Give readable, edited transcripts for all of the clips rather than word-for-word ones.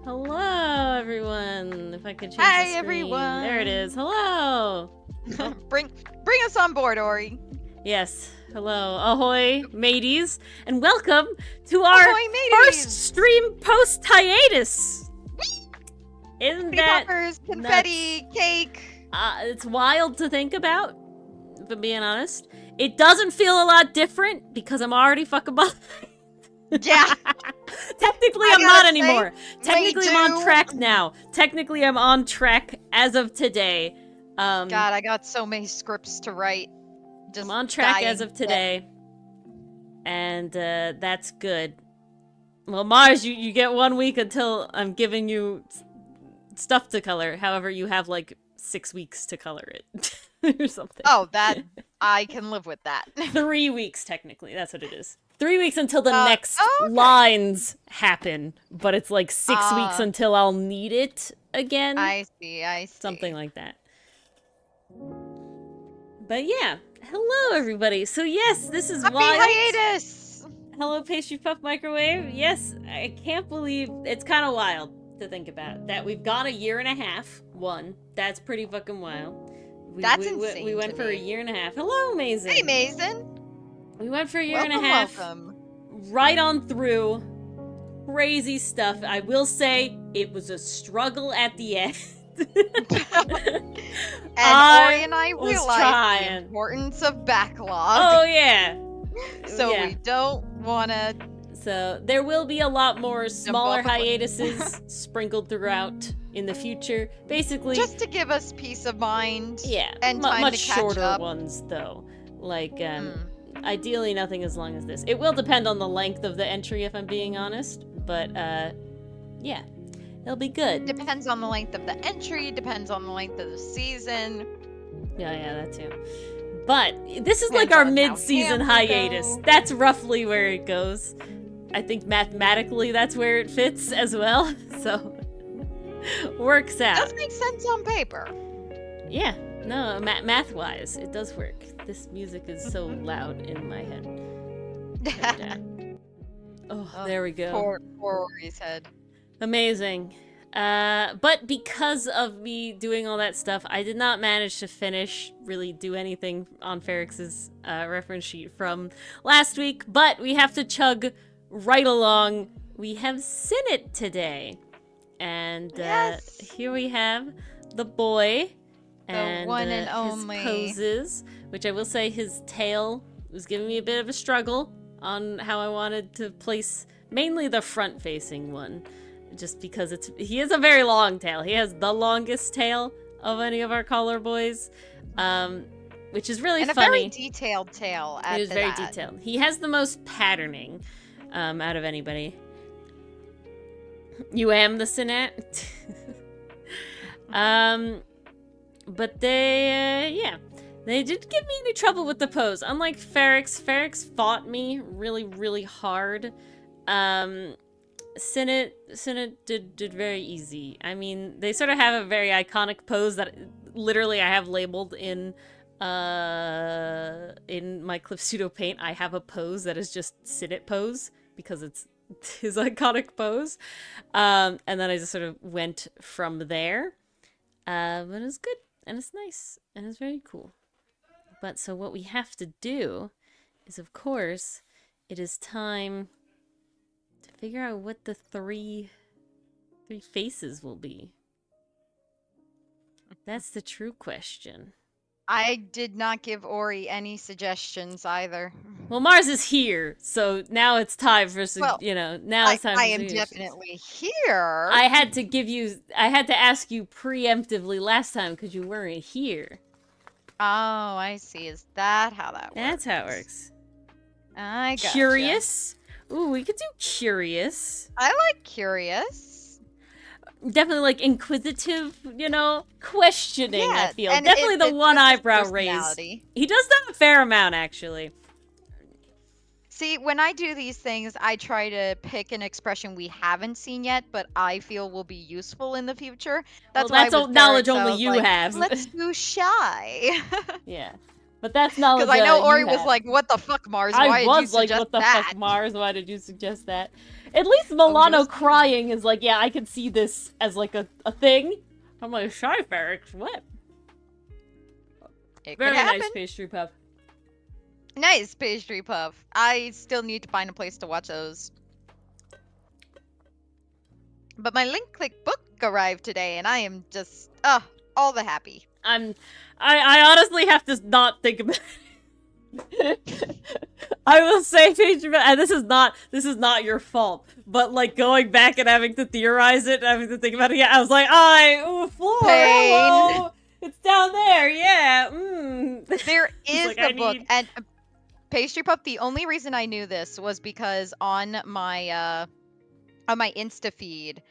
Hello, everyone. If I could change the Hi, screen. everyone. There it is. Hello. Bring us on board, Ori. Yes. Hello. Ahoy, mateys. And welcome to our Ahoy, mateys. first stream post-hiatus. Isn't Pretty that poppers, confetti, cake. It's wild to think about, if I'm being honest. It doesn't feel a lot different because I'm already fucking behind. Yeah. Technically, I'm not anymore. Technically, I'm on track now. Technically, I'm on track as of today. God, I got so many scripts to write. Just I'm on track dying. as of today. And that's good. Well, Mars, you get 1 week until I'm giving you stuff to color. However, you have like 6 weeks to color it. Or something. Oh, that I can live with that. 3 weeks, technically. That's what it is. 3 weeks until the next okay. lines happen, but it's like 6 weeks until I'll need it again. I see. Something like that. But yeah, hello everybody. So yes, this is Happy wild. hiatus! Hello, Pastry Puff Microwave. Yes, I can't believe it's kind of wild to think about that we've gone a year and a half. That's pretty fucking wild. That's insane. We went for a year and a half. Hello, Mason. Hey, Mason. We went for a year Welcome, and a half. Welcome. Right on through. Crazy stuff. I will say it was a struggle at the end. And Ori and I realized the importance of backlog. Oh yeah. So we don't want to. So there will be a lot more smaller hiatuses sprinkled throughout in the future. Basically, just to give us peace of mind. Yeah, and time much to catch shorter up. ones though. Like ideally nothing as long as this. It will depend on the length of the entry if I'm being honest, but yeah. It'll be good. Depends on the length of the entry, depends on the length of the season. Yeah, that too. But this is like our mid-season hiatus. That's roughly where it goes. I think mathematically that's where it fits as well. So Works out. Does make sense on paper. Yeah. No, math-wise, it does work. This music is so loud in my head. Oh, there we go. Poor Ori's head. Amazing. But because of me doing all that stuff, I did not manage to really do anything on Ferrex's reference sheet from last week, but we have to chug right along. We have Cinet today. And yes. Here we have the boy. The one and only. His poses, which I will say his tail was giving me a bit of a struggle on how I wanted to place mainly the front-facing one. Just because he has a very long tail. He has the longest tail of any of our collar boys, which is really funny. And a very detailed tail. It is very detailed. He has the most patterning out of anybody. You am the Cinet. But they did give me any trouble with the pose. Unlike Ferrex fought me really, really hard. Cinet did very easy. I mean, they sort of have a very iconic pose that literally I have labeled in my Cliff Pseudo Paint. I have a pose that is just Cinet pose because it's his iconic pose. And then I just sort of went from there. But it's good, and it's nice, and it's very cool. But so what we have to do is, of course, it is time to figure out what the three faces will be. That's the true question. I did not give Ori any suggestions either. Well, Mars is here, so now it's time for it's time. I am definitely here. I had to ask you preemptively last time because you weren't here. Oh, I see. Is that how that works? That's how it works. I got Curious. Ooh, we could do curious. I like curious. Definitely like inquisitive, questioning, yeah, I feel. Definitely the one eyebrow raise. He does that a fair amount, actually. See, when I do these things, I try to pick an expression we haven't seen yet, but I feel will be useful in the future. That's knowledge only you have. Let's do shy. Yeah. But that's knowledge because I know Ori was like, what the fuck, Mars? Why did you suggest that? What the fuck, Mars? Why did you suggest that? At least Milano crying is like, yeah, I can see this as like a thing. I'm like, shy Ferrex, what? Very nice pastry puff. Nice pastry puff. I still need to find a place to watch those. But my link click book arrived today, and I am just, all the happy. I honestly have to not think about it. I will say, and this is not your fault, but like going back and having to theorize it, and having to think about it, I was like, floor, hello, it's down there, yeah. There is the book, and pastry puff. The only reason I knew this was because on my Insta feed,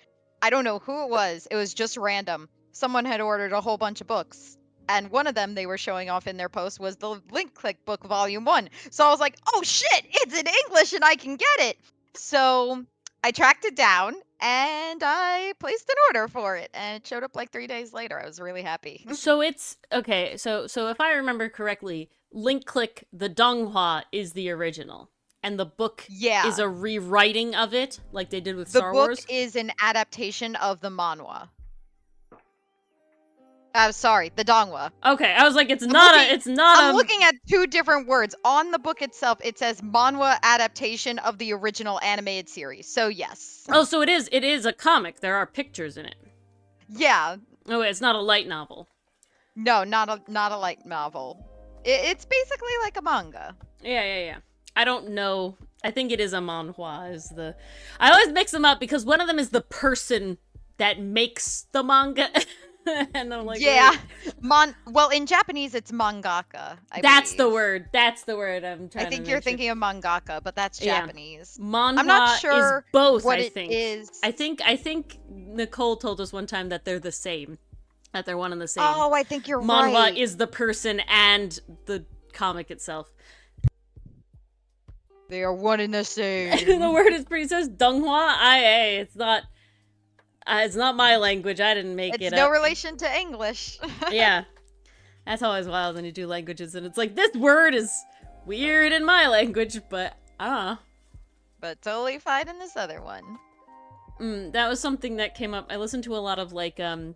I don't know who it was just random. Someone had ordered a whole bunch of books. And one of them they were showing off in their post was the Link Click book volume 1. So I was like, oh shit, it's in English and I can get it. So I tracked it down and I placed an order for it. And it showed up like 3 days later. I was really happy. So it's, okay, so if I remember correctly, Link Click, the Donghua, is the original. And the book is a rewriting of it, like they did with Star Wars? The book is an adaptation of the manhwa. Sorry, the Donghua. Okay, I was like, it's not. I'm looking at two different words. On the book itself, it says manhwa adaptation of the original animated series. So yes. Oh, so it is a comic. There are pictures in it. Yeah. Oh, wait, it's not a light novel. No, not a light novel. It's basically like a manga. Yeah. I don't know. I think it is a manhwa. I always mix them up because one of them is the person that makes the manga. And I'm like, yeah, well, in Japanese it's mangaka. That's the word. I'm trying. I think you're thinking of mangaka, but that's Japanese. Manhwa I'm not sure is both. What I think. It is. I think Nicole told us one time that they're the same. That they're one and the same. Oh, I think you're right. Manhwa is the person and the comic itself. They are one and the same. The word is pretty. It says Donghua. It's not. It's not my language. I didn't make it It's up. no relation to English. Yeah. That's always wild when you do languages and it's like, this word is weird in my language, but I don't know. But totally fine in this other one. That was something that came up. I listened to a lot of, like, Am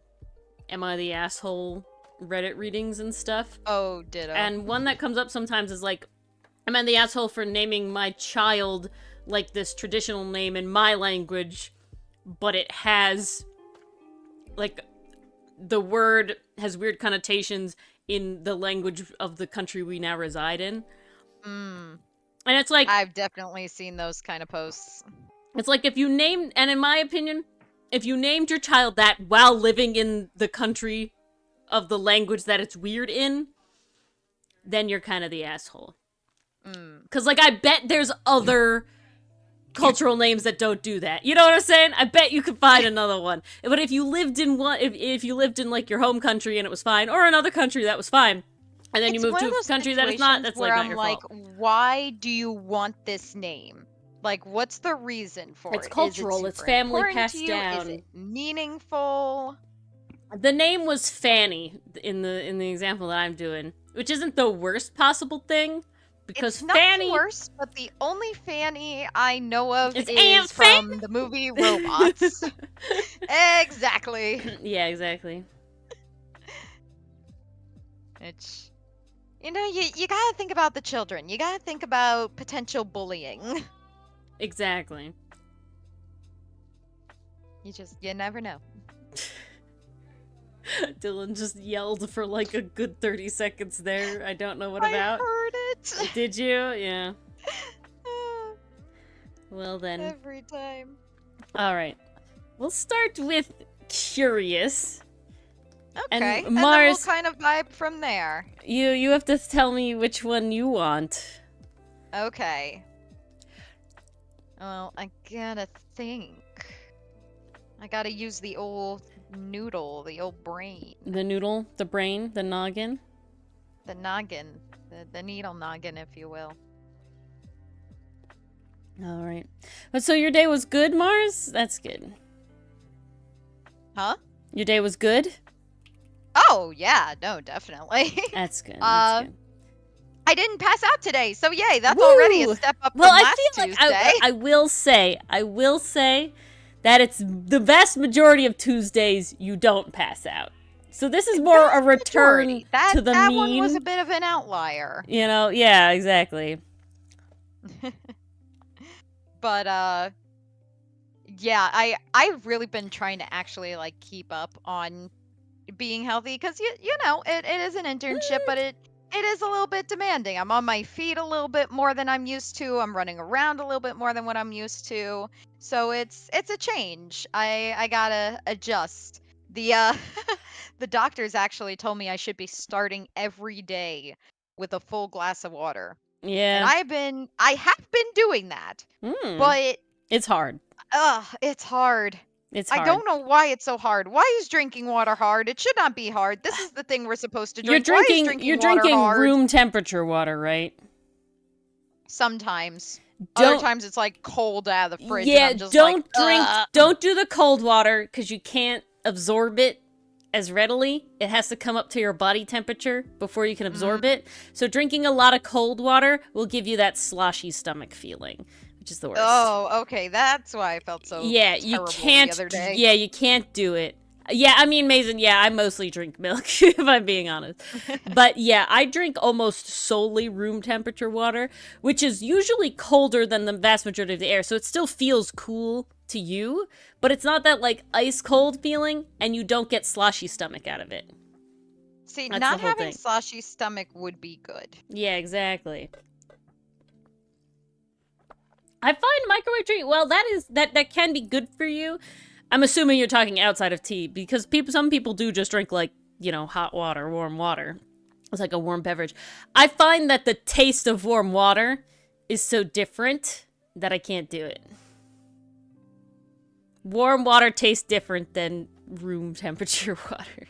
I the Asshole Reddit readings and stuff. Oh, ditto. And one that comes up sometimes is like, am I the asshole for naming my child, like, this traditional name in my language, but it has, like, the word has weird connotations in the language of the country we now reside in. And it's like... I've definitely seen those kind of posts. It's like if you named, and in my opinion, if you named your child that while living in the country of the language that it's weird in, then you're kind of the asshole. Because, like, I bet there's other cultural names that don't do that. You know what I'm saying? I bet you could find another one. But if you lived in one, if you lived in, like, your home country and it was fine, or another country that was fine, and then you moved to a country that is not, that's, like, not your fault. Why do you want this name? Like, what's the reason for it? It's cultural. It's family passed down. Is it meaningful? The name was Fanny in the example that I'm doing, which isn't the worst possible thing, because it's not Fanny... the worst, but the only Fanny I know of is from the movie Robots. Exactly. Yeah, exactly. It's... You know, you gotta think about the children. You gotta think about potential bullying. Exactly. You never know. Dylan just yelled for like a good 30 seconds there. I don't know what about. I heard it. Did you? Yeah. Well then. Every time. Alright. We'll start with curious. Okay. And Mars, then we'll kind of vibe from there. You have to tell me which one you want. Okay. Well, I gotta think. I gotta use the old noodle, the old brain. The noodle, the brain, the noggin? The noggin. The needle noggin, if you will. Alright. But so your day was good, Mars? That's good. Huh? Your day was good? Oh, yeah. No, definitely. That's good. That's good. I didn't pass out today, so yay, that's Woo! already a step up from last Tuesday. I will say that it's the vast majority of Tuesdays you don't pass out. So this is more a return to the mean. That one was a bit of an outlier. You know, yeah, exactly. But, yeah, I've really been trying to actually, like, keep up on being healthy, because, you know, it is an internship, but it is a little bit demanding. I'm on my feet a little bit more than I'm used to. I'm running around a little bit more than what I'm used to. So it's a change. I gotta adjust. The the doctors actually told me I should be starting every day with a full glass of water. Yeah. And I have been doing that. But it's hard. It's hard. It's hard. I don't know why it's so hard. Why is drinking water hard? It should not be hard. This is the thing we're supposed to drink. You're drinking hard? room temperature water, right? Sometimes. Other times it's like cold out of the fridge. Yeah, and I'm just don't do the cold water because you can't absorb it as readily. It has to come up to your body temperature before you can absorb it. So drinking a lot of cold water will give you that sloshy stomach feeling, which is the worst. Oh, okay. That's why I felt so terrible the other day. Yeah, you can't do it. Yeah, I mean, Mason, yeah, I mostly drink milk, if I'm being honest. But yeah, I drink almost solely room temperature water, which is usually colder than the vast majority of the air, so it still feels cool to you, but it's not that, like, ice cold feeling, and you don't get sloshy stomach out of it. See, not having sloshy stomach would be good. Yeah, exactly. I find microwave drink, well, that can be good for you. I'm assuming you're talking outside of tea, because some people do just drink, like, you know, hot water, warm water. It's like a warm beverage. I find that the taste of warm water is so different that I can't do it. Warm water tastes different than room temperature water.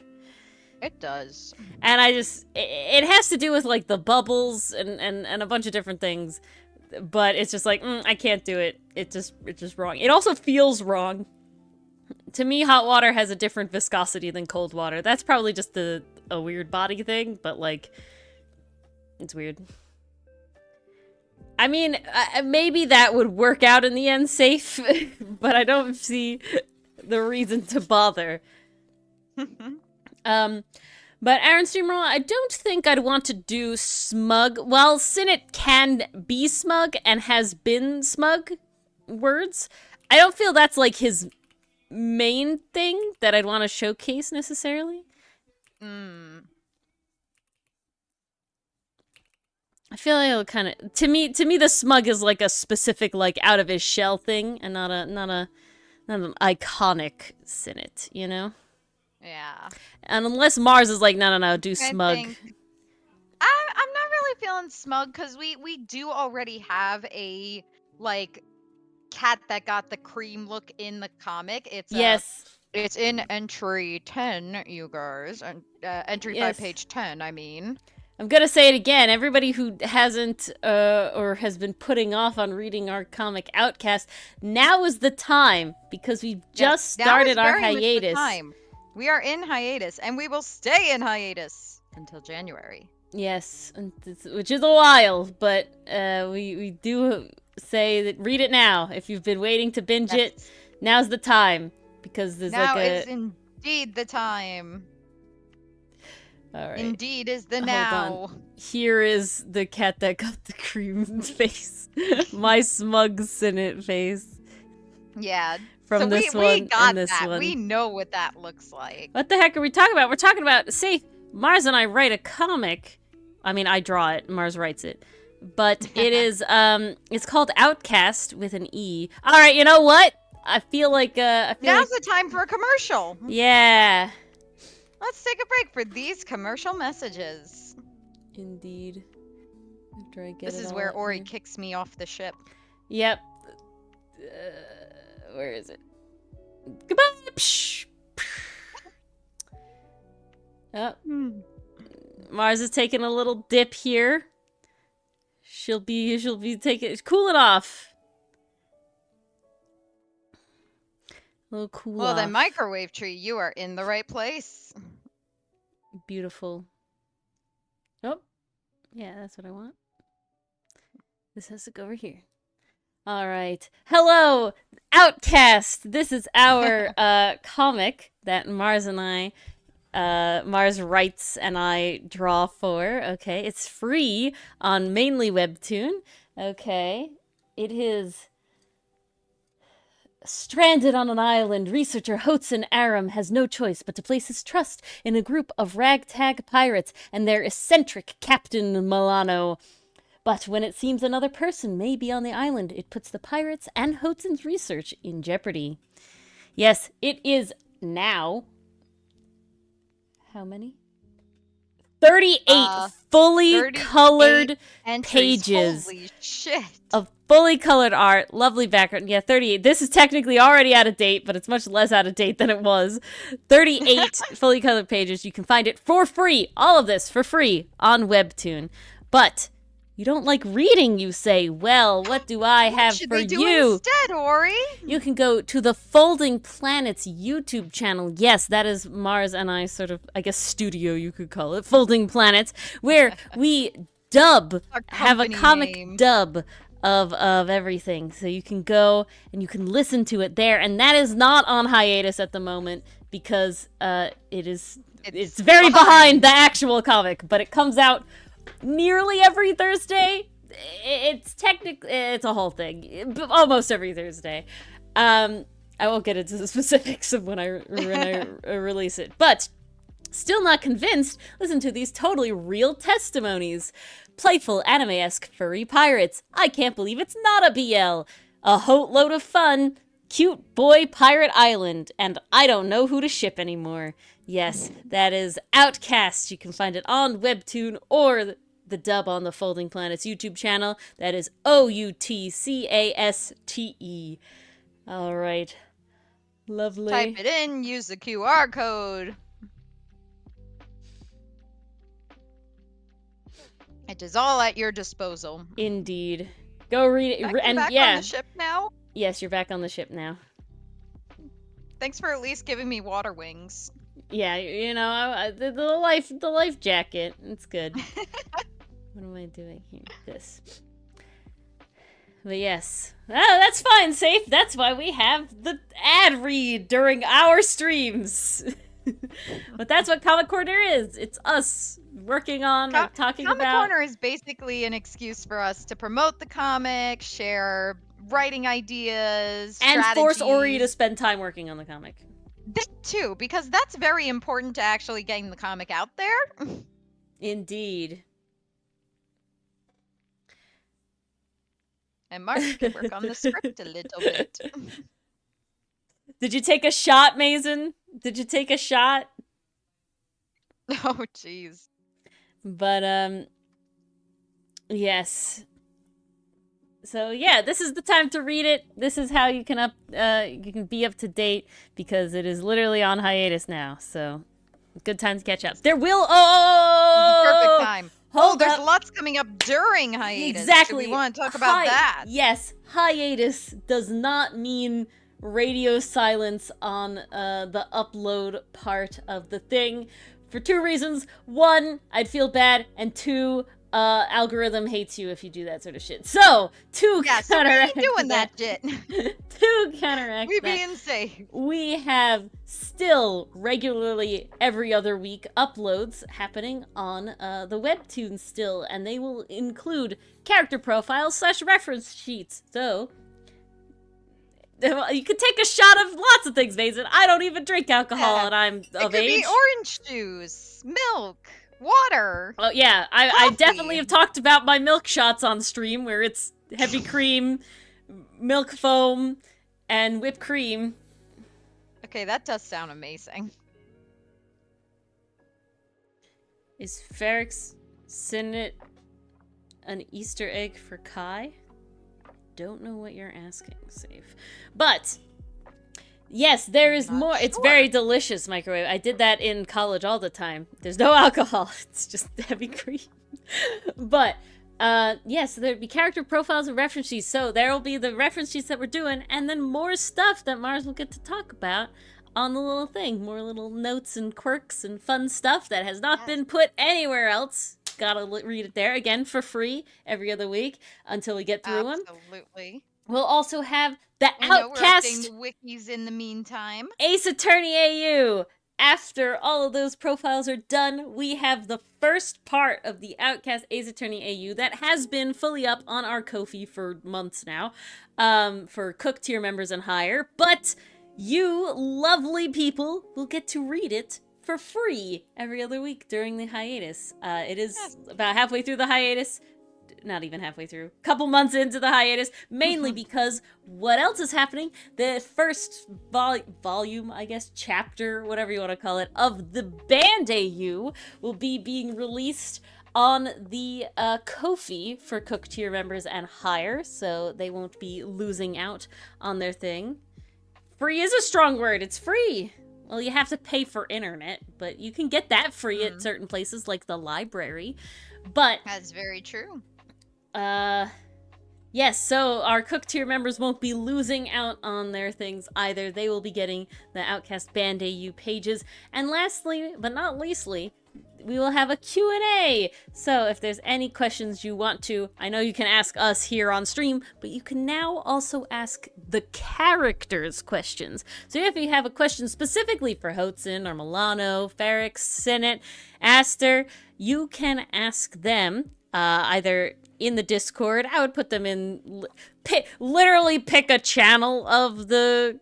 It does. And it has to do with, like, the bubbles and a bunch of different things. But it's just like, I can't do it. It's just wrong. It also feels wrong To me, hot water has a different viscosity than cold water. That's probably just a weird body thing, but, like, it's weird. I mean, maybe that would work out in the end safe, but I don't see the reason to bother. But Aaron Steamroll, I don't think I'd want to do smug. While Cinet can be smug and has been smug words, I don't feel that's like his main thing that I'd want to showcase necessarily. I feel like it'll kind of to me the smug is like a specific like out of his shell thing and not an iconic Cinet, you know? Yeah. And unless Mars is like, no, do smug. I'm not really feeling smug because we do already have a like cat that got the cream look in the comic. It's in entry 10, you guys, and entry 5, page 10. I mean. I'm gonna say it again. Everybody who hasn't or has been putting off on reading our comic Outcast, now is the time because we've just started our hiatus. We are in hiatus, and we will stay in hiatus until January. Yes, which is a while, but we do say that read it now. If you've been waiting to binge it, now's the time because there's now is indeed the time. All right. Indeed is the now. Here is the cat that got the cream face. My smug Cinet face. Yeah. From this one and this one. We know what that looks like. What the heck are we talking about? We're talking about, say, Mars and I write a comic. I mean, I draw it. Mars writes it. But it is, it's called Outcast with an E. All right, you know what? I feel like, now's the time for a commercial. Yeah. Let's take a break for these commercial messages. Indeed. After I get this is where Ori kicks me off the ship. Yep. Where is it? Goodbye. Psh. Oh. Mars is taking a little dip here. She'll be cool it off. A little cool off. Well then, Microwave Tree, you are in the right place. Beautiful. Oh. Yeah, that's what I want. This has to go over here. All right. Hello, Outcast. This is our comic that Mars and I, Mars writes and I draw for. Okay, it's free on mainly Webtoon. Okay, it is. Stranded on an island, researcher Hotsun Aram has no choice but to place his trust in a group of ragtag pirates and their eccentric Captain Milano. But when it seems another person may be on the island, it puts the pirates and Hotsun's research in jeopardy. Yes, it is now. How many? 38 fully colored pages. Holy shit. Of fully colored art, lovely background. Yeah, 38. This is technically already out of date, but it's much less out of date than it was. 38 fully colored pages. You can find it for free. All of this for free on Webtoon. But you don't like reading, you say. Well, what do I have for you? Instead, Ori? You can go to the Folding Planets YouTube channel. Yes, that is Mars and I sort of, I guess, studio, you could call it. Folding Planets, where we have a comic dub of everything. So you can go and you can listen to it there. And that is not on hiatus at the moment because it's very behind the actual comic, but it comes out nearly every Thursday. It's technically, it's a whole thing. Almost every Thursday. I won't get into the specifics of when I release it, but still not convinced? Listen to these totally real testimonies. Playful, anime-esque, furry pirates. I can't believe it's not a BL. A hot load of fun. Cute boy pirate island. And I don't know who to ship anymore. Yes, that is Outcast. You can find it on Webtoon or the dub on the Folding Planets YouTube channel. That is Outcaste. All right. Lovely. Type it in, use the QR code. It is all at your disposal. Indeed. Go read it. Back on the ship now? Yes, you're back on the ship now. Thanks for at least giving me water wings. Yeah, you know, the life jacket. It's good. What am I doing here? This. But yes. Oh, that's fine, Safe. That's why we have the ad read during our streams. But that's what Comic Corner is. It's us working on talking Comic about... Comic Corner is basically an excuse for us to promote the comic, share writing ideas, and strategies. force Ori to spend time working on the comic. That too, because that's very important to actually getting the comic out there. Indeed. And Mark can work on the script a little bit. Did you take a shot, Mason? Did you take a shot? Oh, jeez. But, yes. So, yeah, this is the time to read it. This is how you can be up to date, because it is literally on hiatus now. So, good time to catch up. There will... Perfect time. Hold up. There's lots coming up during hiatus. Exactly. Do we want to talk about that? Yes, hiatus does not mean radio silence on the upload part of the thing, for two reasons. One, I'd feel bad, and two, algorithm hates you if you do that sort of shit. So, to counteract we doing that shit. To counteract we that, being safe. we have still regularly every other week uploads happening on the webtoon still, and they will include character profiles / reference sheets. So you could take a shot of lots of things, Mason. I don't even drink alcohol, and I'm of age. It could be orange juice, milk, water. Oh yeah, I definitely have talked about my milk shots on stream, where it's heavy cream, milk foam, and whipped cream. Okay, that does sound amazing. Is Ferrex Cinet an Easter egg for Kai? Don't know what you're asking, Safe. But yes, there is more. Sure. It's very delicious, microwave. I did that in college all the time. There's no alcohol. It's just heavy cream. But yes, there'd be character profiles and reference sheets. So there will be the reference sheets that we're doing, and then more stuff that Mars will get to talk about on the little thing. More little notes and quirks and fun stuff that has not been put anywhere else. Gotta read it there again for free every other week until we get through them. Absolutely. We'll also have the Outcaste the wikis in the meantime. Ace Attorney AU. After all of those profiles are done, we have the first part of the Outcast Ace Attorney AU that has been fully up on our Ko-fi for months now, for Cook tier members and higher. But you lovely people will get to read it for free every other week during the hiatus. It is about halfway through the hiatus. Not even halfway through. Couple months into the hiatus, mainly because what else is happening? The first volume, I guess, chapter, whatever you want to call it, of the Band AU will be being released on the Ko-fi for Cook tier members and higher, so they won't be losing out on their thing. Free is a strong word. It's free. Well, you have to pay for internet, but you can get that free at certain places like the library. But that's very true. Yes, so our Cook tier members won't be losing out on their things either. They will be getting the Outcast Band AU pages. And lastly, but not leastly, we will have a Q&A. So if there's any questions you want to, I know you can ask us here on stream, but you can now also ask the characters questions. So if you have a question specifically for Hotsun or Milano, Ferrex, Cinet, Aster, you can ask them either in the Discord. I would put them in, literally pick a channel of the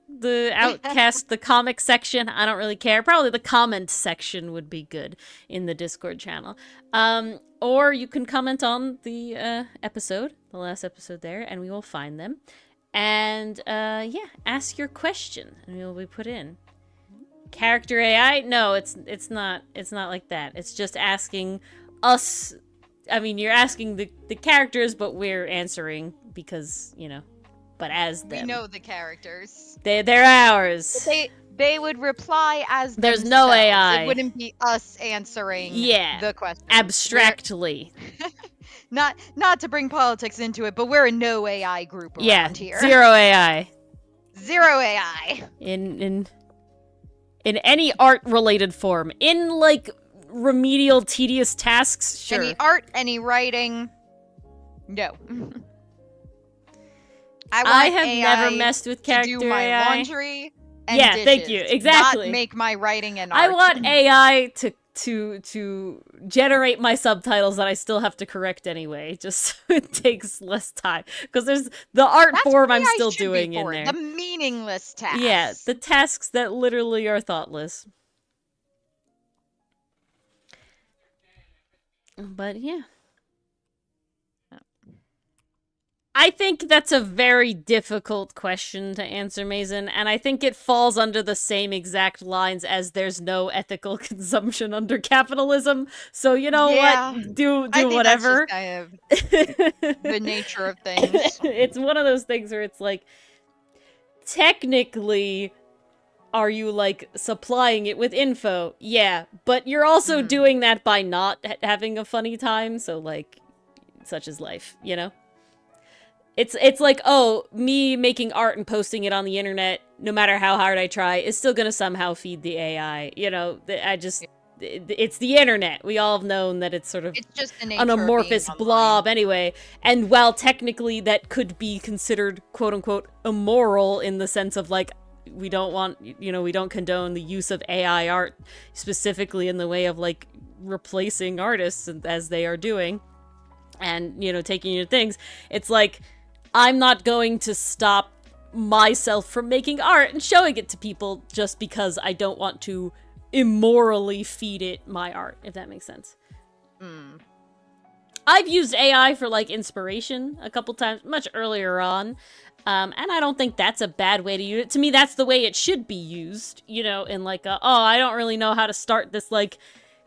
Outcast, the comic section. I don't really care. Probably the comment section would be good in the Discord channel. Or you can comment on the episode, the last episode there, and we will find them. And yeah, ask your question, and it will be put in. Character AI? No, it's not like that. It's just asking us. I mean, you're asking the characters, but we're answering because, you know, but as them. We know the characters. They're ours. They would reply as There's themselves. No AI. It wouldn't be us answering the question. Abstractly. Not to bring politics into it, but we're a no AI group around here. Zero AI. Zero AI. In In any art-related form. In, like, remedial, tedious tasks, sure. Any art, any writing, no. I have never messed with character to do my AI. Laundry and dishes, thank you. Exactly. Not make my writing and art. I want AI to generate my subtitles that I still have to correct anyway, just so it takes less time. Because there's the art form I'm still doing in there. The meaningless tasks. Yeah, the tasks that literally are thoughtless. But yeah. I think that's a very difficult question to answer, Mason, and I think it falls under the same exact lines as there's no ethical consumption under capitalism. So you know what? Do whatever. That's just kind of the nature of things. It's one of those things where it's like, technically, are you like supplying it with info? Yeah, but you're also doing that by not having a funny time. So like, such is life, you know? It's like, oh, me making art and posting it on the internet, no matter how hard I try, is still gonna somehow feed the AI. You know, it's the internet. We all have known that it's sort of just an amorphous blob anyway. And while technically that could be considered, quote unquote, immoral in the sense of like, we don't condone the use of AI art, specifically in the way of like replacing artists as they are doing and, you know, taking your things. It's like, I'm not going to stop myself from making art and showing it to people just because I don't want to immorally feed it my art, if that makes sense. I've used AI for, like, inspiration a couple times, much earlier on, and I don't think that's a bad way to use it. To me, that's the way it should be used, you know, in, like, I don't really know how to start this, like,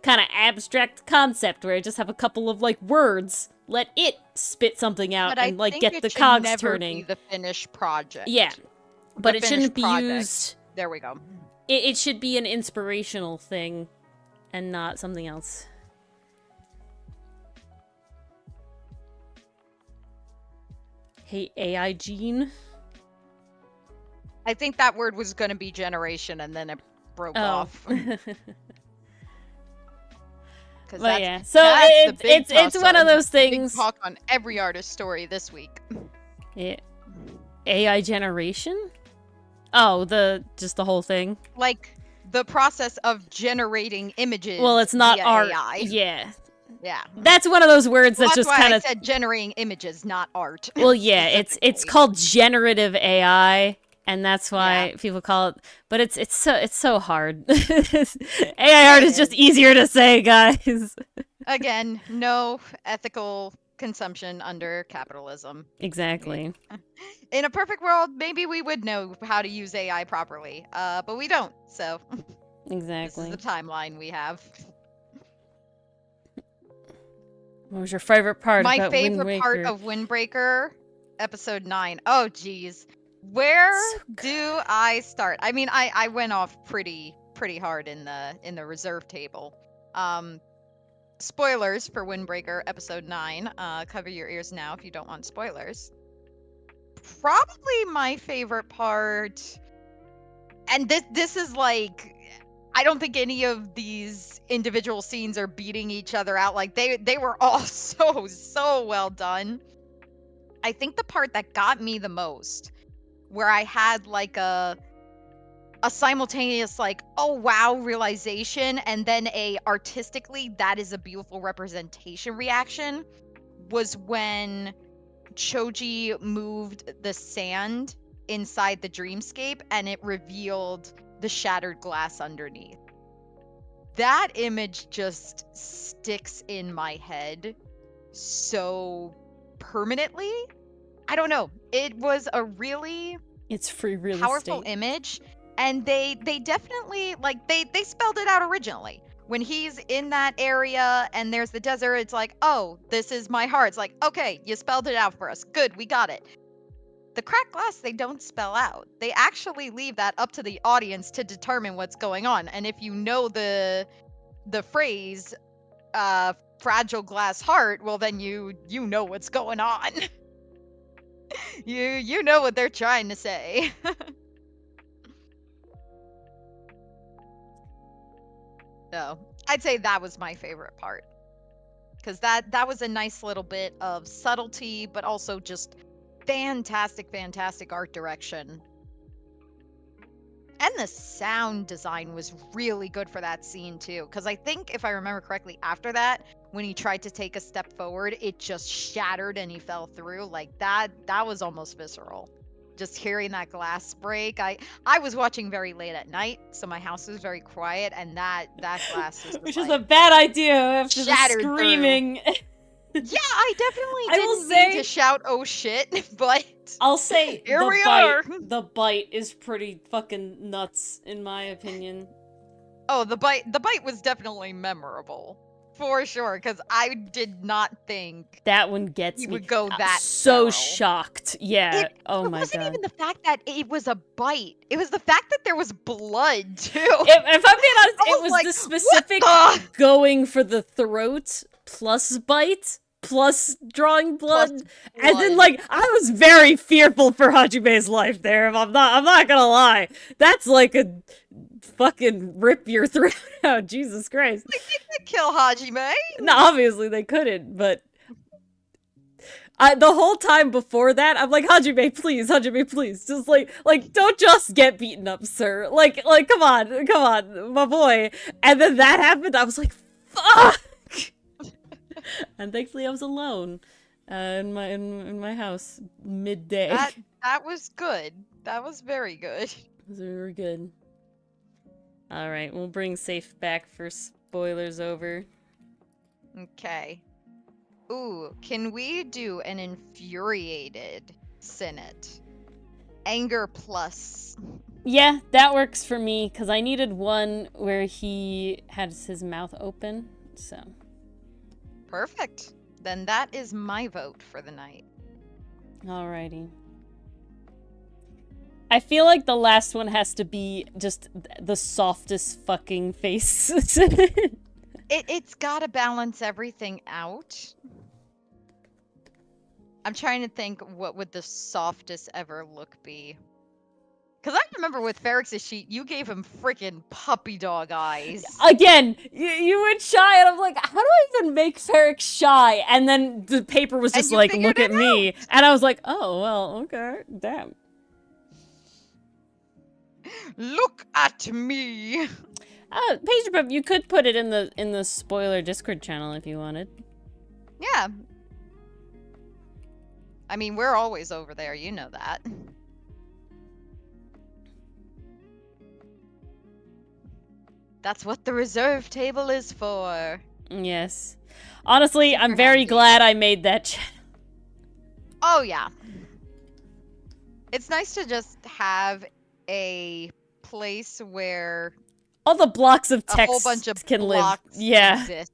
kind of abstract concept where I just have a couple of, like, words. Let it spit something out and, like, get the cogs turning. Be the finished project. Yeah, but it shouldn't be used. There we go. It should be an inspirational thing and not something else. Hey, AI Gene? I think that word was going to be generation and then it broke off. But yeah, so it's one of those things. Big talk on every artist story this week. Yeah. AI generation? Oh, just the whole thing? Like, the process of generating images. Well, it's not art. AI. Yeah. Yeah. That's one of those words that's just kind of... That's why I said generating images, not art. Well, yeah, it's called generative AI, and that's why people call it... But it's so hard. AI art is just easier to say, guys. Again, no ethical consumption under capitalism. Exactly. In a perfect world, maybe we would know how to use AI properly, but we don't, so... Exactly. This is the timeline we have. What was your favorite part My favorite part of Windbreaker, episode 9. Oh, geez. Where do I start? I mean, I went off pretty hard in the reserve table. Spoilers for Windbreaker, episode 9. Cover your ears now if you don't want spoilers. Probably my favorite part, and this is like... I don't think any of these individual scenes are beating each other out. Like, they were all so well done. I think the part that got me the most, where I had like a simultaneous like, oh wow realization, and then a artistically that is a beautiful representation reaction, was when Choji moved the sand inside the dreamscape and it revealed the shattered glass underneath. That image just sticks in my head so permanently. I don't know. It was a really powerful image, and they definitely, like, they spelled it out originally. When he's in that area and there's the desert, it's like, oh, this is my heart. It's like, okay, you spelled it out for us. Good, we got it. The cracked glass, they don't spell out. They actually leave that up to the audience to determine what's going on. And if you know the phrase, fragile glass heart, well, then you know what's going on. you know what they're trying to say. No, I'd say that was my favorite part. Because that was a nice little bit of subtlety, but also just fantastic, fantastic art direction. And the sound design was really good for that scene too. Because I think, if I remember correctly, after that, when he tried to take a step forward, it just shattered and he fell through. Like that was almost visceral. Just hearing that glass break. I was watching very late at night, so my house was very quiet, and that glass was just which is a bad idea after the screaming. Yeah, I definitely didn't mean to shout, "Oh shit!" But I'll say here we are. The bite is pretty fucking nuts, in my opinion. Oh, the bite was definitely memorable. For sure, because I did not think that one gets me. Would go that so shocked. Yeah. Oh my god. It wasn't even the fact that it was a bite. It was the fact that there was blood too. If I'm being honest, it was like, the specific going for the throat plus bite plus drawing blood. And then like I was very fearful for Hajime's life there. I'm not gonna lie. That's like a fucking rip your throat out. Jesus Christ. They couldn't kill Hajime. No, obviously they couldn't, but the whole time before that, I'm like, Hajime, please, just like, don't just get beaten up, sir. Like, come on, my boy. And then that happened. I was like, fuck. And thankfully, I was alone in my house midday. That was good. That was very good. We were good. All right, we'll bring Safe back for spoilers over. Okay. Ooh, can we do an infuriated Cinet? Anger plus. Yeah, that works for me, because I needed one where he has his mouth open, so. Perfect. Then that is my vote for the night. Alrighty. I feel like the last one has to be just the softest fucking face. It's gotta balance everything out. I'm trying to think, what would the softest ever look be? Because I remember with Ferrex's sheet, you gave him freaking puppy dog eyes. Again, you went shy, and I'm like, how do I even make Ferrex shy? And then the paper was just like, look at me. And I was like, oh, well, okay, damn. Look at me. Page, you could put it in the spoiler Discord channel if you wanted. Yeah. I mean, we're always over there, you know that. That's what the reserve table is for. Yes. Honestly, I'm very glad I made that channel. Oh, yeah. It's nice to just have a place where all the blocks of text a whole bunch of can live. Yeah. Exist.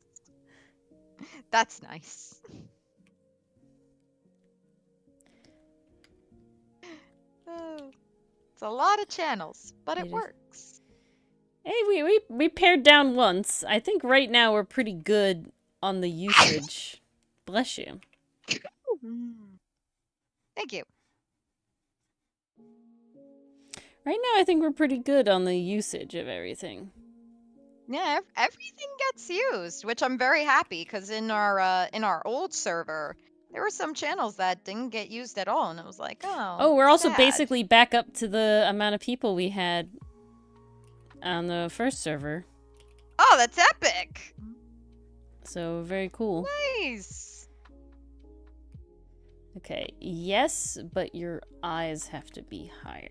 That's nice. It's a lot of channels, but it works. Hey, we pared down once. I think right now we're pretty good on the usage. Bless you. Thank you. Right now I think we're pretty good on the usage of everything. Yeah, everything gets used, which I'm very happy, because in our old server, there were some channels that didn't get used at all, and it was like, oh. Oh, we're also basically back up to the amount of people we had on the first server. Oh, that's epic! So, very cool. Nice! Okay, yes, but your eyes have to be higher.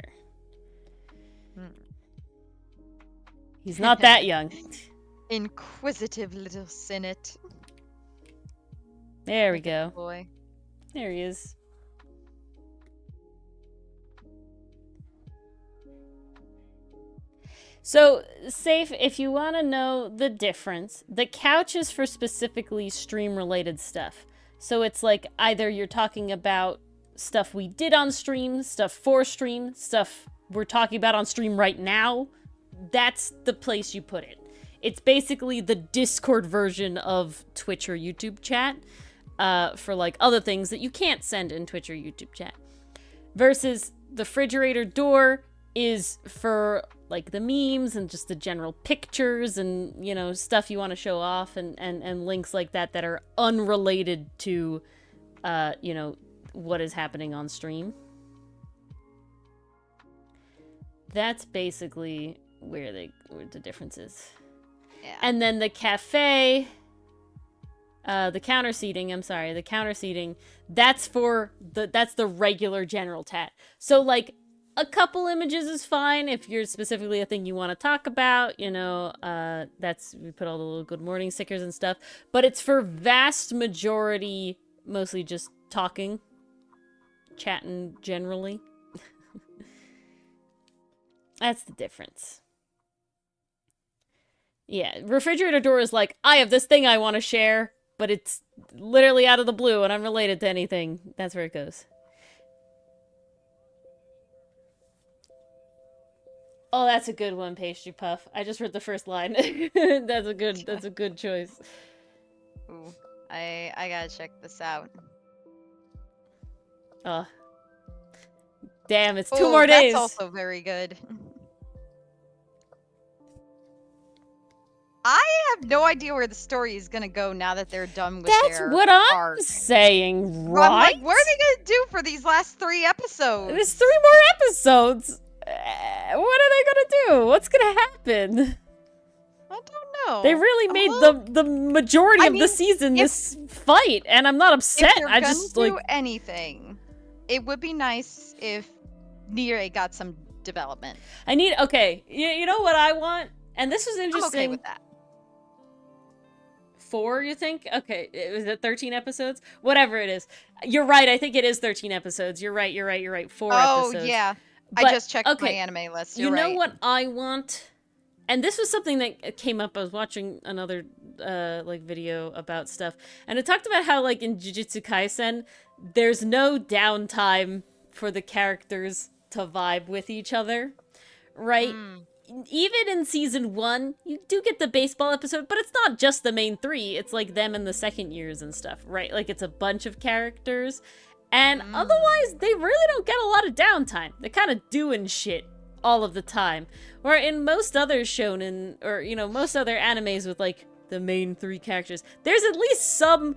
He's not that young. Inquisitive little Cinet. There we go. Boy. There he is. So, Safe, if you want to know the difference, the couch is for specifically stream-related stuff. So it's like either you're talking about stuff we did on stream, stuff for stream, stuff we're talking about on stream right now. That's the place you put it. It's basically the Discord version of Twitch or YouTube chat for like other things that you can't send in Twitch or YouTube chat. Versus the refrigerator door is for like the memes and just the general pictures and, you know, stuff you want to show off, and links like that that are unrelated to, you know, what is happening on stream. That's basically where the difference is. Yeah. And then the cafe, the counter seating, that's the regular general tat. So, like, a couple images is fine if you're specifically a thing you want to talk about, you know, we put all the little good morning stickers and stuff, but it's for vast majority, mostly just talking, chatting generally. That's the difference. Yeah, refrigerator door is like, I have this thing I want to share, but it's literally out of the blue and unrelated to anything. That's where it goes. Oh, that's a good one, Pastry Puff. I just read the first line. That's a good choice. Ooh, I gotta check this out. Damn, it's 2 more days. That's also very good. I have no idea where the story is gonna go now that they're done with their That's what I'm arc. saying, right? I'm like, what are they gonna do for these last 3 episodes? There's 3 more episodes. What are they gonna do? What's gonna happen? I don't know. They really made the majority of the season this fight, and I'm not upset. If they're gonna do anything, it would be nice if Nire got some development. Okay, you know what I want? And this was interesting. I'm okay with that. 4, you think? Okay, was it 13 episodes? Whatever it is. You're right, I think it is 13 episodes. You're right. 4 episodes. Oh, yeah. But, I just checked my anime list. You're right. You know what I want? And this was something that came up. I was watching another like video about stuff, and it talked about how, like, in Jujutsu Kaisen, there's no downtime for the characters to vibe with each other, right? Even in season 1, you do get the baseball episode, but it's not just the main 3. It's like them and the second years and stuff, right? Like, it's a bunch of characters. And otherwise, they really don't get a lot of downtime. They're kind of doing shit all of the time. Where in most other shonen, or, you know, most other animes with, like, the main 3 characters, there's at least some,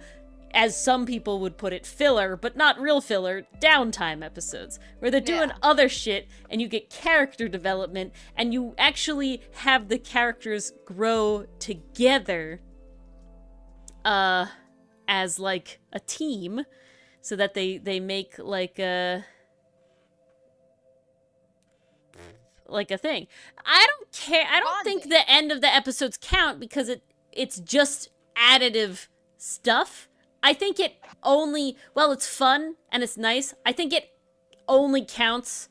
as some people would put it, filler, but not real filler, downtime episodes. Where they're doing other shit, and you get character development, and you actually have the characters grow together as, like, a team. So that they make, like a thing. I don't care. I don't think the end of the episodes count because it's just additive stuff. I think it only, well, it's fun and it's nice. I think it only counts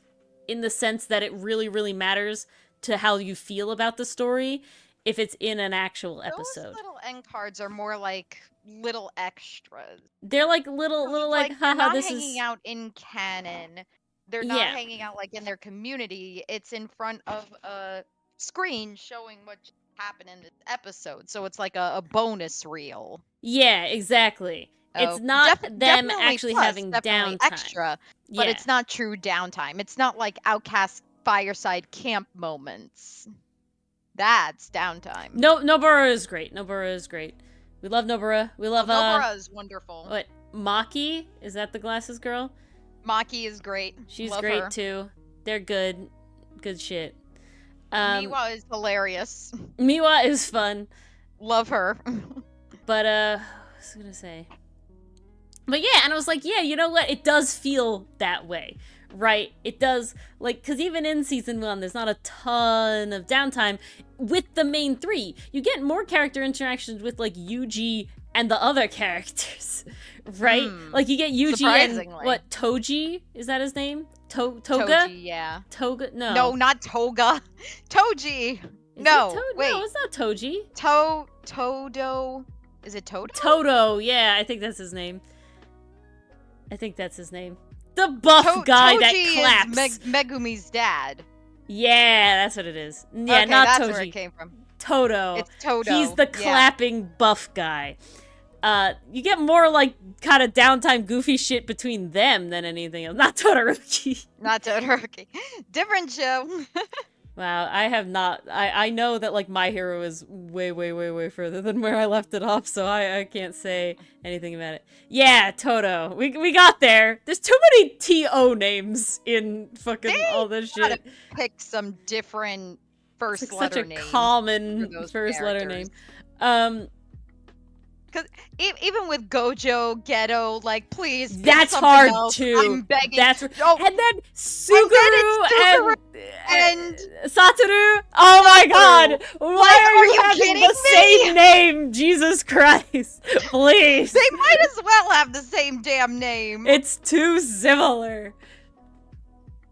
in the sense that it really, really matters to how you feel about the story if it's in an actual episode. Those little end cards are more like little extras. They're like little like haha, this is not hanging out in canon. They're not hanging out like in their community. It's in front of a screen showing what happened in this episode. So it's like a bonus reel. Yeah, exactly. It's not them actually having downtime. Extra, but it's not true downtime. It's not like Outcast fireside camp moments. That's downtime. Nobara is great. We love Nobara. We love Nobara is wonderful. What? Maki? Is that the glasses girl? Maki is great. She's love great her. too. They're good. Good shit. Miwa is hilarious. Miwa is fun. Love her. But what was I gonna say? But yeah, and I was like, yeah, you know what? It does feel that way. Right, it does, like, because even in season 1, there's not a ton of downtime with the main 3. You get more character interactions with, like, Yuji and the other characters, right? Like, you get Yuji and, what, Toji? Is that his name? Toga? Toji, yeah. Toga? No. No, not Toga. Toji! No, wait. No, it's not Toji. Todo. Is it Todo? Todo, yeah, I think that's his name. The buff guy that claps. Is Megumi's dad. Yeah, that's what it is. Yeah, okay, not that's Toji. where it came from. Toto. It's Toto. He's the clapping buff guy. You get more, like, kind of downtime goofy shit between them than anything else. Not Todoroki. Not Todoroki. Different show. Wow, I have not. I know that like My Hero is way further than where I left it off, so I can't say anything about it. Yeah, Toto. We got there. There's too many TO names in fucking all this Gotta shit. pick some different first It's like letter such a names common for those first letter name. characters. Because even with Gojo, Ghetto, like, please, pick That's something hard else. too. I'm begging. That's Oh, and then Suguru and Satoru. Oh my god! Why Like, are you having kidding the me? same name? Jesus Christ! Please. They might as well have the same damn name. It's too similar.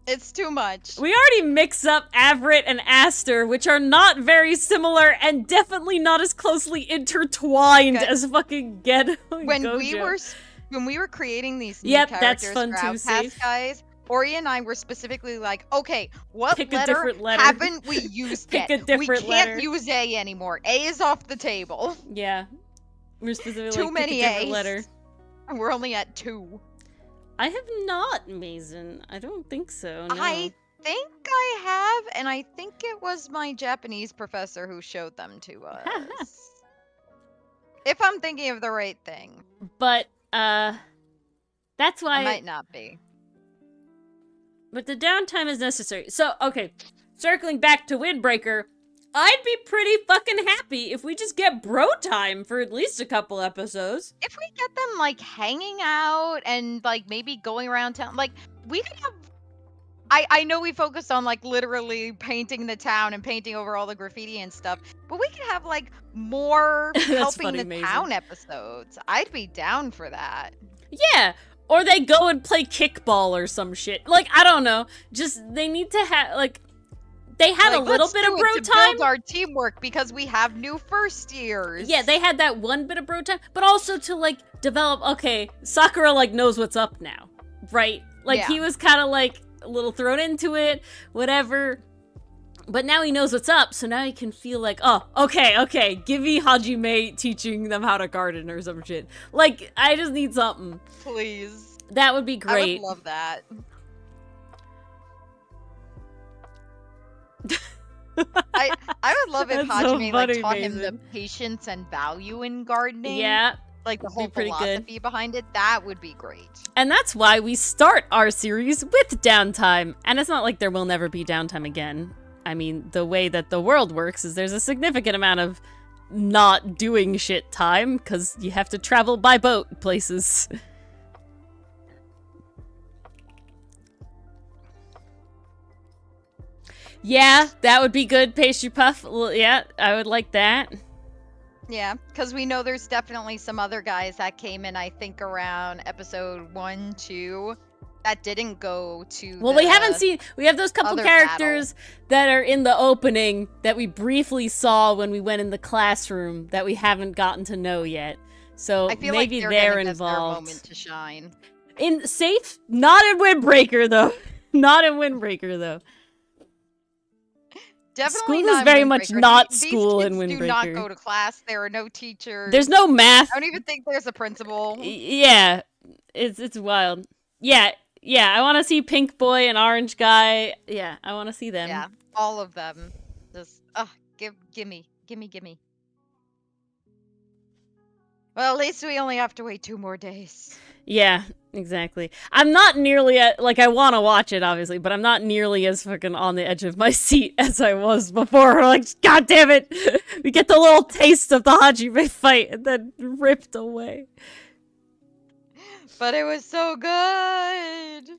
It's too much. We already mix up Avrit and Aster, which are not very similar and definitely not as closely intertwined as fucking Ghetto and Gojo. When we were creating these new characters that's fun for too, Outcast, safe. guys, Ori and I were specifically like, okay, what Pick a different letter. haven't we used Pick yet? a different we letter. can't use A anymore. A is off the table. Yeah. We're specifically Too like, many pick a different A's. letter. And we're only at 2. I have not, Mason. I don't think so, no. I think I have, and I think it was my Japanese professor who showed them to us. If I'm thinking of the right thing. But, that's why... I might not be. But the downtime is necessary. So, okay, circling back to Windbreaker, I'd be pretty fucking happy if we just get bro time for at least a couple episodes. If we get them, like, hanging out and, like, maybe going around town, like, we could have... I know we focused on, like, literally painting the town and painting over all the graffiti and stuff, but we could have, like, more helping funny, the Maisie. town episodes. I'd be down for that. Yeah, or they go and play kickball or some shit. Like, I don't know. Just, they need to have, like... They had Like, a little let's bit do of it bro to time. build our teamwork because we have new first years. Yeah, they had that one bit of bro time, but also to, like, develop, okay, Sakura, like, knows what's up now, right? Like, Yeah. he was kind of, like, a little thrown into it, whatever, but now he knows what's up, so now he can feel like, oh, okay, give me Hajime teaching them how to garden or some shit. Like, I just need something. Please. That would be great. I would love that. I would love if That's so Hajime funny, like taught him the Mason. patience and value in gardening. Yeah, Like the whole pretty good. philosophy behind it. That would be great. and that's why we start our series with downtime. And it's not like there will never be downtime again. I mean, the way that the world works is there's a significant amount of not doing shit time, because you have to travel by boat places. Yeah, that would be good, Pastry Puff. Well, yeah, I would like that. Yeah, because we know there's definitely some other guys that came in, I think, around episode 1, 2, that didn't go to Well, we haven't seen... We have those couple other characters that are in the opening that we briefly saw when we went in the classroom that we haven't gotten to know yet. So I feel maybe like they're getting their involved. moment to shine. In Safe? Not in Windbreaker, though. Not in Windbreaker, though. Definitely School is not in very much Windbreaker. not These school in kids do not Windbreaker. go to class. There are no teachers. There's no math. I don't even think there's a principal. Yeah, it's wild. Yeah, I want to see Pink Boy and Orange Guy. Yeah, I want to see them. Yeah, all of them. Just, gimme. Well, at least we only have to wait 2 more days. Yeah, exactly. I'm not nearly like, I want to watch it, obviously, but I'm not nearly as fucking on the edge of my seat as I was before. Like, god damn it! We get the little taste of the Hajime fight and then ripped away. But it was so good!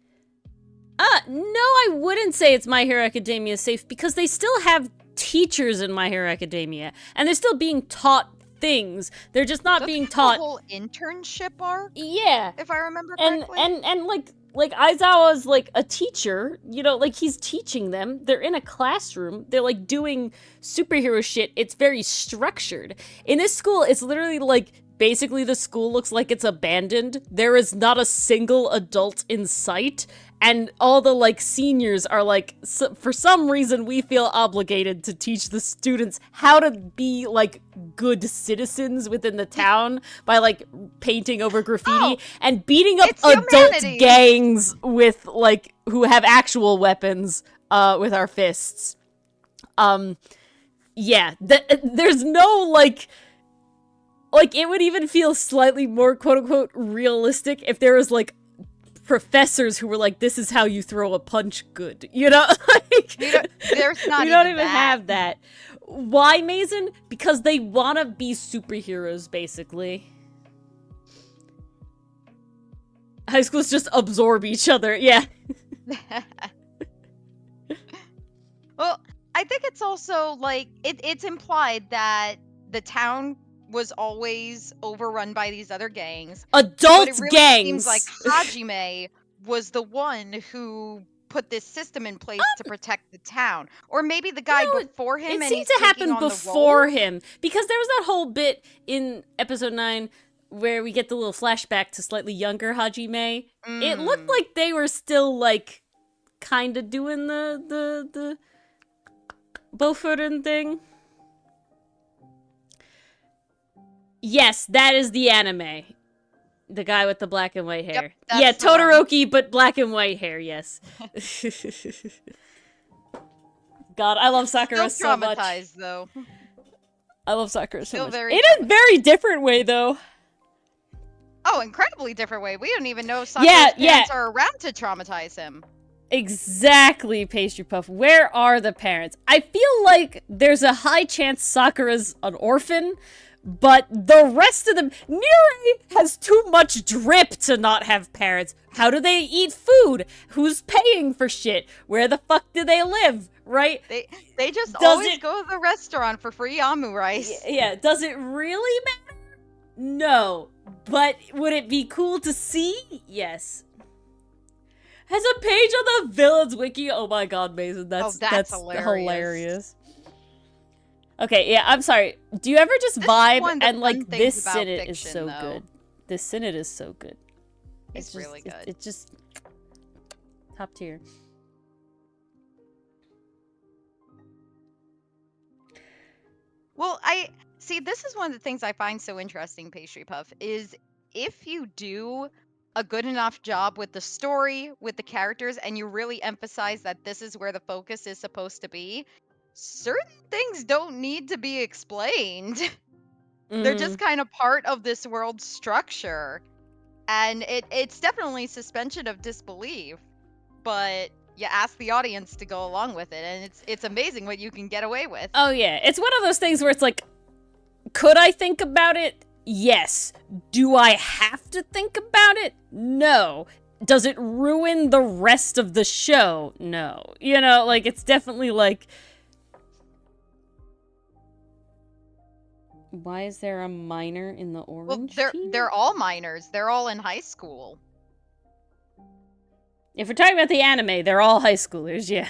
No, I wouldn't say it's My Hero Academia safe, because they still have teachers in My Hero Academia, and they're still being taught things. They're just not being taught. The whole internship arc, Yeah, if I remember and correctly. and like Aizawa's like a teacher, you know, like he's teaching them. They're in a classroom. They're like doing superhero shit. It's very structured. In this school, it's literally like basically the school looks like it's abandoned. There is not a single adult in sight. And all the, like, seniors are like, for some reason, we feel obligated to teach the students how to be, like, good citizens within the town by, like, painting over graffiti and beating up adult gangs with, like, who have actual weapons, with our fists. Yeah, there's no, like, it would even feel slightly more, quote-unquote, realistic if there was, like, professors who were like, this is how you throw a punch good, you know? Like, there's not we don't even that. have that. Why, Mason? Because they want to be superheroes, basically. High schools just absorb each other, yeah. Well, I think it's also, like, it's implied that the town was always overrun by these other gangs. Adult but it really gangs! Seems like Hajime was the one who put this system in place to protect the town. Or maybe the guy before him, it and seemed he's to taking happen on before the role. him. Because there was that whole bit in episode 9 where we get the little flashback to slightly younger Hajime. It looked like they were still, like, kind of doing the Bofuten thing. Yes, that is the anime. The guy with the black and white hair. Yep, yeah, that's the one. Todoroki, but black and white hair, yes. God, I love Sakura Still so much. traumatized, though. I love Sakura so Still much. very In a very different way, though. Oh, incredibly different way. We don't even know if Sakura's parents are around to traumatize him. Exactly, Pastry Puff. Where are the parents? I feel like there's a high chance Sakura's an orphan, but the rest of them... Niri has too much drip to not have parents. How do they eat food? Who's paying for shit? Where the fuck do they live? Right? They just always go to the restaurant for free amu rice. Yeah, does it really matter? No. But would it be cool to see? Yes. Has a page on the Villains Wiki. Oh my god, Mason. That's hilarious. Okay, yeah, I'm sorry. Do you ever just vibe and, like, this Cinet is so good. This Cinet is so good. It's really good. It's just top tier. Well, see, this is one of the things I find so interesting, Pastry Puff, is if you do a good enough job with the story, with the characters, and you really emphasize that this is where the focus is supposed to be, certain things don't need to be explained. They're just kind of part of this world's structure. And it's definitely suspension of disbelief, but you ask the audience to go along with it, and it's amazing what you can get away with. Oh yeah, it's one of those things where it's like, could I think about it? Yes. Do I have to think about it? No. Does it ruin the rest of the show? No. You know, like, it's definitely like... Why is there a minor in the orange team? They're all minors. They're all in high school. If we're talking about the anime, they're all high schoolers, yeah.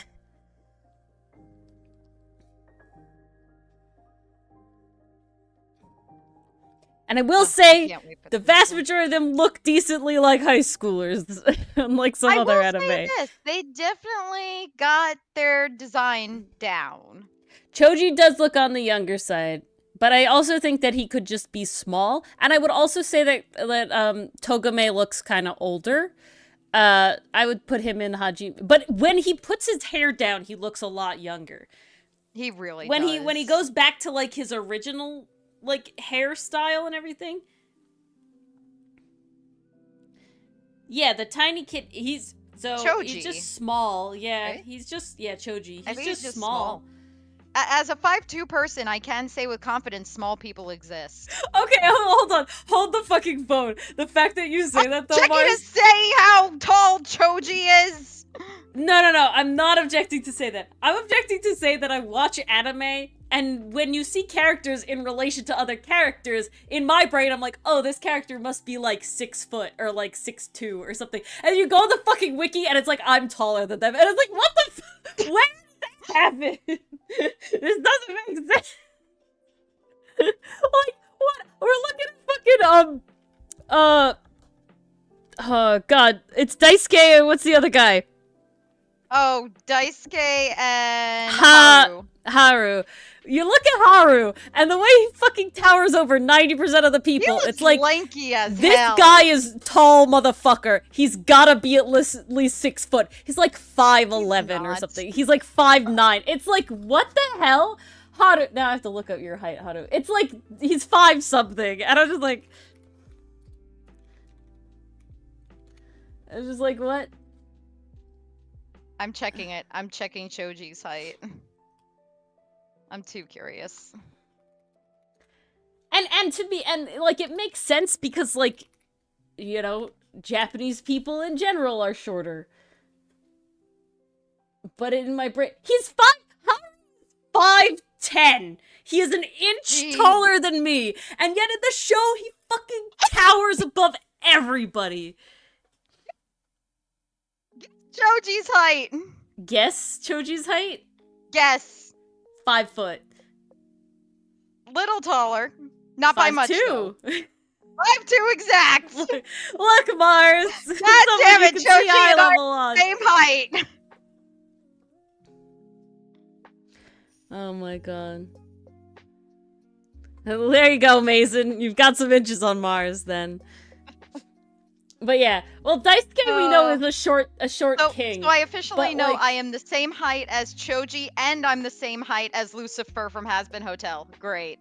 And I will say, the vast majority of them look decently like high schoolers, unlike some other anime. Say this, they definitely got their design down. Choji does look on the younger side, but I also think that he could just be small. And I would also say that Togame looks kind of older. I would put him in Haji, but when he puts his hair down, he looks a lot younger. He really does. When When he goes back to, like, his original, like, hairstyle and everything. Yeah, the tiny kid, he's just small. Yeah, right? He's just, Choji. He's just small. As a 5'2" person, I can say with confidence small people exist. Okay, hold on. Hold the fucking phone. The fact that you say that, though, Mars... to say how tall Choji is! No. I'm not objecting to say that. I'm objecting to say that I watch anime, and when you see characters in relation to other characters, in my brain, I'm like, oh, this character must be, like, 6 foot, or, like, 6'2", or something. And you go on the fucking wiki, and it's like, I'm taller than them. And it's like, what the When did that happen? This doesn't make sense. Like, what? We're looking at fucking, oh god, it's Daisuke and what's the other guy? Oh, Daisuke and Haru. Haru. You look at Haru, and the way he fucking towers over 90% of the people, it's like, lanky as this hell. guy is tall motherfucker. He's gotta be at least 6 foot. He's like 5'11" or something. He's like 5'9". It's like, what the hell? Haru, now I have to look up your height, Haru. It's like, he's 5 something, and I'm just like, what? I'm checking it. I'm checking Choji's height. I'm too curious. And to me, and like, it makes sense because, like, you know, Japanese people in general are shorter. But in my brain, he's 5'10". He is an inch taller than me, and yet in the show, he fucking towers above everybody. Choji's height. Guess Choji's height? Guess. 5 foot. Little taller. Not by much, 5'2". 5'2" exact. Look, Mars. God damn it, Choji and I same height. Oh my god. There you go, Mason. You've got some inches on Mars, then. But yeah, well, Daisuke we know is a short king. So I officially know like, I am the same height as Choji, and I'm the same height as Lucifer from Hazbin Hotel. Great,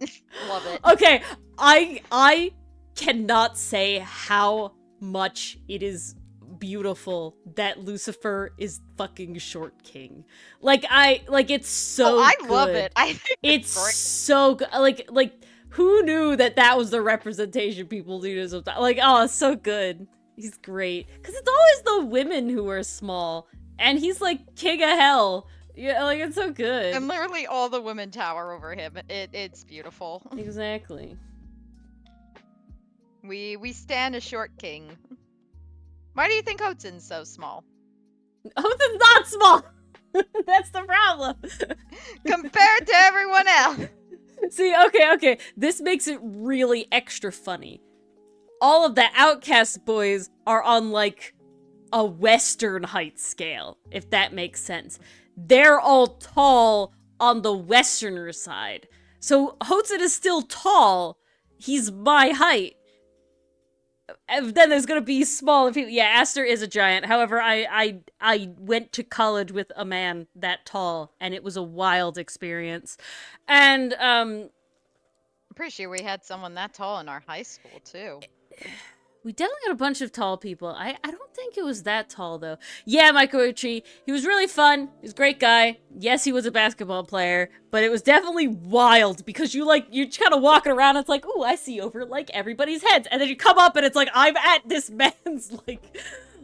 love it. Okay, I cannot say how much it is beautiful that Lucifer is fucking short king. Like it's so. Oh, I good. love it. I think it's great. So good. Like who knew that was the representation people needed sometimes? Like, oh, it's so good. He's great. Because it's always the women who are small. And he's like king of hell. Yeah, like, it's so good. And literally all the women tower over him. It's beautiful. Exactly. We stand a short king. Why do you think Hotsun's so small? Hotsun's not small! That's the problem. Compared to everyone else. See, okay. This makes it really extra funny. All of the Outcast boys are on, like, a Western height scale, if that makes sense. They're all tall on the Westerner side. So Hotsun is still tall. He's my height. And then there's gonna be smaller people. Yeah, Aster is a giant. However, I went to college with a man that tall, and it was a wild experience. And, I'm pretty sure we had someone that tall in our high school, too. We definitely had a bunch of tall people. I don't think it was that tall, though. Yeah, Mikoichi, he was really fun. He was a great guy. Yes, he was a basketball player, but it was definitely wild because you're kind of walking around and it's like, ooh, I see over, like, everybody's heads. And then you come up and it's like, I'm at this man's,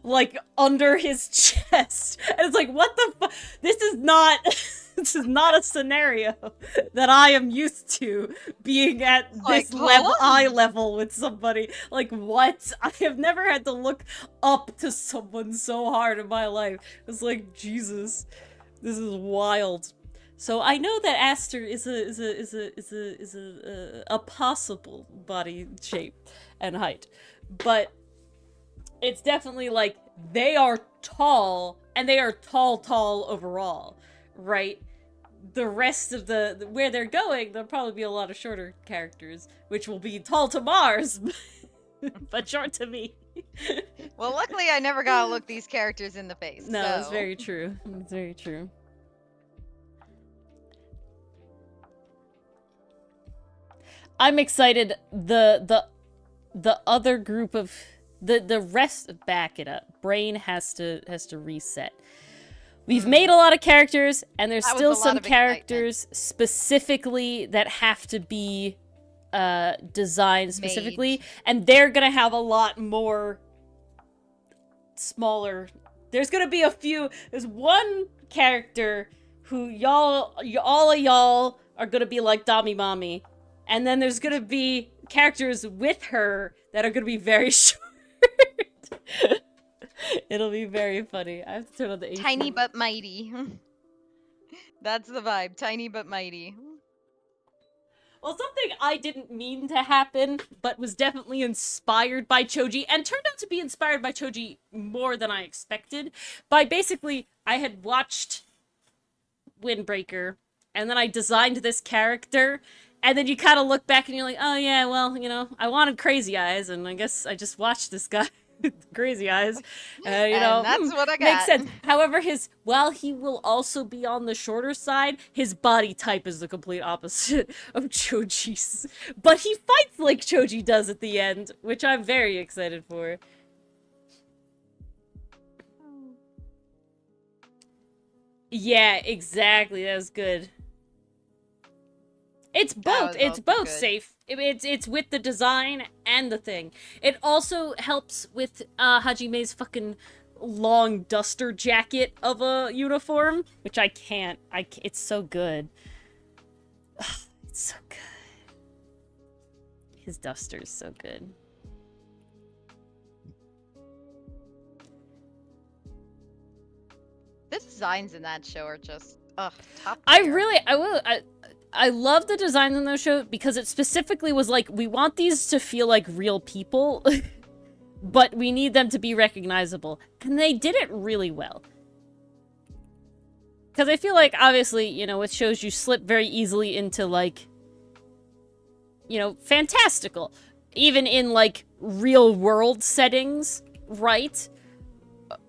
like under his chest. And it's like, what the fuck? This is not a scenario that I am used to being at this eye level with somebody. Like, what? I have never had to look up to someone so hard in my life. It's like, Jesus, this is wild. So I know that Aster is a possible body shape and height, but it's definitely like they are tall and they are tall overall, right? The rest of where they're going, there'll probably be a lot of shorter characters, which will be tall to Mars, but short to me. Well, luckily I never got to look these characters in the face. No, so. It's very true. It's very true. I'm excited. The other group of the rest, back it up. Brain has to reset. We've made a lot of characters, and there's still some characters specifically that have to be designed specifically, and they're gonna have a lot more smaller. There's gonna be a few. There's one character who all of y'all are gonna be like Dami Mami, and then there's gonna be characters with her that are gonna be very short. It'll be very funny. I have to turn on the AC. Tiny but mighty. That's the vibe. Tiny but mighty. Well, something I didn't mean to happen, but was definitely inspired by Choji, and turned out to be inspired by Choji more than I expected. By basically, I had watched Windbreaker, and then I designed this character, and then you kind of look back and you're like, oh yeah, well, you know, I wanted Crazy Eyes, and I guess I just watched this guy. Crazy Eyes, you know, and that's what I got. Makes sense. However, while he will also be on the shorter side, his body type is the complete opposite of Choji's. But he fights like Choji does at the end, which I'm very excited for. Yeah, exactly. That was good. It's both. It's both good. Safe. It's with the design and the thing. It also helps with Hajime's fucking long duster jacket of a uniform, which I can't. It's so good. It's so good. His duster's so good. The designs in that show are just top tier. I love the designs in those shows because it specifically was like, we want these to feel like real people, but we need them to be recognizable. And they did it really well. Because I feel like, obviously, you know, with shows you slip very easily into, like, you know, fantastical. Even in, like, real-world settings, right?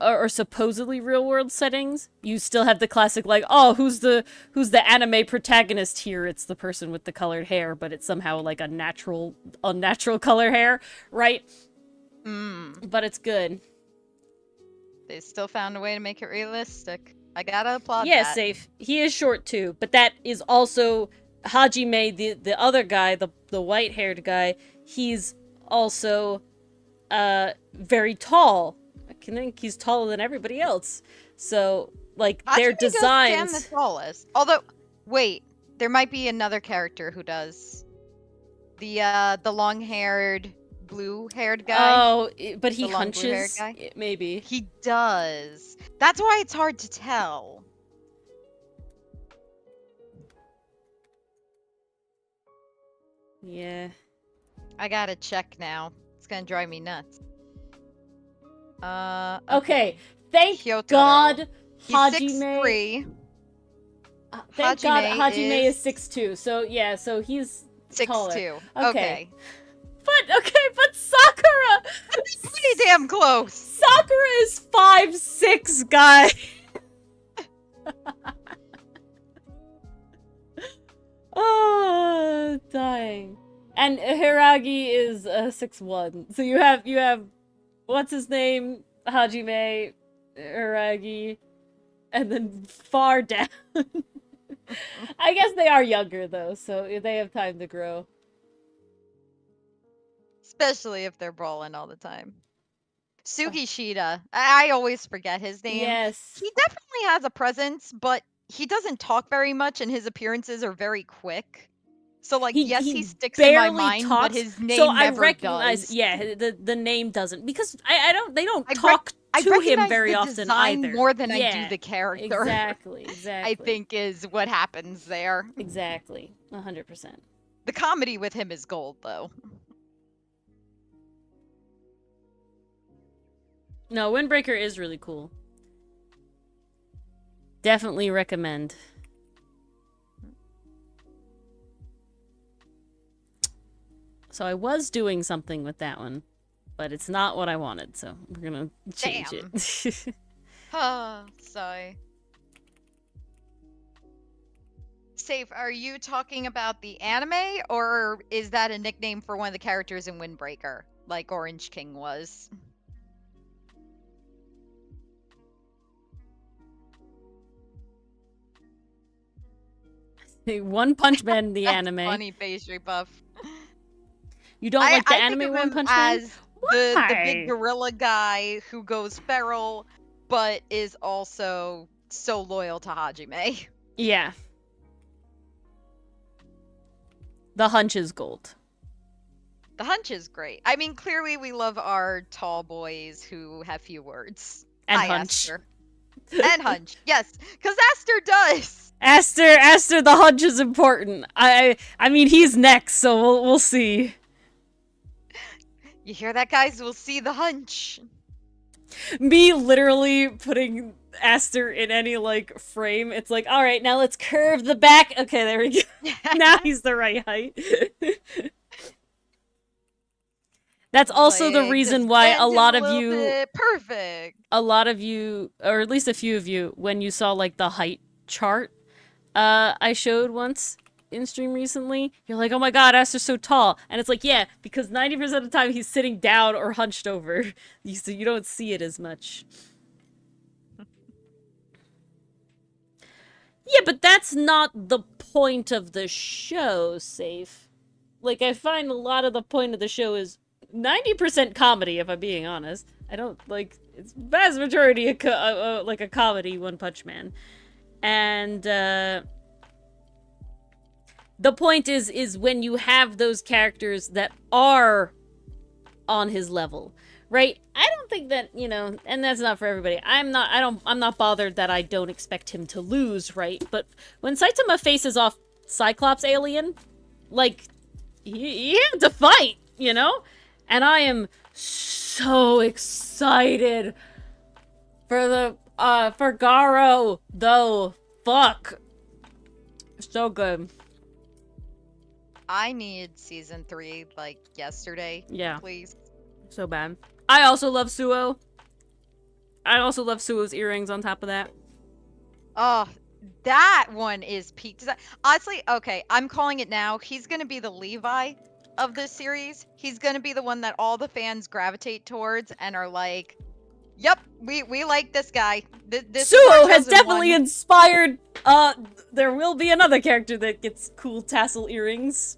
Or supposedly real-world settings, you still have the classic, like, oh, who's the anime protagonist here? It's the person with the colored hair, but it's somehow, like, unnatural color hair, right? But it's good. They still found a way to make it realistic. I gotta applaud that. Yeah, Safe. He is short, too, but that is also Hajime, the other guy, the white-haired guy, he's also, very tall. I think he's taller than everybody else. So, like, their designs... Goes the tallest. Although, wait, there might be another character who does. The long-haired, blue-haired guy. Oh, but he hunches? Guy. Maybe. He does. That's why it's hard to tell. Yeah. I gotta check now. It's gonna drive me nuts. Okay. Thank God Hajime. Thank God Hajime is 6'2". So yeah, so he's 6'2". Okay. But Sakura! That's pretty damn close. Sakura is 5'6", guy. Oh, dying. And Hiragi is 6'1". So you have what's his name? Hajime, Hiragi, and then far down. I guess they are younger though, so they have time to grow. Especially if they're brawling all the time. Sugishita. I always forget his name. Yes. He definitely has a presence, but he doesn't talk very much and his appearances are very quick. So, like, yes, he sticks in my mind, but his name never I recognize, does. Yeah, the name doesn't. Because they don't talk to him very often either. More than I do the character. Exactly. I think is what happens there. Exactly. 100%. The comedy with him is gold, though. No, Windbreaker is really cool. Definitely recommend. So I was doing something with that one, but it's not what I wanted, so we're gonna change it. Sorry. Safe, are you talking about the anime, or is that a nickname for one of the characters in Windbreaker, like Orange King was? One Punch Man, the anime. Funny pastry puff. You don't like the anime One Punch Man? As the big gorilla guy who goes feral, but is also so loyal to Hajime. Yeah. The hunch is gold. The hunch is great. I mean, clearly we love our tall boys who have few words. And hunch. And hunch, yes, because Aster does. Aster, the hunch is important. I mean, he's next, so we'll see. You hear that, guys? We'll see the hunch. Me literally putting Aster in any, like, frame. It's like, all right, now let's curve the back. Okay, there we go. Now he's the right height. That's also the reason why a lot of you... Perfect. A lot of you, or at least a few of you, when you saw, like, the height chart I showed once in stream recently, you're like, oh my god, Aster's so tall. And it's like, yeah, because 90% of the time he's sitting down or hunched over. So you don't see it as much. Yeah, but that's not the point of the show, Safe. Like, I find a lot of the point of the show is 90% comedy, if I'm being honest. I don't, like, it's vast majority like a comedy, One Punch Man. And, the point is when you have those characters that are on his level, right? I don't think that, you know, and that's not for everybody. I'm not bothered that I don't expect him to lose, right? But when Saitama faces off Cyclops Alien, like, he had to fight, you know? And I am so excited for Garo, though. Fuck. So good. I need season 3, like, yesterday. Yeah. Please. So bad. I also love Suo. I also love Suo's earrings on top of that. Oh, that one is peak design. Honestly, okay, I'm calling it now. He's gonna be the Levi of this series. He's gonna be the one that all the fans gravitate towards and are like, yep, we like this guy. This Suo has definitely inspired, there will be another character that gets cool tassel earrings.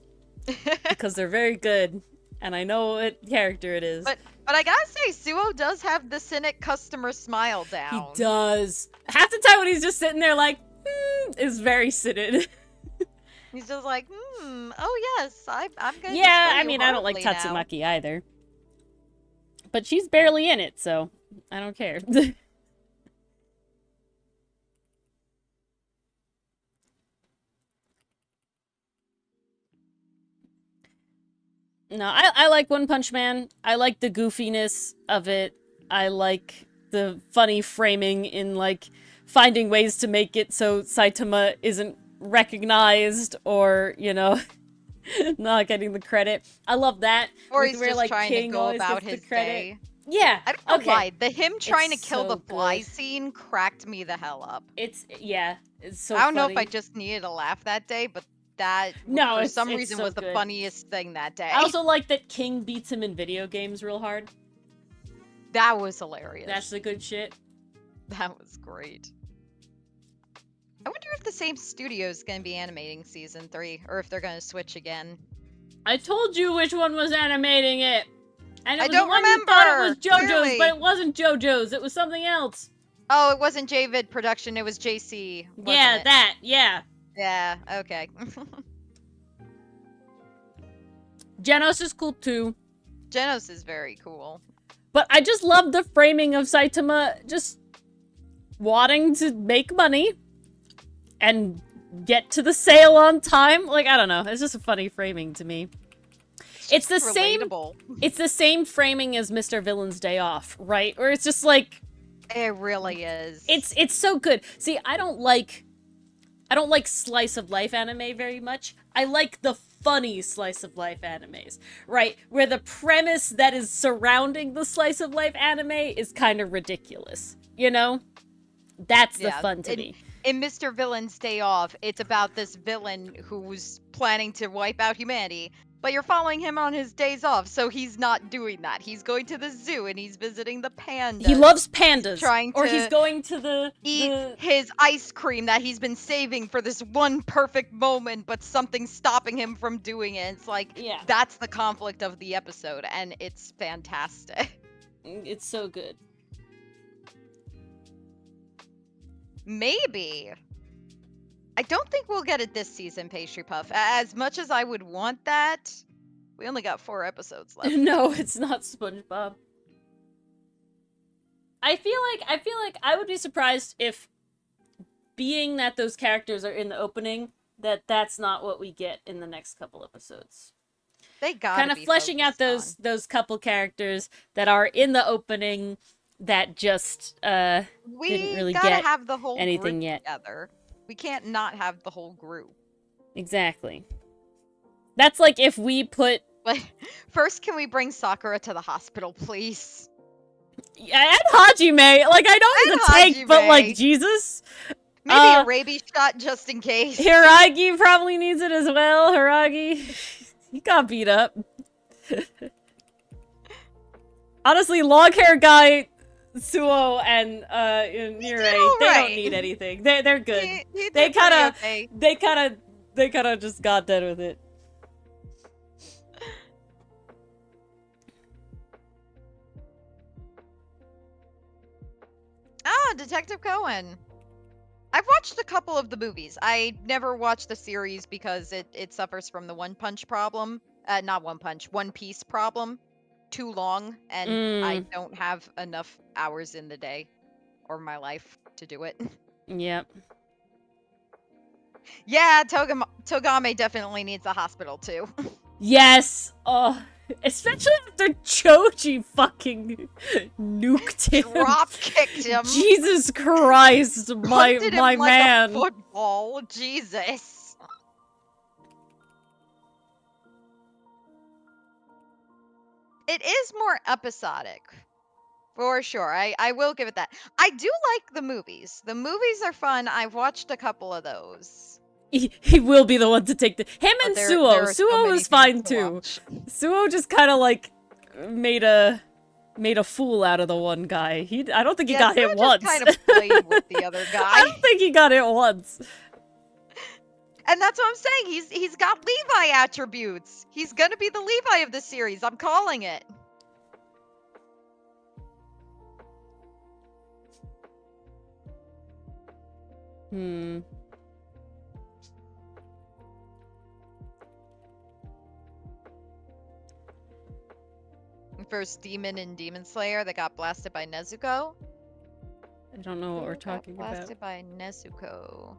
Because they're very good. And I know what character it is. But I gotta say, Suo does have the Cinet customer smile down. He does. Half the time when he's just sitting there like, is very Cinet. He's just like, oh yes, I'm gonna. Yeah, I mean, I don't like Tatsumaki either. But she's barely in it, so I don't care. No, I like One Punch Man. I like the goofiness of it. I like the funny framing in, like, finding ways to make it so Saitama isn't recognized or, you know, not getting the credit. I love that. Or he's just trying to go about his day. Yeah. I don't know why. The him trying to kill the fly scene cracked me the hell up. It's so I don't know funny. if I just needed a laugh that day, but that for some reason so was the funniest thing that day. I also like that King beats him in video games real hard. That was hilarious. That's the good shit. That was great. I wonder if the same studio is going to be animating season 3, or if they're going to switch again. I told you which one was animating it. And it was don't the one remember. You thought it was JoJo's, Clearly. but it wasn't JoJo's. It was something else. Oh, it wasn't JVid Production. It was JC. Yeah, it? that. Yeah. Yeah. Okay. Genos is cool too. Genos is very cool. But I just love the framing of Saitama just wanting to make money and get to the sale on time. Like, I don't know. It's just a funny framing to me. It's the relatable. It's the same framing as Mr. Villain's Day Off, right? Where it's just like, it really is. It's so good. See, I don't like slice of life anime very much. I like the funny slice of life animes, right? Where the premise that is surrounding the slice of life anime is kind of ridiculous. You know? That's the fun to me. In Mr. Villain's Day Off, it's about this villain who's planning to wipe out humanity, but you're following him on his days off, so he's not doing that. He's going to the zoo and he's visiting the pandas. He loves pandas. Or he's going to eat his ice cream that he's been saving for this one perfect moment, but something's stopping him from doing it. It's like, that's the conflict of the episode, and it's fantastic. It's so good. Maybe. I don't think we'll get it this season, Pastry Puff. As much as I would want that, we only got 4 episodes left. No, it's not SpongeBob. I feel like I would be surprised if being that those characters are in the opening, that's not what we get in the next couple episodes. They got kind of fleshing out those couple characters that are in the opening that just didn't really get have the whole anything group yet. Together. We can't not have the whole group. Exactly. That's like if we put... Like, first, can we bring Sakura to the hospital, please? Yeah, and Hajime. Like, I know he's a tank, but like, Jesus. Maybe a rabies shot just in case. Hiragi probably needs it as well. Hiragi, he got beat up. Honestly, long hair guy, Suo and Nirei, they don't need anything. They're good. They kind of just got done with it. Ah, Detective Cohen. I've watched a couple of the movies. I never watched the series because it suffers from the One Punch problem. Not One Punch, One Piece problem. Too long, and I don't have enough hours in the day or my life to do it. Yep. Yeah, Togame definitely needs a hospital too. Yes! Oh, especially after Choji fucking nuked him. Drop kicked him. Jesus Christ, my like man. A football, Jesus. It is more episodic. For sure. I will give it that. I do like the movies. The movies are fun. I've watched a couple of those. He will be the one to take the... Him and Suo. Suo was fine too. Suo just kind of like made a fool out of the one guy. I don't think he got hit once. Kind of played with the other guy. I don't think he got hit once. And that's what I'm saying. He's got Levi attributes. He's gonna be the Levi of the series. I'm calling it. First demon in Demon Slayer that got blasted by Nezuko. I don't know what we're talking about. Blasted by Nezuko.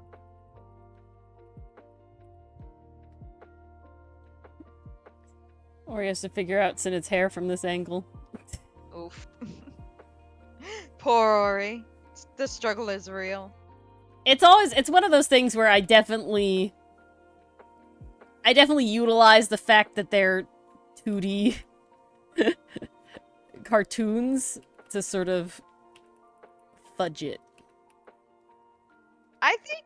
Or he has to figure out Cinet's hair from this angle. Oof. Poor Ori. The struggle is real. It's one of those things where I definitely utilize the fact that they're 2D cartoons to sort of fudge it. I think,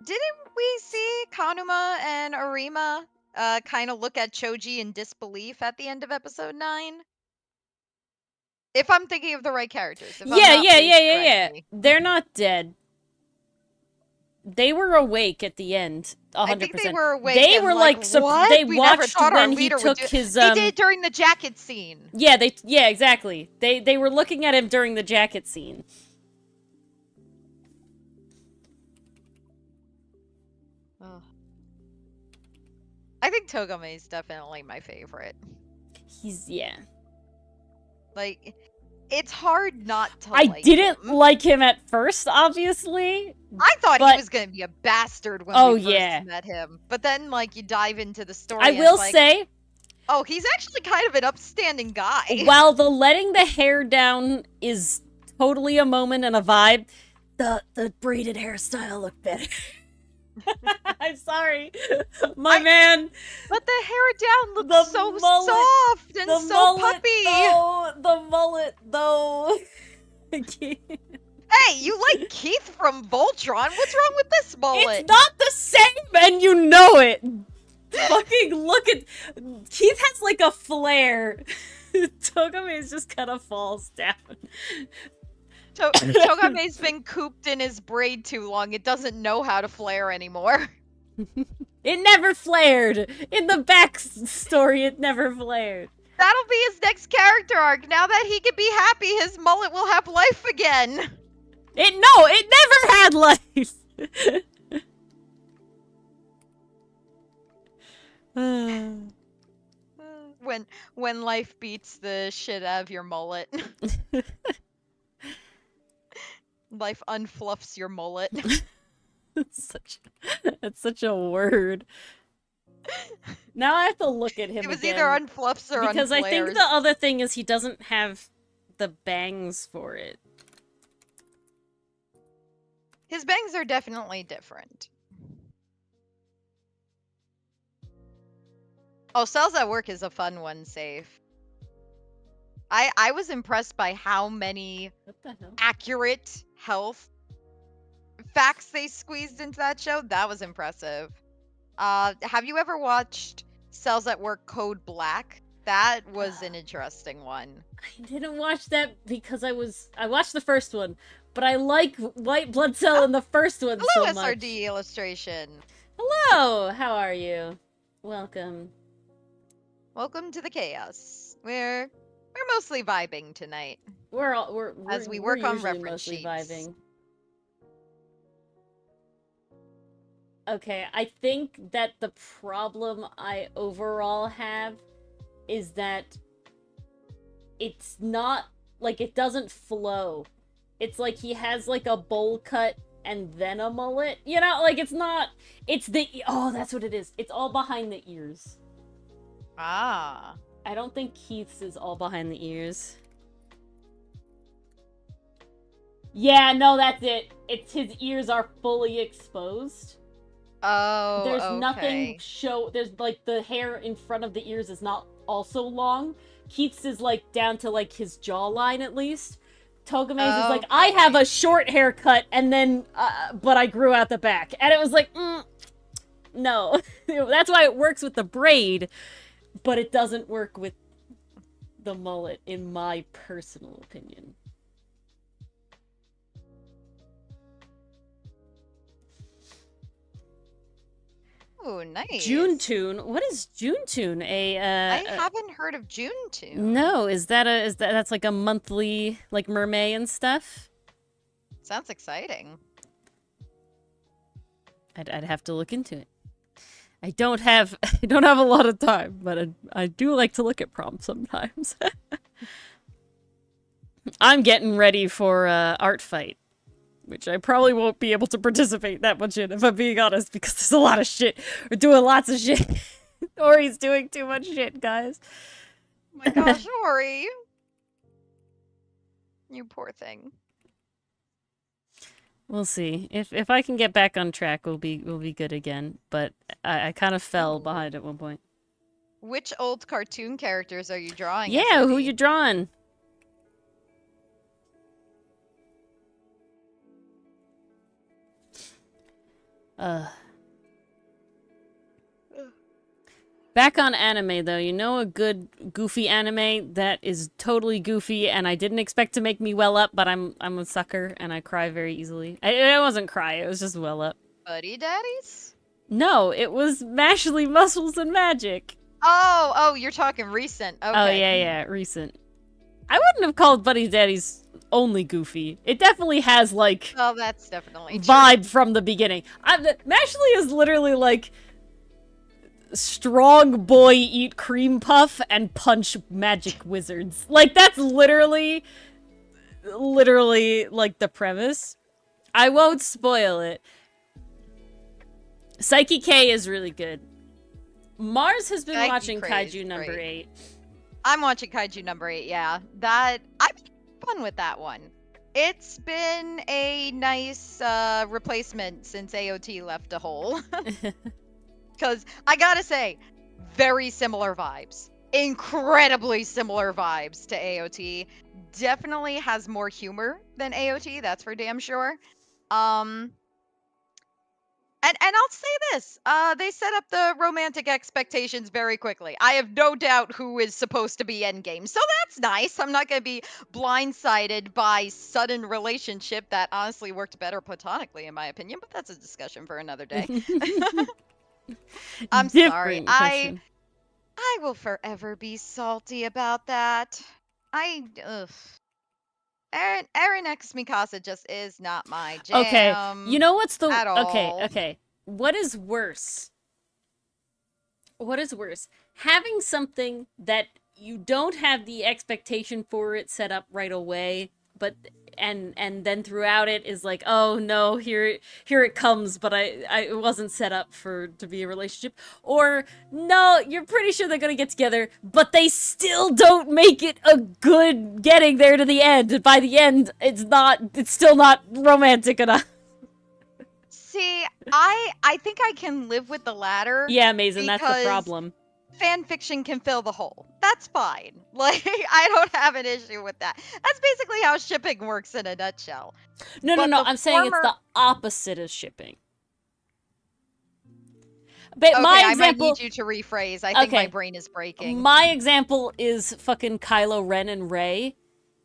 didn't we see Kanuma and Arima kind of look at Choji in disbelief at the end of episode 9? If I'm thinking of the right characters. Yeah. They're not dead. They were awake at the end, 100%. I think they were awake. They were like, they we watched when he took his. They did during the jacket scene. Yeah, exactly. They were looking at him during the jacket scene. Oh. I think Togame is definitely my favorite. Yeah. Like, it's hard not to I didn't like him at first, obviously. I thought he was going to be a bastard when we first met him. But then, like, you dive into the story. I will say... Oh, he's actually kind of an upstanding guy. While the letting the hair down is totally a moment and a vibe, the braided hairstyle looked better. I'm sorry. My man. But the hair down looks so soft and so puppy. The mullet, though. Hey, you like Keith from Voltron. What's wrong with this mullet? It's not the same, and you know it. Fucking look at... Keith has, like, a flare. Togame just kind of falls down. Togame's been cooped in his braid too long. It doesn't know how to flare anymore. It never flared. In the backstory, it never flared. That'll be his next character arc. Now that he can be happy, his mullet will have life again. It never had life. When life beats the shit out of your mullet. Life unfluffs your mullet. That's such a word. Now I have to look at him It was again. either on fluffs or on because I think flares. the other thing is he doesn't have the bangs for it. His bangs are definitely different. Oh, Cells at Work is a fun one, Safe. I was impressed by how many What the hell? accurate health facts they squeezed into that show. That was impressive. Have you ever watched Cells at Work Code Black? That was an interesting one. I didn't watch that because I watched the first one, but I like White Blood Cell in the first one Hello, so much. SRD illustration. Hello, how are you? Welcome. Welcome to the chaos. We're mostly vibing tonight. We're as we work on usually reference mostly sheets. vibing. Okay, I think that the problem I overall have is that it's not, like, it doesn't flow. It's like he has, like, a bowl cut and then a mullet. You know, like, it's not, it's the, oh, that's what it is. It's all behind the ears. Ah. I don't think Keith's is all behind the ears. Yeah, no, that's it. It's his ears are fully exposed. Oh, there's okay. nothing there's like the hair in front of the ears is not also long. Keith's is like down to like his jawline at least. Togame's is like, I have a short haircut and then but I grew out the back. And it was like, no. That's why it works with the braid, but it doesn't work with the mullet in my personal opinion. Oh, nice. June Tune? What is June Tune? I haven't heard of June Tune. No, that's like a monthly like mermaid and stuff? Sounds exciting. I'd have to look into it. I don't have a lot of time, but I do like to look at prompts sometimes. I'm getting ready for Art Fight, which I probably won't be able to participate that much in, if I'm being honest, because there's a lot of shit. We're doing lots of shit. Ori's doing too much shit, guys. Oh my gosh, Ori. You poor thing. We'll see. If I can get back on track, we'll be good again. But I kind of fell behind at one point. Which old cartoon characters are you drawing? Yeah, who you drawing? Back on anime, though, you know a good goofy anime that is totally goofy and I didn't expect to make me well up, but I'm a sucker and I cry very easily. It wasn't cry, it was just well up. Buddy Daddies? No, it was Mashly Muscles and Magic. Oh, you're talking recent. Okay. Oh, yeah, recent. I wouldn't have called Buddy Daddies only goofy. It definitely has, like... Oh, that's definitely vibe true. from the beginning. Mashly is literally, like... strong boy eat cream puff and punch magic wizards. Like, that's literally, like, the premise. I won't spoil it. Psyche K is really good. Mars has been watching Kaiju number 8. I'm watching Kaiju number 8, yeah. I've had fun with that one. It's been a nice replacement since AOT left a hole. Because I gotta say, very similar vibes. Incredibly similar vibes to AOT. Definitely has more humor than AOT, that's for damn sure. And I'll say this, they set up the romantic expectations very quickly. I have no doubt who is supposed to be endgame, so that's nice. I'm not gonna be blindsided by sudden relationship that honestly worked better platonically, in my opinion, but that's a discussion for another day. I'm sorry. I will forever be salty about that. Eren X Mikasa just is not my jam. Okay, you know what's the at all. Okay. What is worse? What is worse? Having something that you don't have the expectation for it set up right away, but and then throughout it is like, oh no, here it comes, but I wasn't set up to be a relationship. Or no, you're pretty sure they're gonna get together, but they still don't make it a good getting there to the end. And by the end, it's still not romantic enough. See, I think I can live with the latter. Yeah, Mason, that's the problem. Fan fiction can fill the hole. That's fine. Like, I don't have an issue with that. That's basically how shipping works in a nutshell. No, I'm saying it's the opposite of shipping. But okay, my example, I might need you to rephrase. I think my brain is breaking. My example is fucking Kylo Ren and Rey.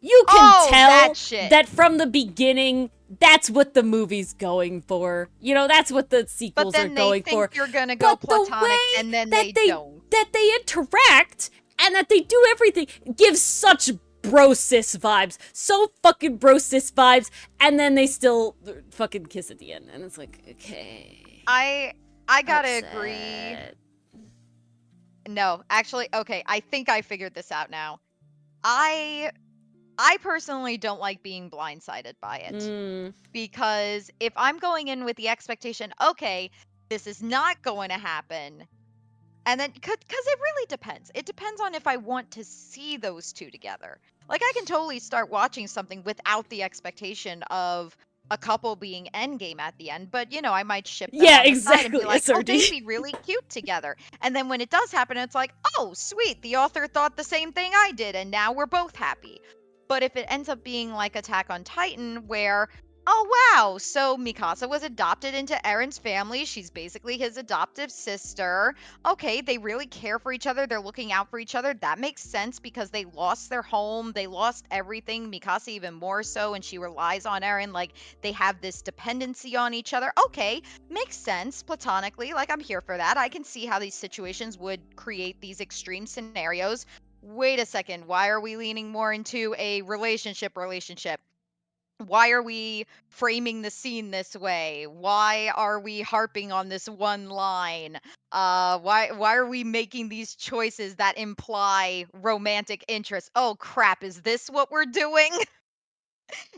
You can tell that from the beginning, that's what the movie's going for. You know, that's what the sequels are going for. But then you're gonna go platonic, and then they don't. That they interact, and that they do everything, gives such bro-sis vibes. So fucking bro-sis vibes, and then they still fucking kiss at the end. And it's like, okay. I gotta agree. No, actually, okay, I think I figured this out now. I personally don't like being blindsided by it. Because if I'm going in with the expectation, okay, this is not going to happen, and then, because it really depends. It depends on if I want to see those two together. Like, I can totally start watching something without the expectation of a couple being endgame at the end, but, you know, I might ship them on the side and be like, oh, they'd be really cute together. And then when it does happen, it's like, oh, sweet, the author thought the same thing I did, and now we're both happy. But if it ends up being like Attack on Titan, where, oh wow, so Mikasa was adopted into Eren's family, she's basically his adoptive sister. Okay, they really care for each other, they're looking out for each other. That makes sense because they lost their home, they lost everything, Mikasa even more so, and she relies on Eren. Like, they have this dependency on each other. Okay, makes sense platonically, like, I'm here for that. I can see how these situations would create these extreme scenarios. Wait a second, why are we leaning more into a relationship? Why are we framing the scene this way? Why are we harping on this one line? Why are we making these choices that imply romantic interest? Oh crap, is this what we're doing?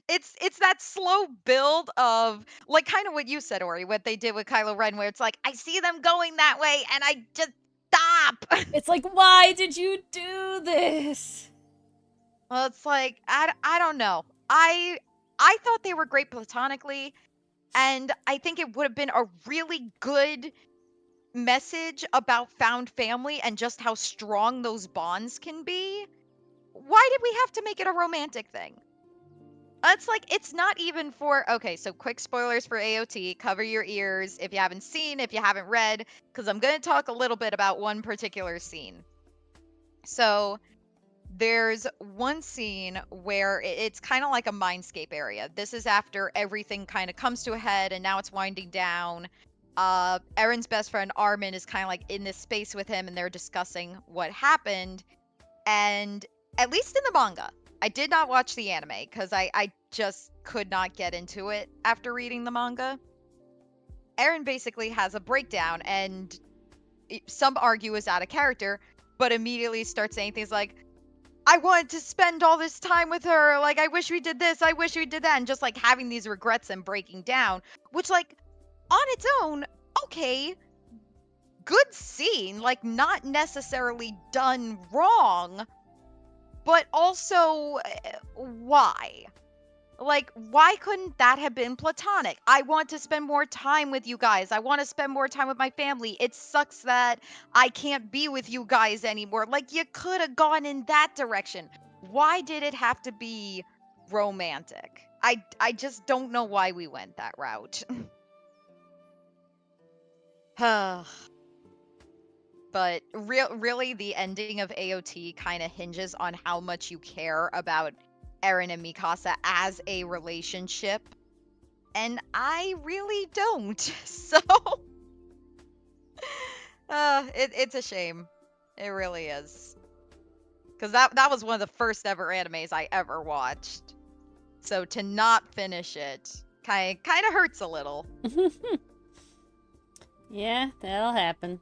It's that slow build of, like, kind of what you said, Ori, what they did with Kylo Ren, where it's like, I see them going that way and I just stop. It's like, why did you do this? Well, it's like, I don't know. I thought they were great platonically, and I think it would have been a really good message about found family and just how strong those bonds can be. Why did we have to make it a romantic thing? It's like, it's not even for, okay, so quick spoilers for AOT, cover your ears if you haven't seen, if you haven't read, because I'm going to talk a little bit about one particular scene. So, there's one scene where it's kind of like a mindscape area. This is after everything kind of comes to a head and now it's winding down. Eren's best friend Armin is kind of like in this space with him and they're discussing what happened. And at least in the manga, I did not watch the anime because I just could not get into it after reading the manga. Eren basically has a breakdown and some argue is out of character, but immediately starts saying things like, I wanted to spend all this time with her, like, I wish we did this, I wish we did that, and just, like, having these regrets and breaking down, which, like, on its own, okay, good scene, like, not necessarily done wrong, but also, why? Like, why couldn't that have been platonic? I want to spend more time with you guys. I want to spend more time with my family. It sucks that I can't be with you guys anymore. Like, you could have gone in that direction. Why did it have to be romantic? I just don't know why we went that route. But really, the ending of AOT kind of hinges on how much you care about Eren and Mikasa as a relationship, and I really don't. So, it's a shame. It really is, because that was one of the first ever animes I ever watched. So to not finish it kind of hurts a little. Yeah, that'll happen.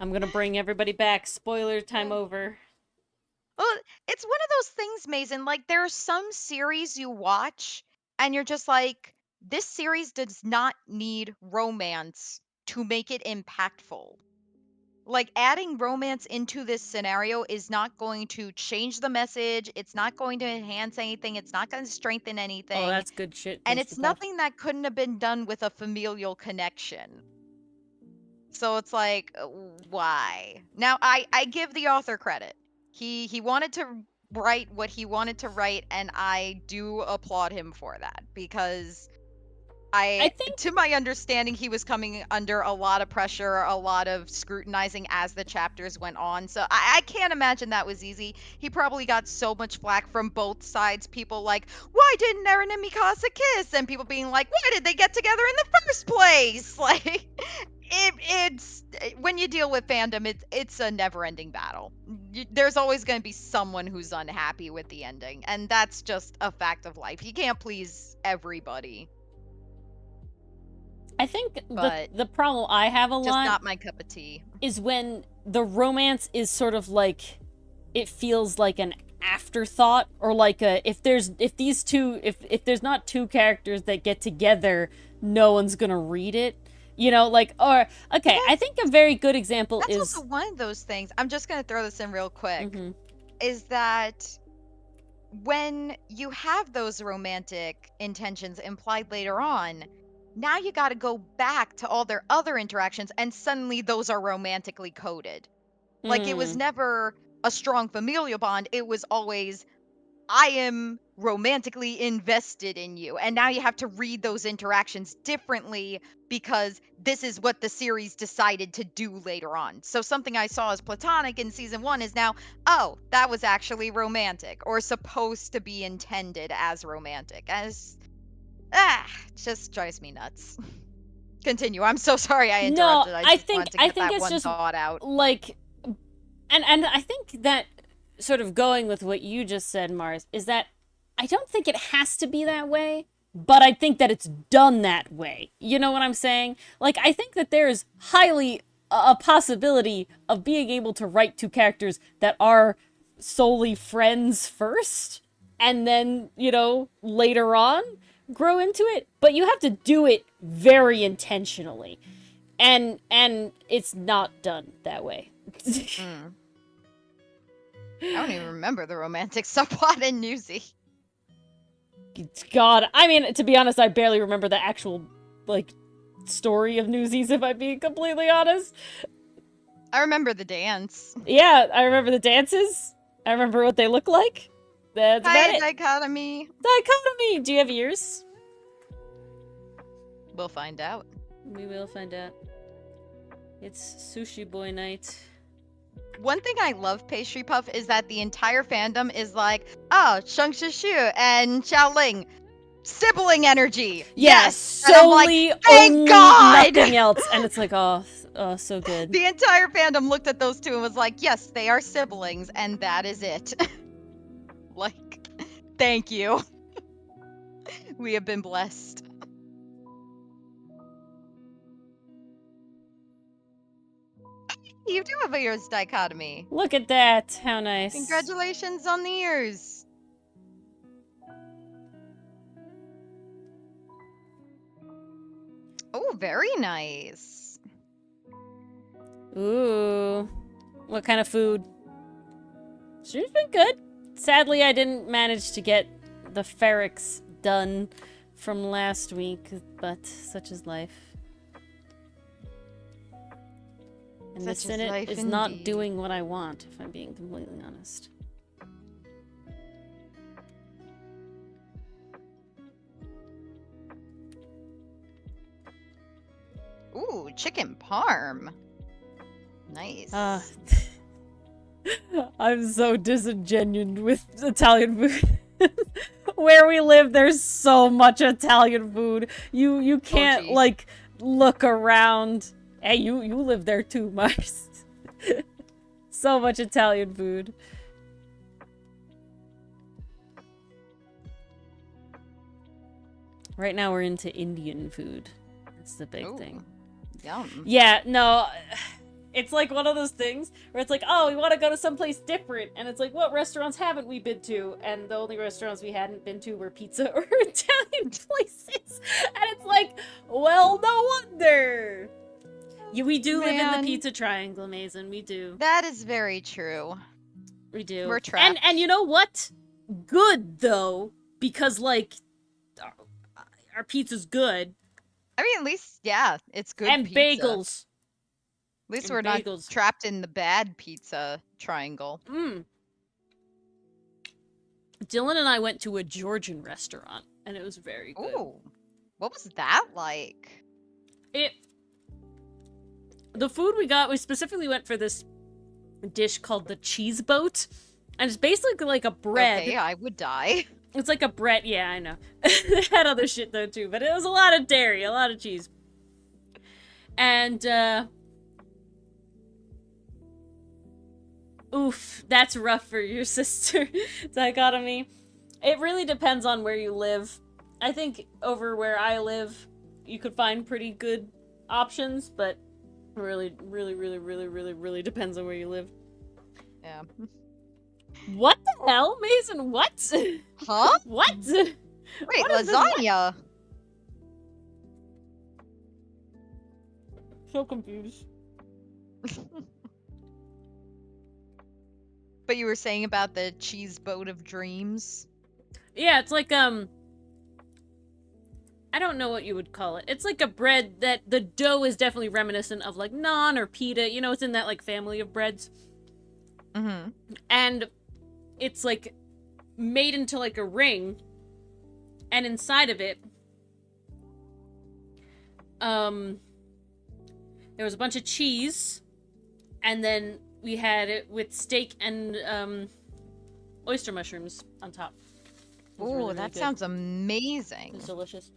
I'm gonna bring everybody back. Spoiler time over. Well, it's one of those things, Mason. Like, there are some series you watch, and you're just like, this series does not need romance to make it impactful. Like, adding romance into this scenario is not going to change the message. It's not going to enhance anything. It's not going to strengthen Oh, anything. that's good shit. And Pastry it's Puff. nothing that couldn't have been done with a familial connection. So it's like, why? Now, I give the author credit. He wanted to write what he wanted to write, and I do applaud him for that, because I think to my understanding, he was coming under a lot of pressure, a lot of scrutinizing as the chapters went on. So I can't imagine that was easy. He probably got so much flack from both sides. People like, why didn't Eren and Mikasa kiss? And people being like, why did they get together in the first place? Like, it's when you deal with fandom, it's a never-ending battle. There's always going to be someone who's unhappy with the ending, and that's just a fact of life. You can't please everybody. I think the problem I have a lot, just not my cup of tea, is when the romance is sort of like, it feels like an afterthought, or like if there's not two characters that get together, no one's gonna read it. You know, like, or okay, I think a very good example that's is also one of those things. I'm just gonna throw this in real quick. Mm-hmm. Is that when you have those romantic intentions implied later on, now you got to go back to all their other interactions, and suddenly those are romantically coded. Like, it was never a strong familial bond. It was always, I am romantically invested in you. And now you have to read those interactions differently, because this is what the series decided to do later on. So something I saw as platonic in season 1 is now, oh, that was actually romantic, or supposed to be intended as romantic. As just drives me nuts. Continue. I'm so sorry I interrupted. No, I just wanted to get that it's one just thought out. Like, and I think that, sort of going with what you just said, Mars, is that I don't think it has to be that way, but I think that it's done that way. You know what I'm saying? Like, I think that there is highly a possibility of being able to write two characters that are solely friends first, and then, you know, later on grow into it, but you have to do it very intentionally, and it's not done that way. I don't even remember the romantic subplot in Newsy. God, I mean, to be honest, I barely remember the actual, like, story of Newsies, if I'm being completely honest. I remember the dance. Yeah, I remember the dances. I remember what they look like. That's about it. Dichotomy. Dichotomy! Do you have ears? We'll find out. We will find out. It's Sushi Boy night. One thing I love, Pastry Puff, is that the entire fandom is like, oh, Shang Shishu and Xiaoling, sibling energy. Yes! Solely, like, thank God! Nothing else. And it's like, oh, so good. The entire fandom looked at those two and was like, yes, they are siblings, and that is it. Like, thank you. We have been blessed. You do have a ears dichotomy. Look at that. How nice. Congratulations on the ears. Oh, very nice. Ooh. What kind of food? She's been good. Sadly, I didn't manage to get the Ferrex done from last week, but such is life. And the Cinet is not doing what I want, if I'm being completely honest. Ooh, chicken parm. Nice. I'm so disingenuous with Italian food. Where we live, there's so much Italian food. You can't, like, look around. Hey, you live there too, Mars. So much Italian food. Right now we're into Indian food. That's the big thing. Yum. Yeah, no. It's like one of those things where it's like, oh, we want to go to someplace different. And it's like, what restaurants haven't we been to? And the only restaurants we hadn't been to were pizza or Italian places. And it's like, well, no wonder. Yeah, we do live in the pizza triangle, Mason. We do. That is very true. We do. We're trapped. And you know what? Good, though. Because, like, our pizza's good. I mean, at least, yeah, it's good and pizza. Bagels. At least we're not trapped in the bad pizza triangle. Dylan and I went to a Georgian restaurant, and it was very good. Ooh. What was that like? The food we got, we specifically went for this dish called the cheese boat. And it's basically like a bread. Okay, I would die. It's like a bread. Yeah, I know. They had other shit though too, but it was a lot of dairy, a lot of cheese. And, oof, that's rough for your sister. Dichotomy. It really depends on where you live. I think over where I live, you could find pretty good options, but really depends on where you live. Yeah. What the hell, Mason? What? Huh? What? Wait, what lasagna. So confused. But you were saying about the cheese boat of dreams? Yeah, it's like, I don't know what you would call it. It's like a bread that the dough is definitely reminiscent of, like, naan or pita. You know, it's in that, like, family of breads. Mm-hmm. And it's, like, made into, like, a ring. And inside of it, there was a bunch of cheese. And then we had it with steak and, oyster mushrooms on top. Ooh, really, that sounds amazing. It's delicious.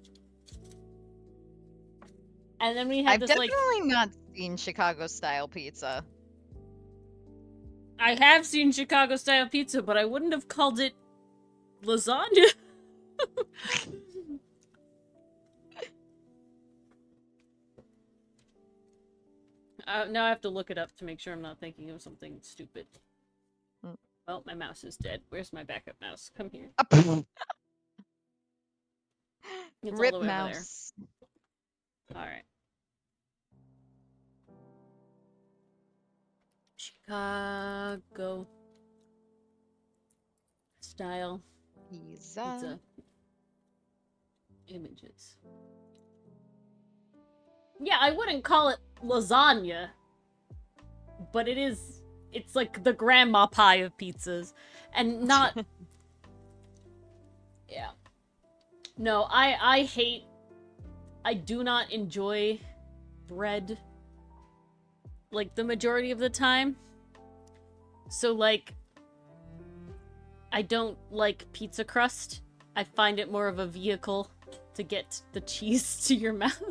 And then we had this, like... I've definitely not seen Chicago-style pizza. I have seen Chicago-style pizza, but I wouldn't have called it lasagna. Now I have to look it up to make sure I'm not thinking of something stupid. Well, my mouse is dead. Where's my backup mouse? Come here. Rip mouse. Alright. Chicago style pizza images. Yeah, I wouldn't call it lasagna, but it's like the grandma pie of pizzas, and not... Yeah. No, I do not enjoy bread, like, the majority of the time. So, like, I don't like pizza crust. I find it more of a vehicle to get the cheese to your mouth.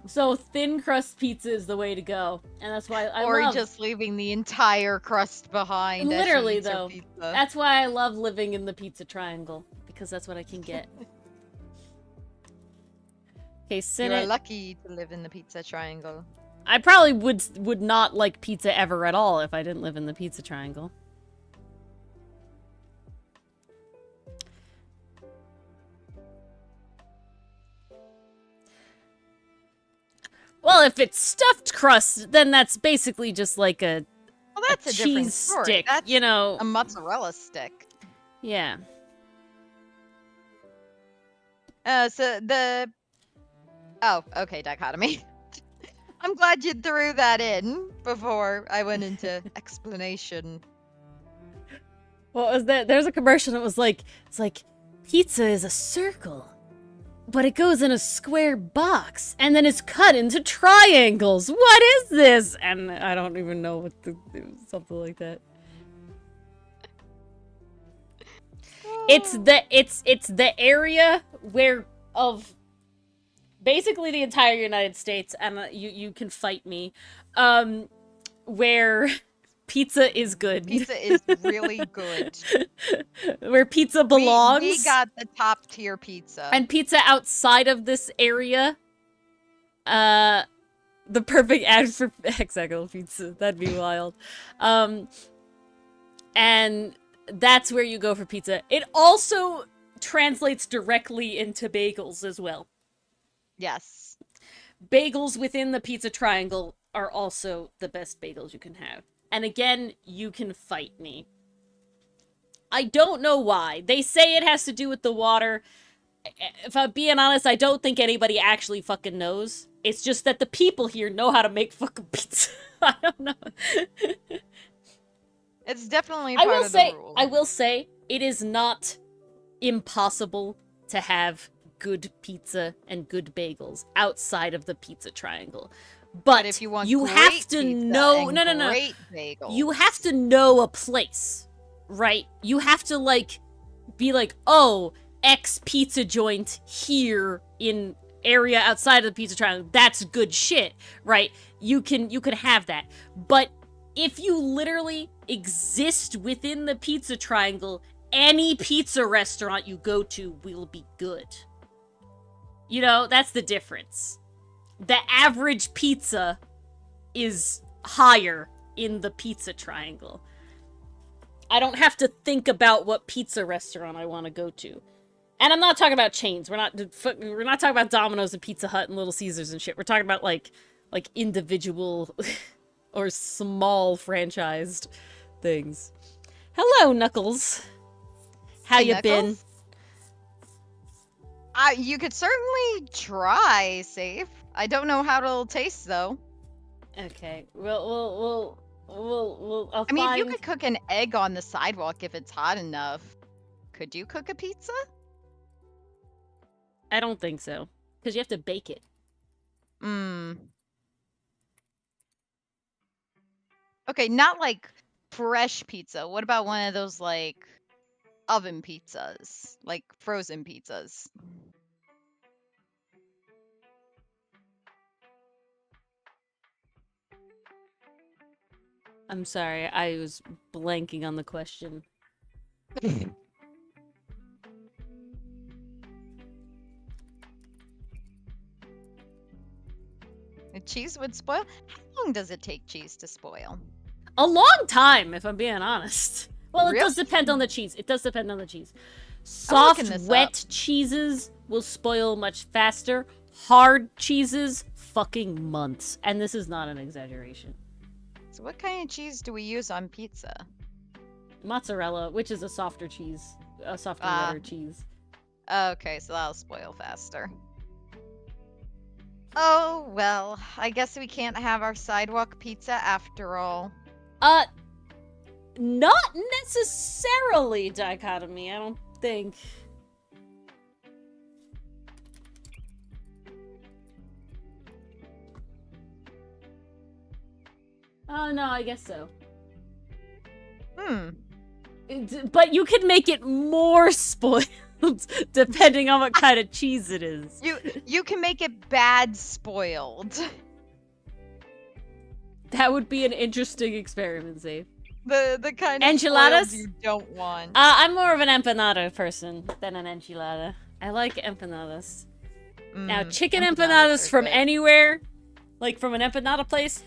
So thin crust pizza is the way to go, and that's why I love... Or just leaving the entire crust behind. Literally, though. That's why I love living in the pizza triangle, because that's what I can get. Okay, Cinet. You're lucky to live in the pizza triangle. I probably would not like pizza ever at all if I didn't live in the pizza triangle. Well, if it's stuffed crust, then that's basically just like a a cheese stick, that's you know. A mozzarella stick. Yeah. Oh, okay, dichotomy. I'm glad you threw that in before I went into explanation. What was that? There's a commercial that was like, it's like, pizza is a circle, but it goes in a square box, and then it's cut into triangles. What is this? And I don't even know what something like that. It's the area where of basically the entire United States, and you can fight me, where pizza is good. Pizza is really good. Where pizza belongs. We got the top tier pizza. And pizza outside of this area, The perfect ad for hexagonal pizza. That'd be wild. And that's where you go for pizza. It also translates directly into bagels as well. Yes. Bagels within the pizza triangle are also the best bagels you can have. And again, you can fight me. I don't know why. They say it has to do with the water. If I'm being honest, I don't think anybody actually fucking knows. It's just that the people here know how to make fucking pizza. I don't know. It's definitely part of the rule. I will say, it is not impossible to have good pizza and good bagels outside of the pizza triangle. But if you want you have to know... No. Bagels. You have to know a place, right? You have to, like, be like, oh, X pizza joint here in area outside of the pizza triangle. That's good shit, right? You can have that. But if you literally exist within the pizza triangle, any pizza restaurant you go to will be good. You know, that's the difference. The average pizza is higher in the pizza triangle. I don't have to think about what pizza restaurant I want to go to. And I'm not talking about chains. We're not talking about Domino's and Pizza Hut and Little Caesars and shit. We're talking about like individual or small franchised things. Hello, Knuckles. How you been? You could certainly try, Safe. I don't know how it'll taste though. Okay. I'll I mean, if you could cook an egg on the sidewalk if it's hot enough, could you cook a pizza? I don't think so. Because you have to bake it. Okay, not like fresh pizza. What about one of those, like, oven pizzas? Like, frozen pizzas? I'm sorry, I was blanking on the question. Cheese would spoil? How long does it take cheese to spoil? A long time, if I'm being honest. Well, Really? It does depend on the cheese. It does depend on the cheese. Soft, wet cheeses will spoil much faster. Hard cheeses, fucking months. And this is not an exaggeration. So what kind of cheese do we use on pizza? Mozzarella, which is a softer cheese. A softer, wetter cheese. Okay, so that'll spoil faster. Oh, well, I guess we can't have our sidewalk pizza after all. Not necessarily dichotomy, I don't think. Oh, no, I guess so. But you can make it more spoiled, depending on what kind of cheese it is. You can make it bad spoiled. That would be an interesting experiment, Zave. The kind of enchiladas you don't want. I'm more of an empanada person than an enchilada. I like empanadas. Now, chicken empanadas from anywhere, like from an empanada place,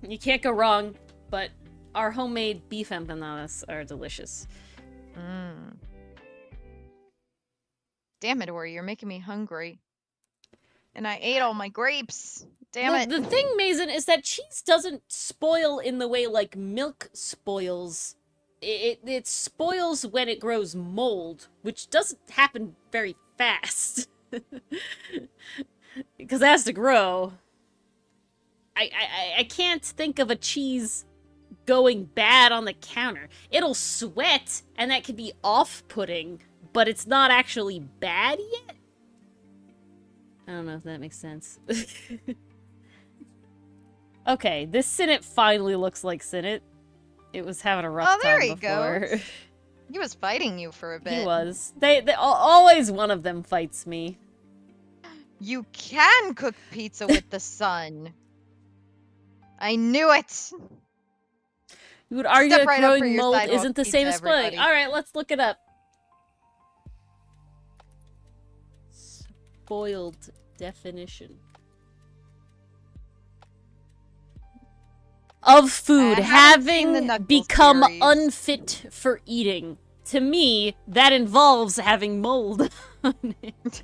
you can't go wrong, but our homemade beef empanadas are delicious. Damn it, Ori, you're making me hungry. And I ate all my grapes. Damn it. The thing, Mason, is that cheese doesn't spoil in the way like milk spoils. It spoils when it grows mold, which doesn't happen very fast. Because it has to grow. I can't think of a cheese going bad on the counter. It'll sweat, and that can be off-putting, but it's not actually bad yet? I don't know if that makes sense. Okay, this Cinet finally looks like Cinet. It was having a rough time before. There he goes. He was fighting you for a bit. He was. They always one of them fights me. You can cook pizza with the sun. I knew it. You would argue that growing mold isn't the same as spoiling. Alright, let's look it up. Spoiled definition. of food I haven't seen the having Knuckles become series. unfit for eating. To me, that involves having mold on it.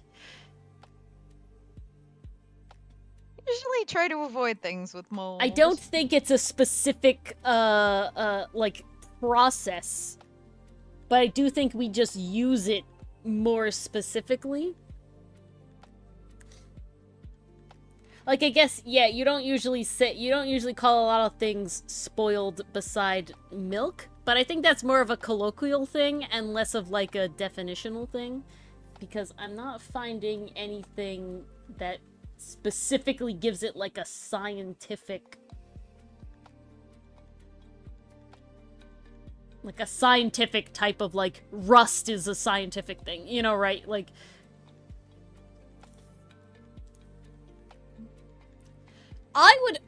Usually try to avoid things with mold. I don't think it's a specific, like, process. But I do think we just use it more specifically. Like, I guess, yeah, you don't usually call a lot of things spoiled beside milk, but I think that's more of a colloquial thing and less of, like, a definitional thing, because I'm not finding anything that specifically gives it, like, a scientific... Like, a scientific type of, like, rust is a scientific thing, you know, right? Like...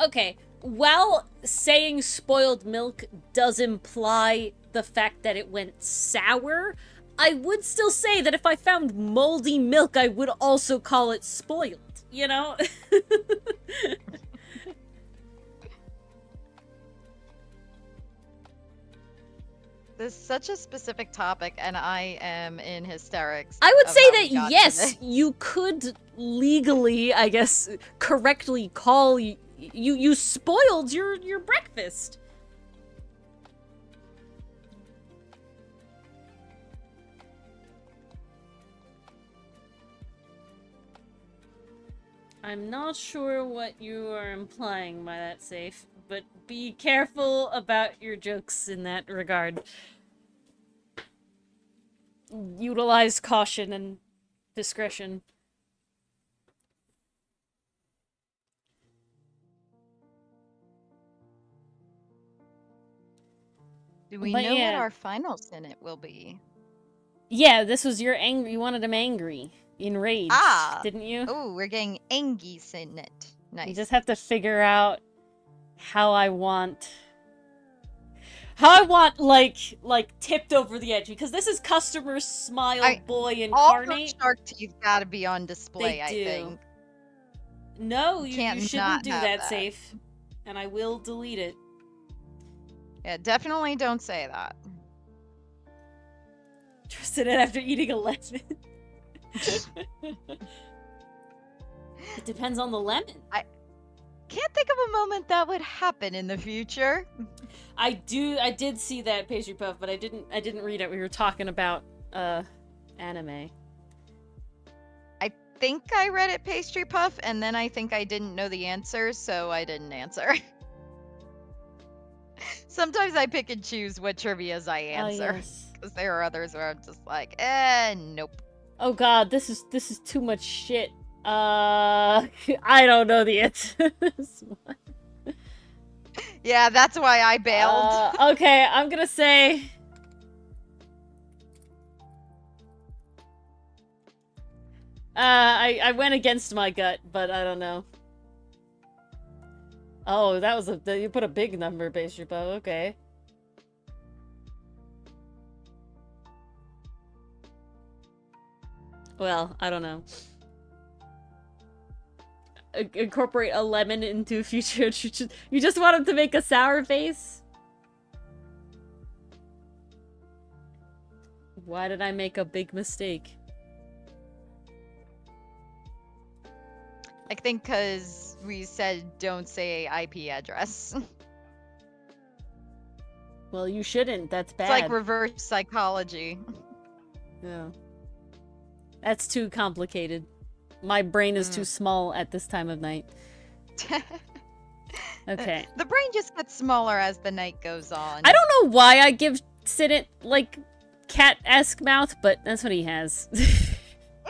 Okay, while saying spoiled milk does imply the fact that it went sour, I would still say that if I found moldy milk, I would also call it spoiled, you know? This is such a specific topic, and I am in hysterics. I would say that, yes, you could legally, I guess, correctly call you spoiled your breakfast. I'm not sure what you are implying by that, Safe, but be careful about your jokes in that regard. Utilize caution and discretion. Do we know what our final Cinet will be? Yeah, this was your angry. You wanted him angry, enraged, didn't you? Oh, we're getting angry Cinet. Nice. You just have to figure out how I want, like tipped over the edge, because this is customer smile boy incarnate. All those shark teeth gotta be on display. I think. No, you shouldn't do that, Safe, and I will delete it. Yeah, definitely don't say that. Trusted it after eating a lemon. It depends on the lemon. I can't think of a moment that would happen in the future. I did see that pastry puff, but I didn't read it. We were talking about anime. I think I read it pastry puff, and then I think I didn't know the answer, so I didn't answer. Sometimes I pick and choose what trivias I answer, because there are others where I'm just like, nope. Oh god, this is too much shit. I don't know the answer to this one. Yeah, that's why I bailed. Okay, I'm gonna say... I went against my gut, but I don't know. Oh, that was you put a big number, pastry puff. Okay. Well, I don't know. Incorporate a lemon into future. You just want him to make a sour face? Why did I make a big mistake? I think because we said don't say IP address. Well, you shouldn't. That's bad. It's like reverse psychology. Yeah. That's too complicated. My brain is too small at this time of night. Okay. The brain just gets smaller as the night goes on. I don't know why I give Cinet, like, cat-esque mouth, but that's what he has.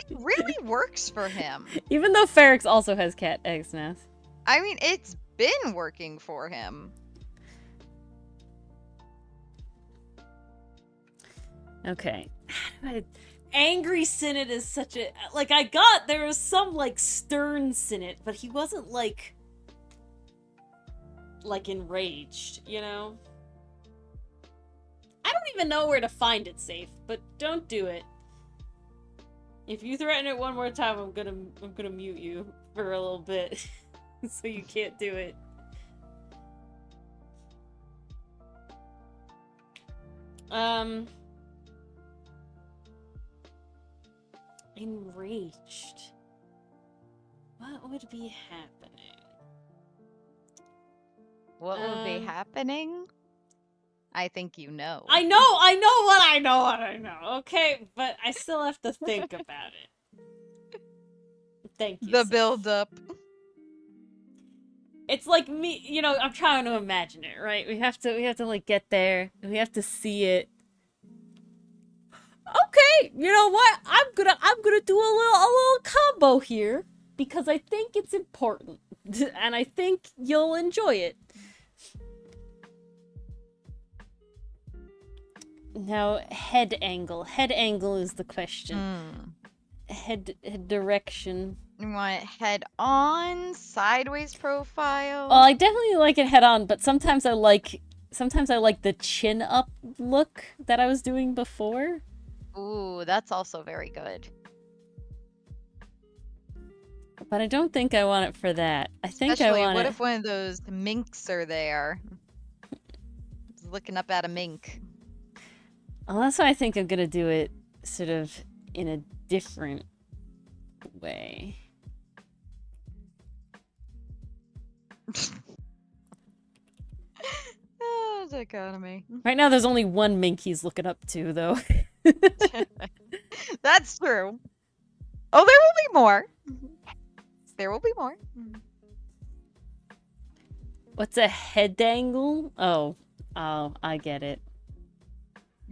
It really works for him. Even though Ferrex also has cat-esque mouth. I mean, it's been working for him. Okay. Angry Cinet is such a... Like, there was some, like, stern Cinet, but he wasn't, like, enraged, you know? I don't even know where to find it, Safe, but don't do it. If you threaten it one more time, I'm gonna mute you for a little bit. So you can't do it. Enraged. What would be happening? What would be happening? I think you know. I know what I know, okay? But I still have to think about it. Thank you. The build-up. It's like me, you know, I'm trying to imagine it, right? We have to like get there, and we have to see it. Okay, you know what? I'm gonna do a little combo here because I think it's important, and I think you'll enjoy it. Now, head angle. Head angle is the question. Head direction. You want it head on, sideways profile? Well, I definitely like it head on, but sometimes I like the chin up look that I was doing before. Ooh, that's also very good. But I don't think I want it for that. I think Especially, I want what it... if one of those minks are there? Looking up at a mink. Well, that's why I think I'm gonna do it sort of in a different way. Oh, dichotomy. Right now, there's only one mink he's looking up to, though. That's true. Oh, there will be more. There will be more. What's a head angle? Oh, I get it.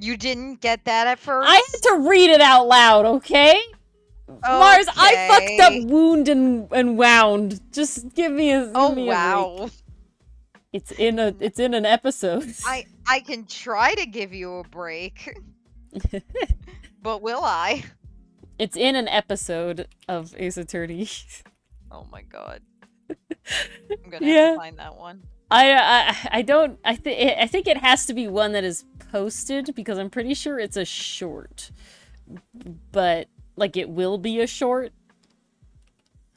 You didn't get that at first? I had to read it out loud, okay? Mars, I fucked up wound and wound. Just give me a break. It's in an episode. I can try to give you a break. But will I? It's in an episode of Ace Attorney. Oh my god. I'm gonna have to find that one. I think it has to be one that is posted because I'm pretty sure it's a short. But like it will be a short.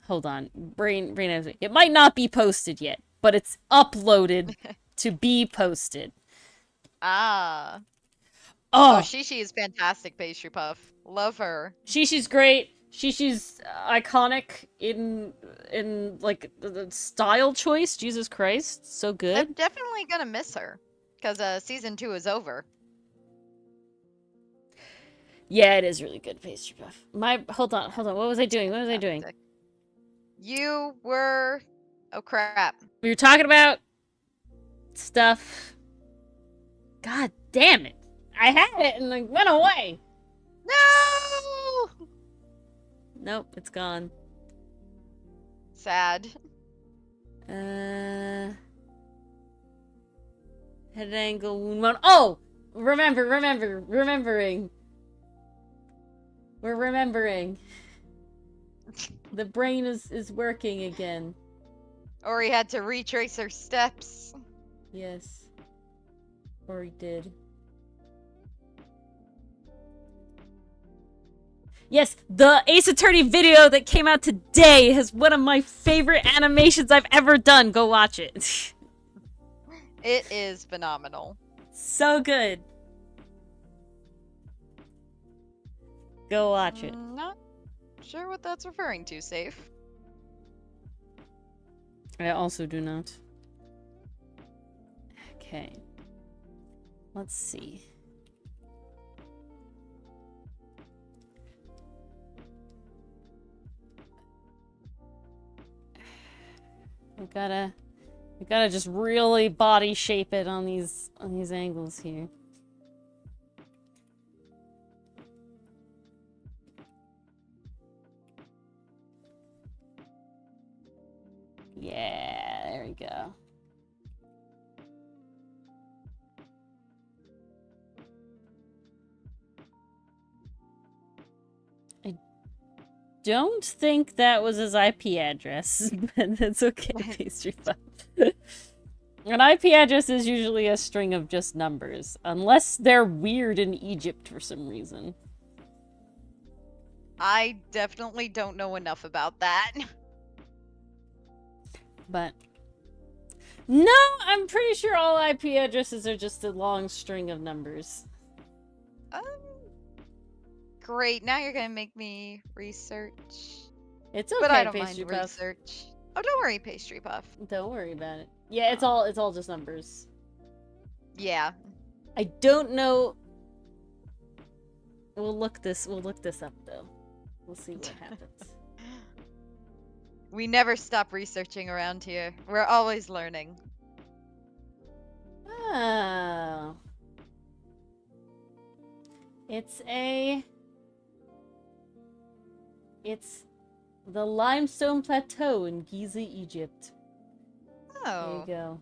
Hold on. Brain it might not be posted yet, but it's uploaded to be posted. Ah. Oh, Shishi is fantastic, Pastry Puff. Love her. Shishi's great. Shishi's iconic in like the style choice. Jesus Christ, so good. I'm definitely gonna miss her because season 2 is over. Yeah, it is really good, Pastry Puff. Hold on. What was I doing? You were... Oh crap. We were talking about stuff. God damn it! I had it and like went away. No! Nope, it's gone. Sad. Head angle wound one. Oh! Remembering. We're remembering. The brain is working again. Ori had to retrace her steps. Yes. Ori did. Yes, the Ace Attorney video that came out today has one of my favorite animations I've ever done. Go watch it. It is phenomenal. So good. Go watch it. Not sure what that's referring to, Safe. I also do not. Okay. Let's see. We gotta just really body shape it on these angles here. Yeah, there we go. I don't think that was his IP address, but that's okay, Pastry Puff. An IP address is usually a string of just numbers, unless they're weird in Egypt for some reason. I definitely don't know enough about that. But no, I'm pretty sure all IP addresses are just a long string of numbers. Great. Now you're gonna make me research. It's okay, but I don't pastry mind puff. research. Oh, don't worry, pastry puff. Don't worry about it. Yeah, it's all just numbers. Yeah. I don't know. We'll look this up though. We'll see what happens. We never stop researching around here. We're always learning. Oh. It's the limestone plateau in Giza, Egypt. Oh. There you go.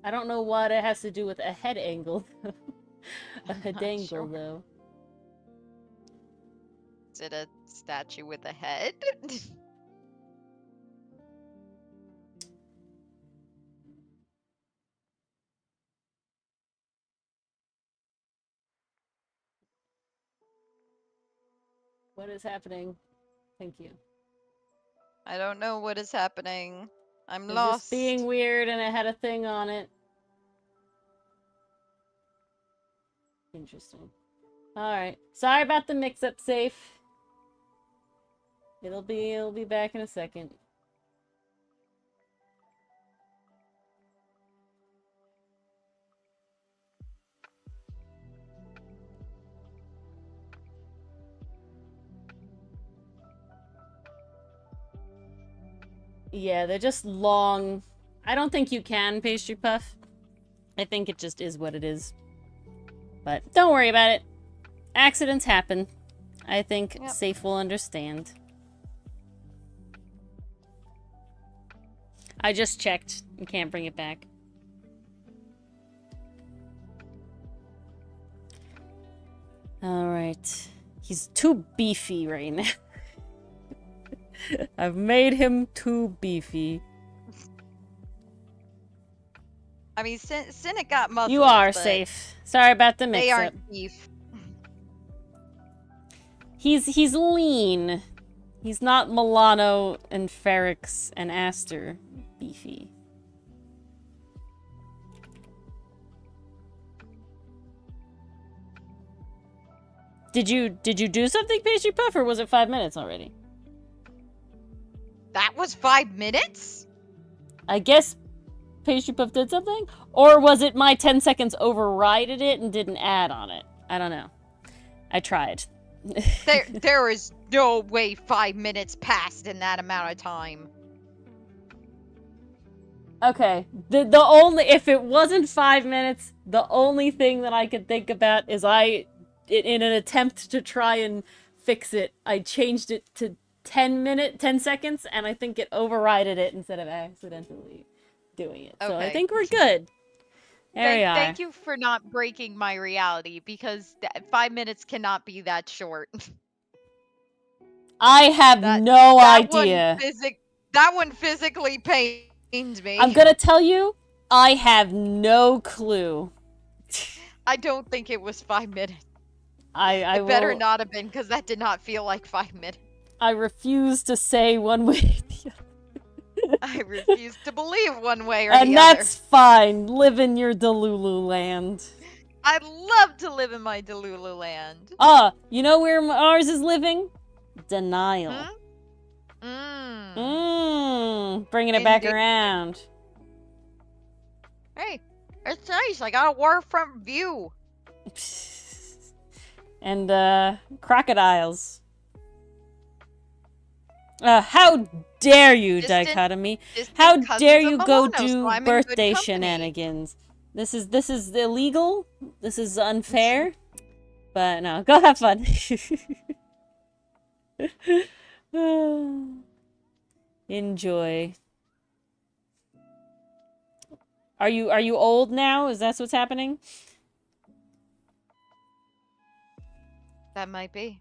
I don't know what it has to do with a head angle. A head angle, Sure. though. Is it a statue with a head? What is happening? Thank you. I don't know what is happening. I'm It's lost. just being weird and it had a thing on it. Interesting. Alright. Sorry about the mix-up, Safe. It'll be back in a second. Yeah, they're just long. I don't think you can pastry puff. I think it just is what it is. But don't worry about it. Accidents happen. I think Safe will understand. I just checked. You can't bring it back. Alright. He's too beefy right now. I've made him too beefy. I mean, Cinet got muscles. You are Safe. Sorry about the mix-up. They aren't beef. He's lean. He's not Milano and Ferrex and Aster beefy. Did you do something, Pastry Puff, or was it 5 minutes already? That was 5 minutes? I guess Pastry Puff did something? Or was it my 10 seconds overrided it and didn't add on it? I don't know. I tried. there is no way 5 minutes passed in that amount of time. Okay. The only, if it wasn't 5 minutes, the only thing that I could think about is in an attempt to try and fix it, I changed it to 10 seconds, and I think it overrided it instead of accidentally doing it. So I think we're good. There we are. Thank you for not breaking my reality, because 5 minutes cannot be that short. I have no idea. That one physically pained me. I'm gonna tell you, I have no clue. I don't think it was 5 minutes. It better not have been, because that did not feel like 5 minutes. I refuse to say one way or the other. I refuse to believe one way or the other. And that's fine. Live in your Delulu land. I'd love to live in my Delulu land. You know where Mars is living? Denial. Bringing it back around. Hey, it's nice. I got a waterfront view. And, crocodiles. How dare you, Dichotomy? How dare you go do birthday shenanigans? This is illegal. This is unfair. But no, go have fun. Enjoy. Are you old now? Is that what's happening? That might be.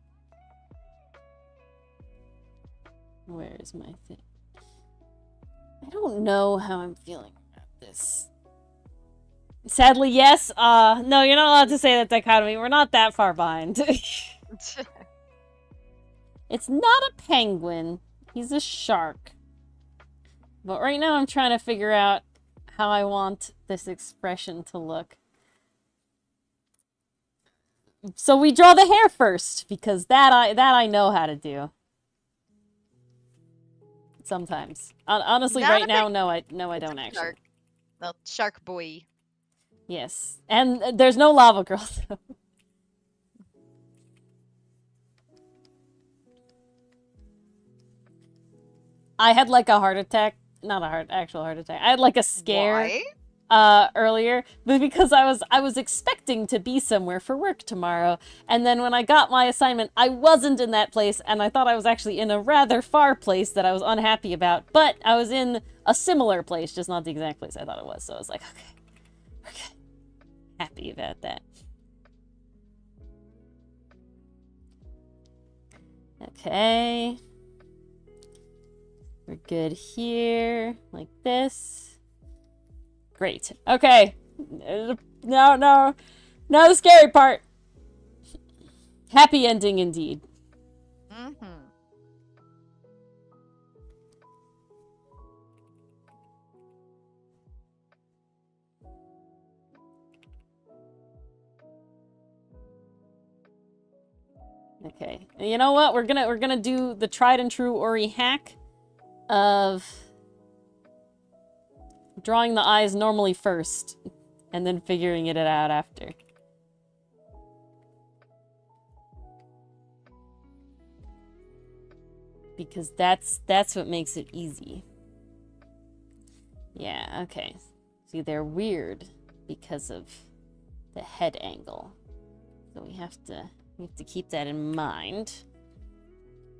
Where is my thing? I don't know how I'm feeling about this. Sadly, yes. No, you're not allowed to say that, Dichotomy. We're not that far behind. It's not a penguin. He's a shark. But right now I'm trying to figure out how I want this expression to look. So we draw the hair first, because that I know how to do. Sometimes. Honestly, Not right a now, big- no, I don't a actually. shark. The shark boy. Yes. And there's no lava girl, so. I had like a heart attack. Not a actual heart attack. I had like a scare. Why? Earlier, but because I was expecting to be somewhere for work tomorrow, and then when I got my assignment, I wasn't in that place, and I thought I was actually in a rather far place that I was unhappy about, but I was in a similar place, just not the exact place I thought it was, so I was like, okay. Happy about that. Okay. We're good here, like this. Great. Okay. No, the scary part. Happy ending indeed. Mm-hmm. Okay. You know what? We're gonna do the tried and true Ori hack of drawing the eyes normally first and then figuring it out after. Because that's what makes it easy. Yeah, okay. See, they're weird because of the head angle. So we have to keep that in mind.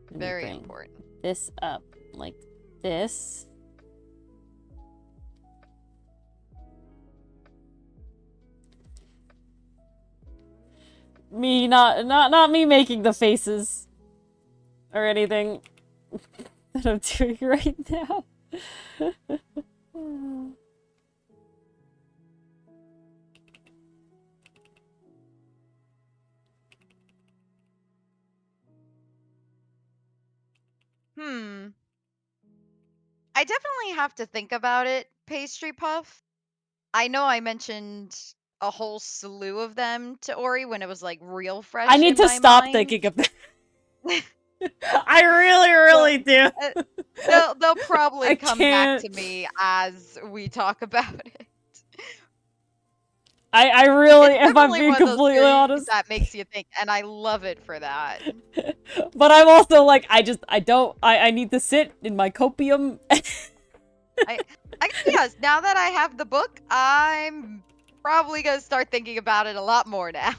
Very important. This up like this. Me not me making the faces or anything that I'm doing right now. I definitely have to think about it, Pastry Puff. I know I mentioned a whole slew of them to Ori when it was like real fresh I need in to my stop mind. thinking of that. I really do. They'll probably I come can't. back to me as we talk about it. I really, It's if I'm definitely being one of those completely series honest. that makes you think, and I love it for that. But I'm also like, I need to sit in my copium. I guess, yes, now that I have the book, I'm probably gonna start thinking about it a lot more now.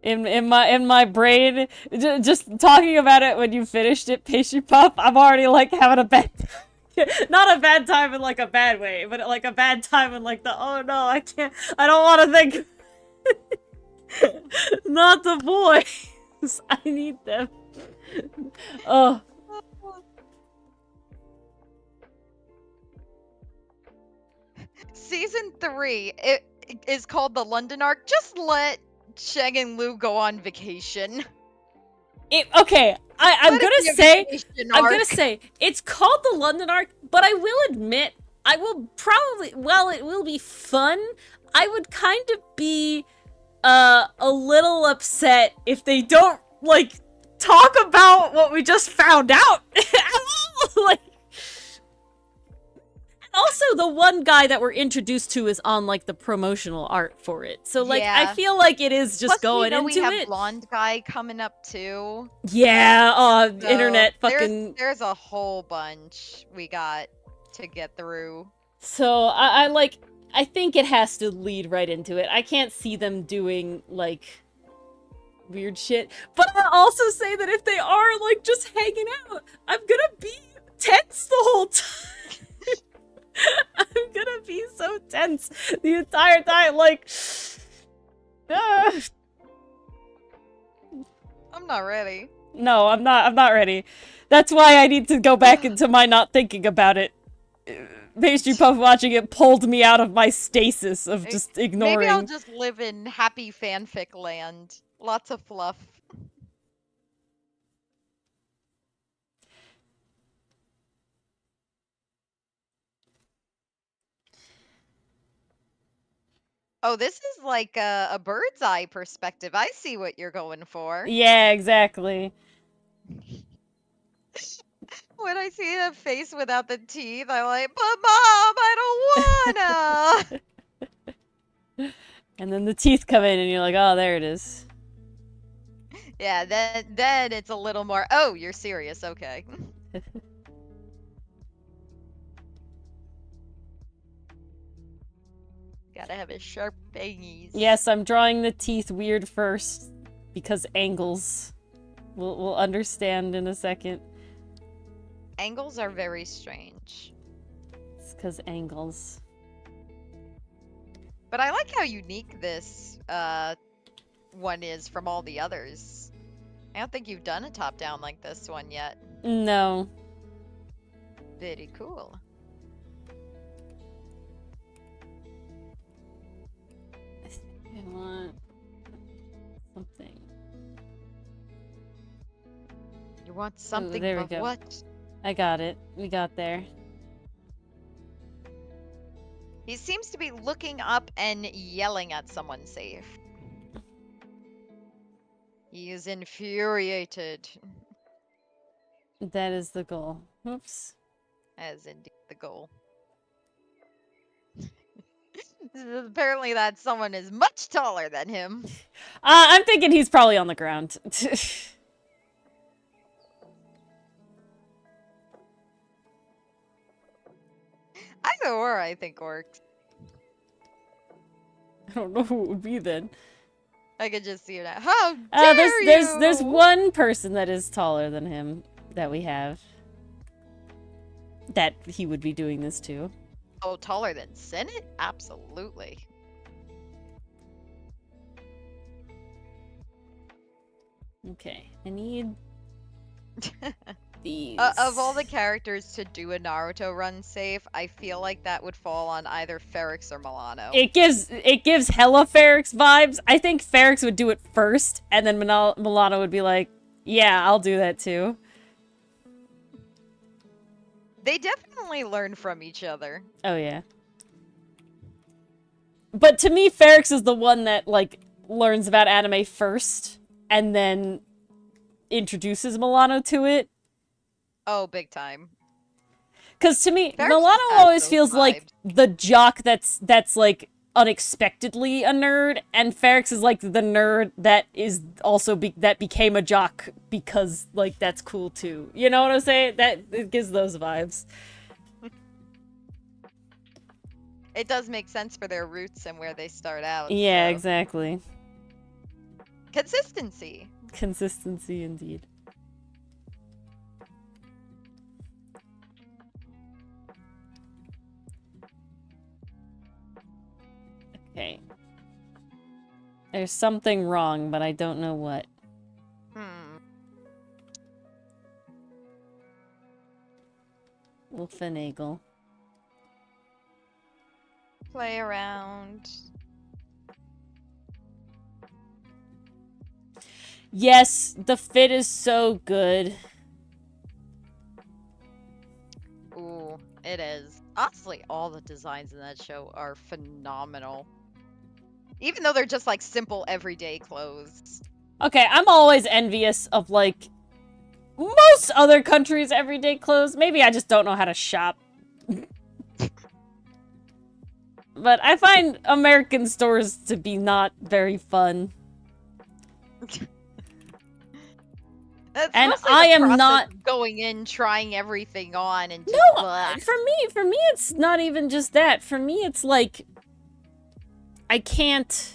In my brain, just talking about it when you finished it, Pastry Puff, I'm already like having a bad not a bad time in like a bad way, but like a bad time in like the, oh no, I don't want to think. Not the boys. I need them. Oh. Season 3, it is called the London arc. Just let Sheng and Lu go on vacation. Okay, I'm gonna say it's called the London arc, but I will admit I will probably, while it will be fun, I would kind of be a little upset if they don't like talk about what we just found out. Like, also, the one guy that we're introduced to is on like the promotional art for it, so like Yeah. I feel like it is just Plus, going into we have it. Blonde guy coming up too. Yeah, So internet fucking. There's a whole bunch we got to get through. So I think it has to lead right into it. I can't see them doing like weird shit. But I'll also say that if they are like just hanging out, I'm gonna be tense the whole time. I'm gonna be so tense the entire time, like. I'm not ready. No, I'm not ready. That's why I need to go back into my not thinking about it. Pastry Puff watching it pulled me out of my stasis of just ignoring. Maybe I'll just live in happy fanfic land. Lots of fluff. Oh, this is like a bird's eye perspective. I see what you're going for. Yeah, exactly. When I see a face without the teeth, I'm like, but Mom, I don't wanna. And then the teeth come in and you're like, oh, there it is. Yeah, then it's a little more, oh, you're serious, okay. Gotta have his sharp fangies. Yes, I'm drawing the teeth weird first because angles. We'll understand in a second. Angles are very strange. It's because angles. But I like how unique this one is from all the others. I don't think you've done a top-down like this one yet. No. Very cool. I want something. You want something, there we but go. what? I got it. We got there. He seems to be looking up and yelling at someone safe. He is infuriated. That is the goal. Oops. As indeed the goal. Apparently that someone is much taller than him. I'm thinking he's probably on the ground. Either or, I think, works. I don't know who it would be then. I could just see it now. How dare you! There's one person that is taller than him that we have. That he would be doing this to. Oh, taller than Cinet? Absolutely. Okay, I need these. Of all the characters to do a Naruto run safe, I feel like that would fall on either Ferrex or Milano. It gives hella Ferrex vibes. I think Ferrex would do it first, and then Milano would be like, yeah, I'll do that too. They definitely learn from each other. Oh, yeah. But to me, Ferrex is the one that, like, learns about anime first, and then introduces Milano to it. Oh, big time. Because to me, Ferrex Milano has always those feels like vibes. the jock that's like unexpectedly a nerd, and Ferrex is like the nerd that is also that became a jock because like that's cool too. You know what I'm saying? That it gives those vibes. It does make sense for their roots and where they start out. Yeah, so. exactly. Consistency. Consistency indeed. Okay. There's something wrong, but I don't know what. We'll finagle. Play around. Yes, the fit is so good. Ooh, it is. Honestly, all the designs in that show are phenomenal. Even though they're just like simple everyday clothes. Okay, I'm always envious of like most other countries' everyday clothes. Maybe I just don't know how to shop. But I find American stores to be not very fun. And I am not going in, trying everything on, and just no. For me, it's not even just that. For me, it's like I can't.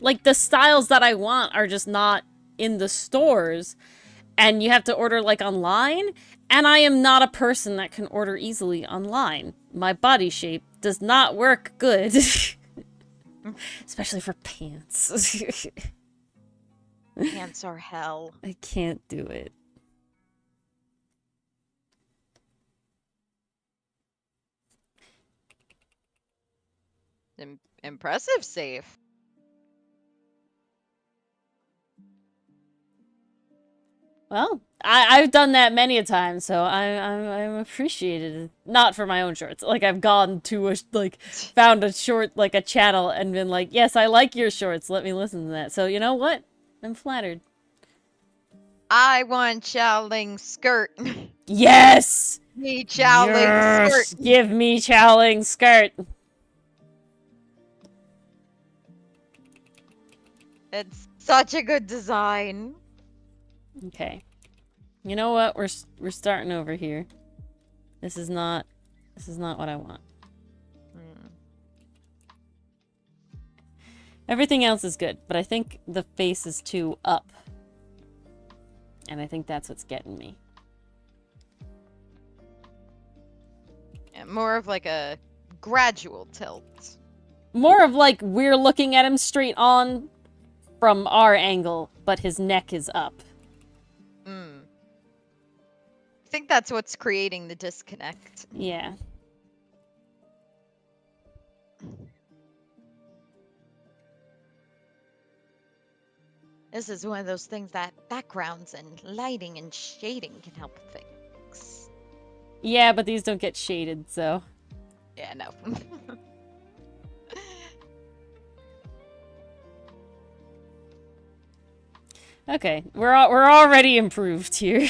Like the styles that I want are just not in the stores, and you have to order like online. And I am not a person that can order easily online. My body shape does not work good, especially for pants. Pants are hell. I can't do it. Impressive safe. Well, I've done that many a time, so I'm appreciated. Not for my own shorts. Like, I've gone to a, like, found a short, like, a channel and been like, yes, I like your shorts, let me listen to that. So, you know what? I'm flattered. I want Xiaoling skirt. Yes! Me Xiaoling skirt. Give me Xiaoling skirt. It's such a good design. Okay. You know what? We're starting over here. This is not what I want. Everything else is good, but I think the face is too up. And I think that's what's getting me. Yeah, more of like a gradual tilt. More of like we're looking at him straight on from our angle, but his neck is up. I think that's what's creating the disconnect. Yeah. This is one of those things that backgrounds and lighting and shading can help fix. Yeah, but these don't get shaded, so. Yeah, no. Okay, we're already improved here.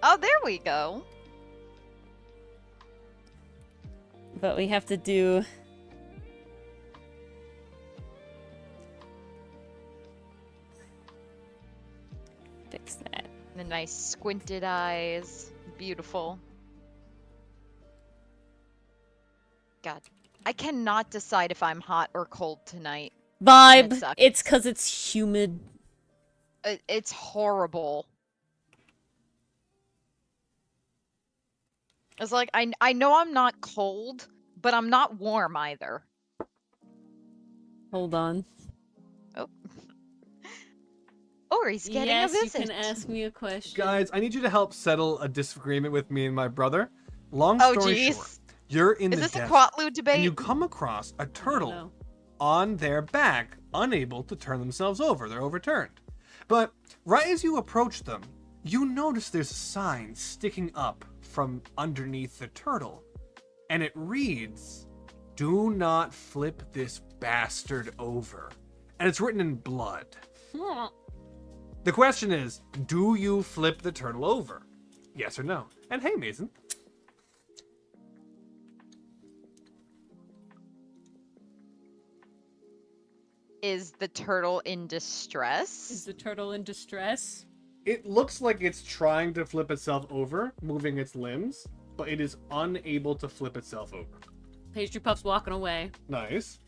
Oh, there we go. But we have to do... Fix that. The nice squinted eyes. Beautiful. God, I cannot decide if I'm hot or cold tonight. Vibe! It's because it's humid. It's horrible. It's like, I know I'm not cold, but I'm not warm either. Hold on. Oh. Ori's getting a visit. Yes, you can ask me a question. Guys, I need you to help settle a disagreement with me and my brother. Long story short, you're in the desert. Is this a Quatlu debate? And you come across a turtle on their back, unable to turn themselves over. They're overturned. But right as you approach them, you notice there's a sign sticking up from underneath the turtle. And it reads, "Do not flip this bastard over." And it's written in blood. The question is, do you flip the turtle over? Yes or no? And hey, Mason. Is the turtle in distress? Is the turtle in distress? It looks like it's trying to flip itself over, moving its limbs, but it is unable to flip itself over. Pastry Puff's walking away. Nice.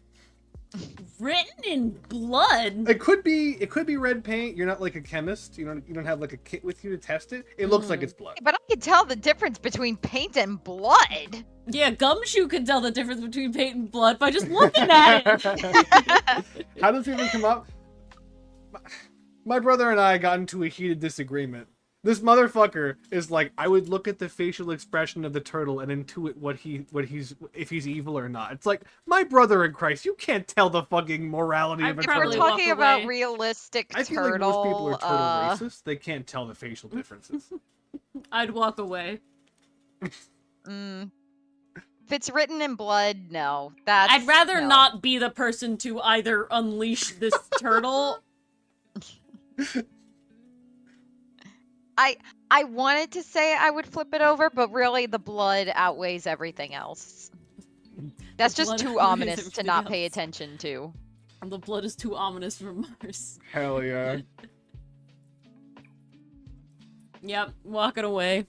Written in blood. It could be red paint. You're not like a chemist. You don't have like a kit with you to test it. It looks like it's blood. But I can tell the difference between paint and blood. Yeah, Gumshoe can tell the difference between paint and blood by just looking at it. How does it even come up? My brother and I got into a heated disagreement. This motherfucker is like, I would look at the facial expression of the turtle and intuit if he's evil or not. It's like, my brother in Christ, you can't tell the fucking morality of a turtle. We're talking about realistic turtle. I feel like most people are turtle racist. They can't tell the facial differences. I'd walk away. If it's written in blood, no. I'd rather not be the person to either unleash this turtle. I wanted to say I would flip it over, but really the blood outweighs everything else. That's just too ominous to not pay attention to. The blood is too ominous for Mars. Hell yeah. Yep, walking away.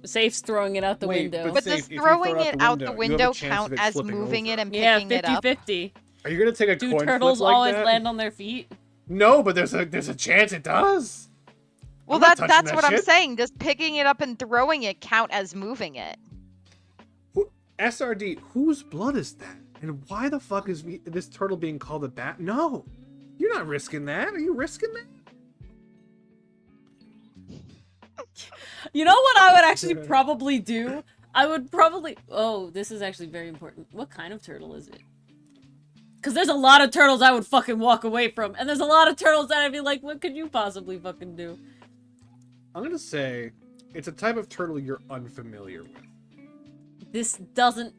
Safe's throwing it out the window. But does throwing it out the window count as moving it and picking it up? Yeah, 50-50. Are you gonna take a coin flip like that? Do turtles always land on their feet? No, but there's a chance it does. Well, that's what I'm saying. Does picking it up and throwing it count as moving it? SRD, whose blood is that? And why the fuck is this turtle being called a bat? No, you're not risking that. Are you risking that? You know what I would actually probably do? I would probably... Oh, this is actually very important. What kind of turtle is it? Because there's a lot of turtles I would fucking walk away from. And there's a lot of turtles that I'd be like, what could you possibly fucking do? I'm gonna say it's a type of turtle you're unfamiliar with. This doesn't...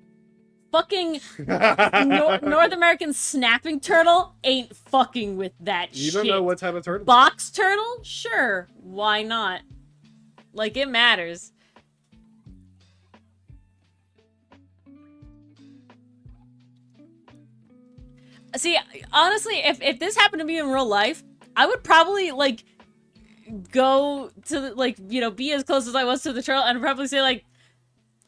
Fucking North American snapping turtle ain't fucking with that shit. You don't know what type of turtle? Box turtle? Sure. Why not? Like, it matters. See, honestly, if this happened to me in real life, I would probably, like, go to, like, you know, be as close as I was to the turtle and probably say, like,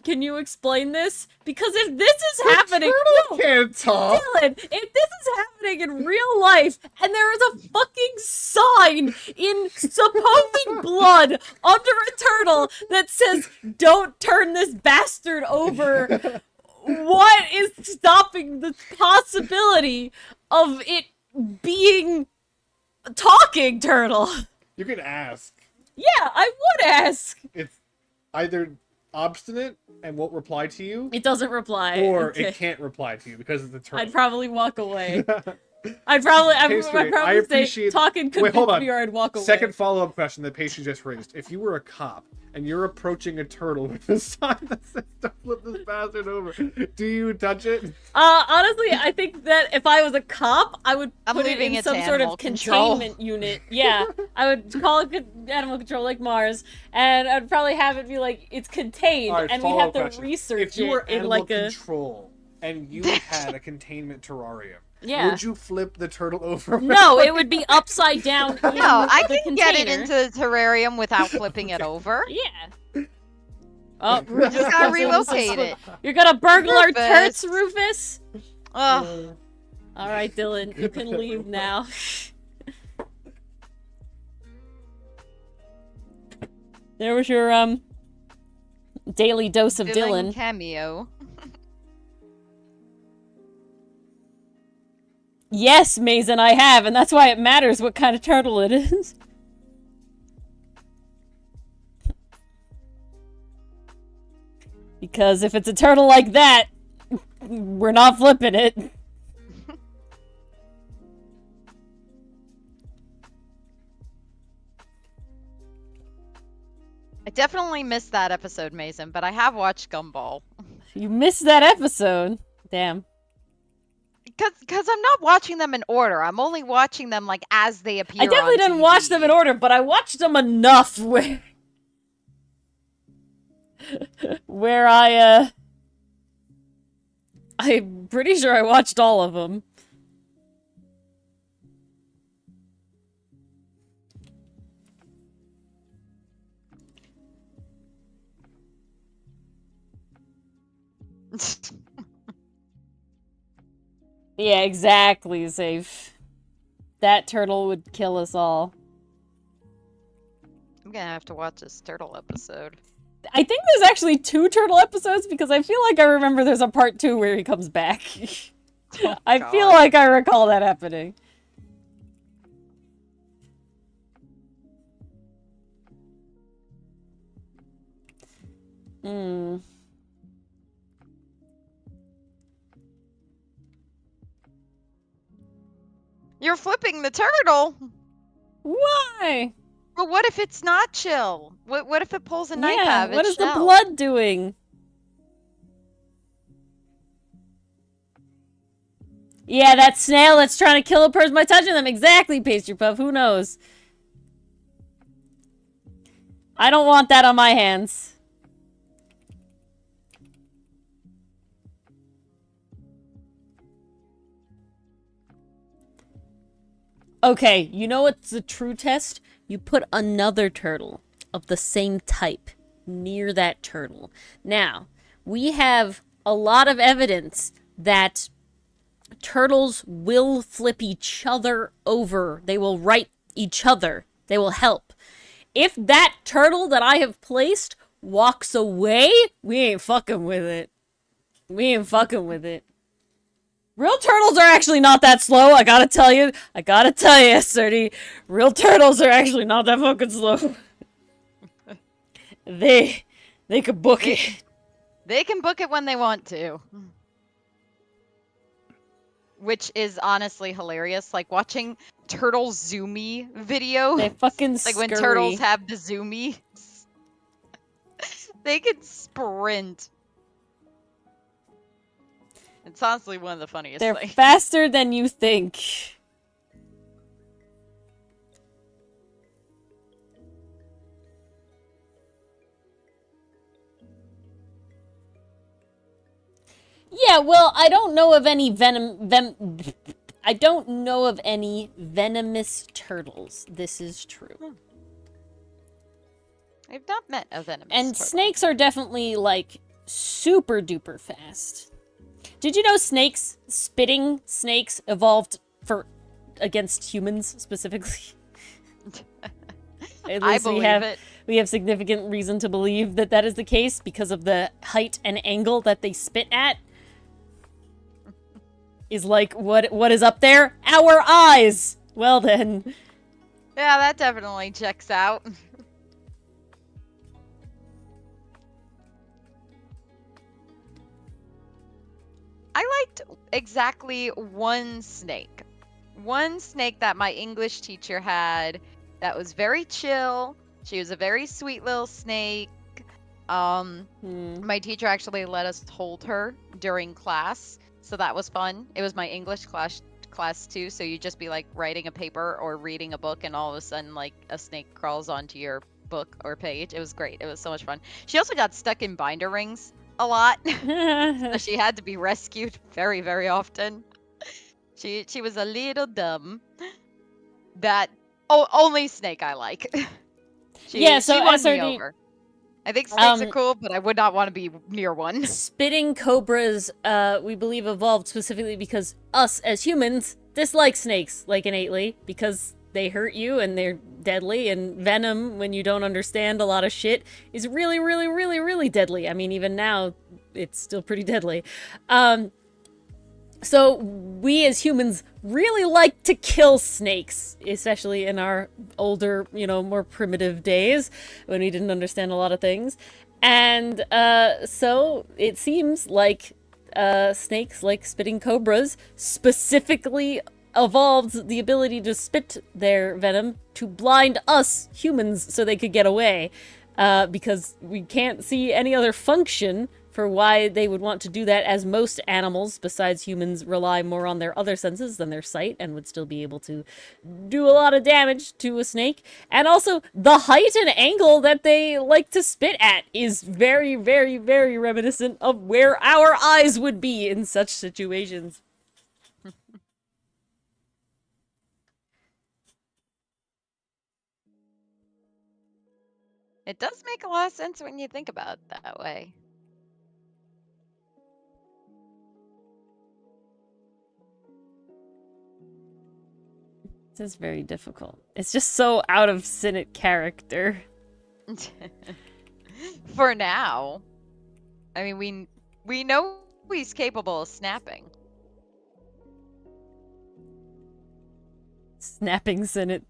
can you explain this? Because if this is happening... Turtle can't talk! Dylan, if this is happening in real life, and there is a fucking sign in supposed blood under a turtle that says, don't turn this bastard over... What is stopping the possibility of it being a talking turtle? You can ask. Yeah, I would ask. It's either obstinate and won't reply to you. It doesn't reply. Or okay. it can't reply to you because it's a turtle. I'd probably walk away. I'd probably say, talking convince me or I'd walk away. Second follow-up question that Pacey just raised. If you were a cop and you're approaching a turtle with a sign that says don't flip this bastard over, do you touch it? Honestly, I think that if I was a cop, I would put it in some sort of control. containment unit. Yeah, I would call it animal control like Mars, and I'd probably have it be like, it's contained, Right, and we'd have to question. research if you were it in animal like a... control and you had a containment terrarium, yeah. would you flip the turtle over? No, it would be upside down. No, I can container. get it into the terrarium without flipping it over. Yeah. Oh, You just gotta relocate it. You're gonna burgle our Rufus. turts, Rufus? Ugh. All right, Dylan, you can leave now. There was your daily dose of Dylan. Cameo. Yes, Mason, I have, and that's why it matters what kind of turtle it is. Because if it's a turtle like that, we're not flipping it. I definitely missed that episode, Mason, but I have watched Gumball. You missed that episode. Damn. Because I'm not watching them in order. I'm only watching them, like, as they appear I definitely on didn't TV. watch them in order, but I watched them enough where I'm pretty sure I watched all of them. Yeah, exactly, Safe. That turtle would kill us all. I'm gonna have to watch this turtle episode. I think there's actually 2 turtle episodes because I feel like I remember there's a part 2 where he comes back. Oh, I feel like I recall that happening. Hmm. You're flipping the turtle! Why? But what if it's not chill? What if it pulls a knife Yeah, out of its what is the shell? blood doing? Yeah, that snail that's trying to kill a person by touching them. Exactly, Pastry Puff. Who knows? I don't want that on my hands. Okay, you know what's the true test? You put another turtle of the same type near that turtle. Now, we have a lot of evidence that turtles will flip each other over. They will right each other. They will help. If that turtle that I have placed walks away, we ain't fucking with it. We ain't fucking with it. Real turtles are actually not that slow, I gotta tell you. I gotta tell you, Surdy. Real turtles are actually not that fucking slow. They could book it. They can book it when they want to. which is honestly hilarious. Like watching turtle zoomy video. They fucking like when scurry. turtles have the zoomies. They can sprint. It's honestly one of the funniest They're things. faster than you think. Yeah, well, I don't know of any I don't know of any venomous turtles. This is true. I've not met a venomous And turtle. snakes are definitely, like, super duper fast. Did you know spitting snakes evolved against humans specifically? At least I believe it. We have significant reason to believe that that is the case because of the height and angle that they spit at. Is like, what is up there? Our eyes! Well then. Yeah, that definitely checks out. I liked exactly one snake. One snake that my English teacher had that was very chill. She was a very sweet little snake. My teacher actually let us hold her during class, so that was fun. It was my English class too, so you'd just be like writing a paper or reading a book, and all of a sudden like a snake crawls onto your book or page. It was great. It was so much fun. She also got stuck in binder rings a lot. So she had to be rescued very, very often. She was a little dumb. That only snake I like. She won SRD, me over. I think snakes are cool, but I would not want to be near one. Spitting cobras, we believe evolved specifically because us as humans dislike snakes, like innately, because they hurt you and they're deadly, and venom, when you don't understand a lot of shit, is really, really, really, really deadly. I mean, even now, it's still pretty deadly. So we as humans really like to kill snakes, especially in our older, more primitive days when we didn't understand a lot of things. And so it seems like snakes, like spitting cobras, specifically evolved the ability to spit their venom to blind us humans so they could get away. Because we can't see any other function for why they would want to do that, as most animals, besides humans, rely more on their other senses than their sight and would still be able to do a lot of damage to a snake. And also, the height and angle that they like to spit at is very, very, very reminiscent of where our eyes would be in such situations. It does make a lot of sense when you think about it that way. This is very difficult. It's just so out of Cinet character. For now. I mean, we know he's capable of snapping. Snapping Cinet.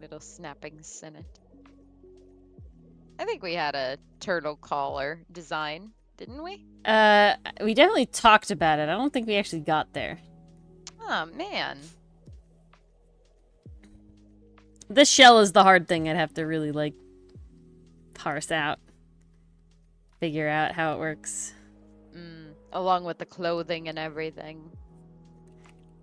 Little snapping Cinet. I think we had a turtle collar design, didn't we? We definitely talked about it. I don't think we actually got there. Oh, man. The shell is the hard thing. I'd have to really, like, parse out. Figure out how it works. Along with the clothing and everything.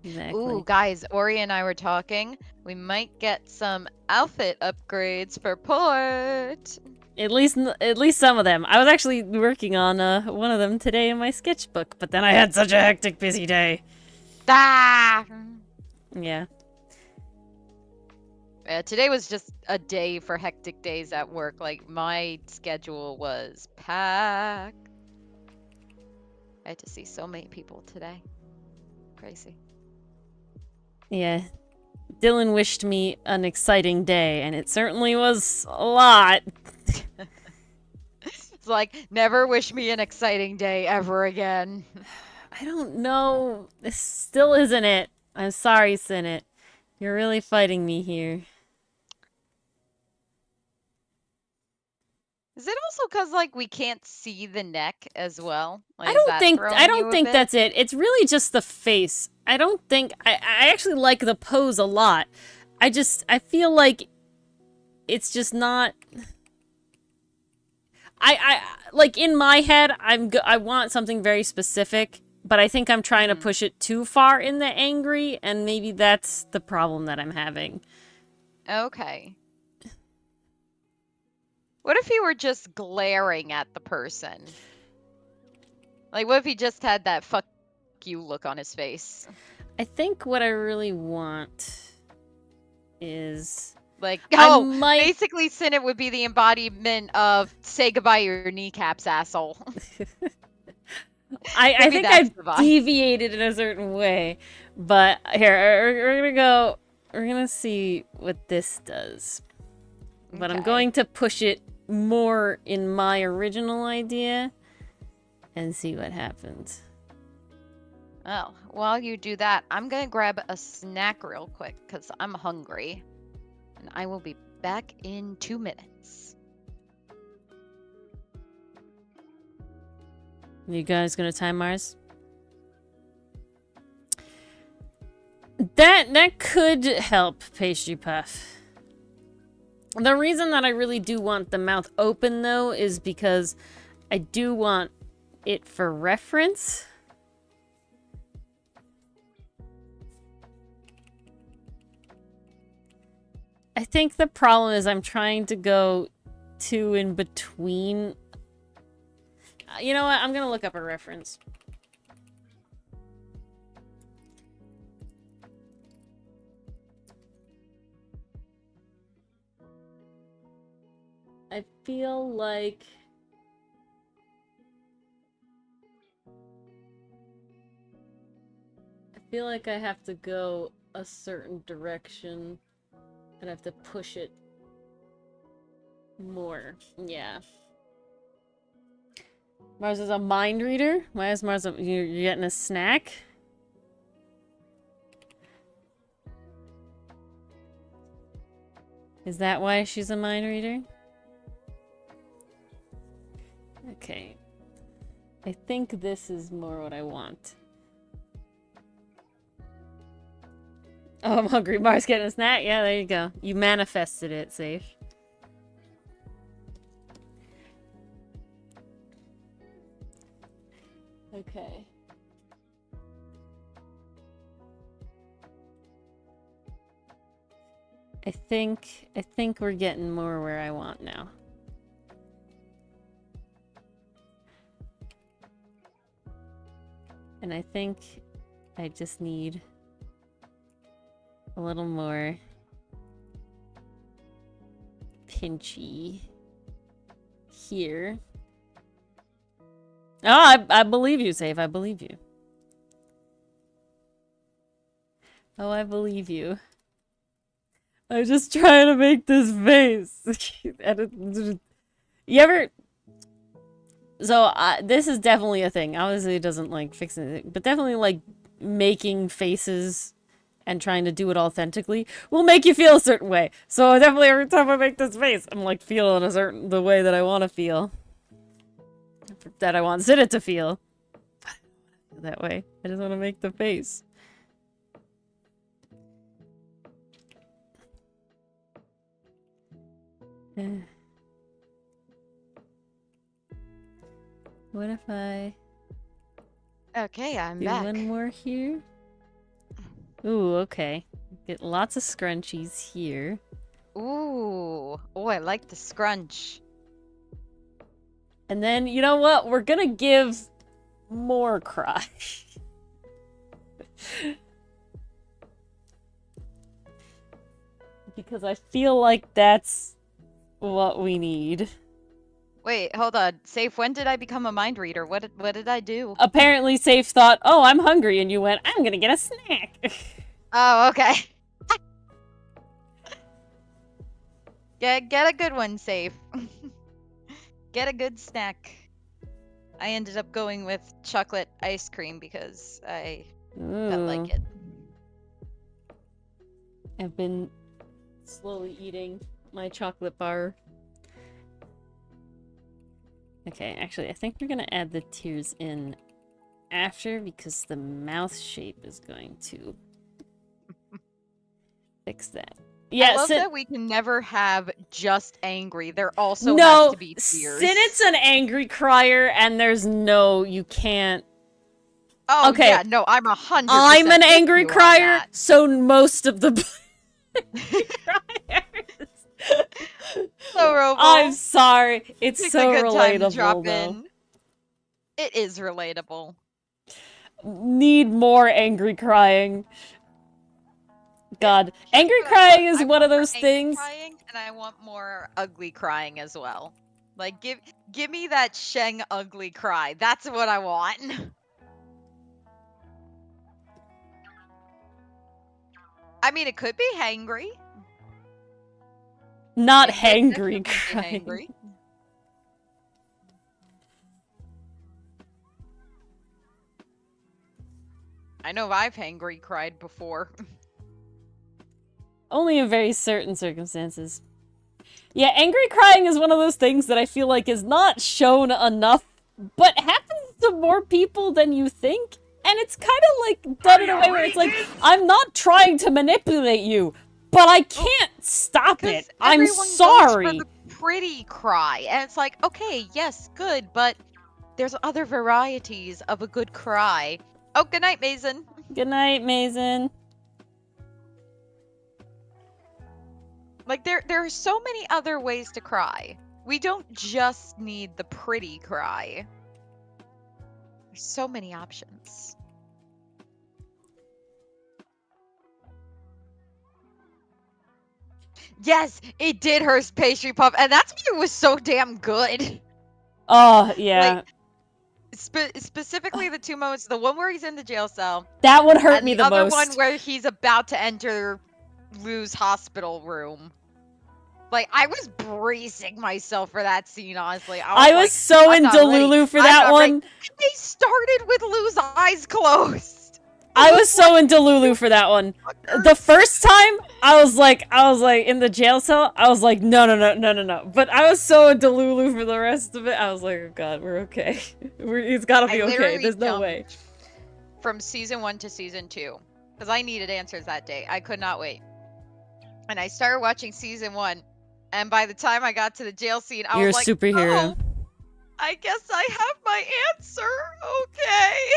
Exactly. Ooh, guys, Ori and I were talking. We might get some outfit upgrades for port. At least some of them. I was actually working on one of them today in my sketchbook, but then I had such a hectic, busy day. Ah! Yeah. Today was just a day for hectic days at work. Like, my schedule was packed. I had to see so many people today. Crazy. Yeah. Dylan wished me an exciting day, and it certainly was a lot. It's like, never wish me an exciting day ever again. I don't know. This still isn't it. I'm sorry, Cinet. You're really fighting me here. Is it also because like we can't see the neck as well? Like, I is don't that think throwing you a bit? that's it. It's really just the face. I don't think I actually like the pose a lot. I feel like it's just not. I like in my head I want something very specific, but I think I'm trying to push it too far in the angry, and maybe that's the problem that I'm having. Okay. What if he were just glaring at the person? Like, what if he just had that fuck you look on his face? I think what I really want is like, might... basically Cinet would be the embodiment of say goodbye to your kneecaps, asshole. I think I've deviated in a certain way, but here, we're gonna see what this does. But I'm going to push it more in my original idea and see what happens. Oh, while you do that, I'm gonna grab a snack real quick because I'm hungry. And I will be back in 2 minutes. You guys gonna time Mars? That could help, Pastry Puff. The reason that I really do want the mouth open, though, is because I do want it for reference. I think the problem is I'm trying to go too in between. You know what? I'm gonna look up a reference. I feel like I have to go a certain direction and I have to push it more. Yeah. Mars is a mind reader? Why is Mars you're getting a snack? Is that why she's a mind reader? Okay. I think this is more what I want. Oh, I'm hungry. Mars getting a snack? Yeah, there you go. You manifested it, Safe. Okay. I think we're getting more where I want now. And I think I just need a little more pinchy here. Oh, I believe you, Safe. I believe you. Oh, I believe you. I'm just trying to make this face. You ever... So, this is definitely a thing. Obviously, it doesn't, like, fix anything. But definitely, like, making faces and trying to do it authentically will make you feel a certain way. So, definitely every time I make this face, I'm, like, feeling the way that I want to feel. That I want Cinet to feel. That way. I just want to make the face. What if I... Okay, I'm do back. one more here? Ooh, okay. Get lots of scrunchies here. Ooh. Oh, I like the scrunch. And then, you know what? We're gonna give more cry. Because I feel like that's what we need. Wait, hold on. Safe, when did I become a mind reader? What did I do? Apparently, Safe thought, oh, I'm hungry, and you went, I'm gonna get a snack. Oh, okay. Get a good one, Safe. Get a good snack. I ended up going with chocolate ice cream because I felt like it. I've been slowly eating my chocolate bar. Okay, actually, I think we're gonna add the tears in after because the mouth shape is going to fix that. Yeah, I love that we can never have just angry. There also no, has to be tears. Cinet's an angry crier, and there's no, you can't. Oh, okay. Yeah, no, I'm 100%. I'm an angry crier, so most of the criers. So Robo. I'm sorry. It's so a good time to relatable, drop though. in. It is relatable. Need more angry crying. God, angry crying is one of those things. Crying, and I want more ugly crying as well. Like, give me that Sheng ugly cry. That's what I want. I mean, it could be hangry. Not hangry crying. Hangry. I know I've hangry cried before. Only in very certain circumstances. Yeah, angry crying is one of those things that I feel like is not shown enough, but happens to more people than you think. And it's kind of like done in a way where it's like, I'm not trying to manipulate you, but I can't stop it. I'm sorry. Goes for the pretty cry, and it's like, okay, yes, good, but there's other varieties of a good cry. Oh, good night, Mason. Good night, Mason. Like, there are so many other ways to cry. We don't just need the pretty cry. There's so many options. Yes, it did her pastry puff, and that's why it was so damn good. Oh, yeah. Like, specifically the two moments, the one where he's in the jail cell. That would hurt me the most. And the other one where he's about to enter Lou's hospital room. Like, I was bracing myself for that scene, honestly. I was like, so in Delulu for that one. They started with Lou's eyes closed. I was so in Delulu for that one. The first time, I was like, in the jail cell, I was like, no. But I was so in Delulu for the rest of it, I was like, oh god, we're okay. It's gotta be okay, there's no way. From season 1 to season 2, because I needed answers that day. I could not wait. And I started watching season 1, and by the time I got to the jail scene, I was like, you're a superhero. Oh, I guess I have my answer.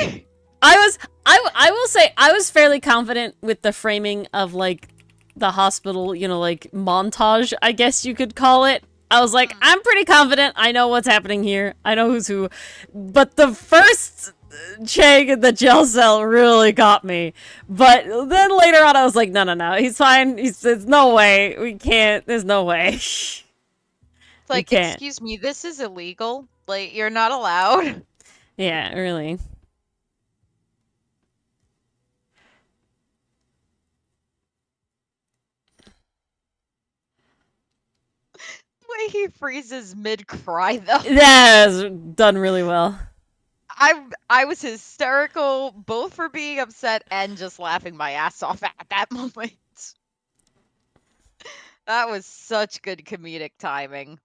Okay. I will say, I was fairly confident with the framing of, like, the hospital, you know, like, montage, I guess you could call it. I was like, I'm pretty confident, I know what's happening here, I know who's who. But the first Chang in the jail cell really got me. But then later on, I was like, no, he's fine, there's no way, we can't, there's no way. It's like, excuse me, this is illegal. Like, you're not allowed. Yeah, really. Way he freezes mid-cry, though. That is done really well. I was hysterical, both for being upset and just laughing my ass off at that moment. That was such good comedic timing.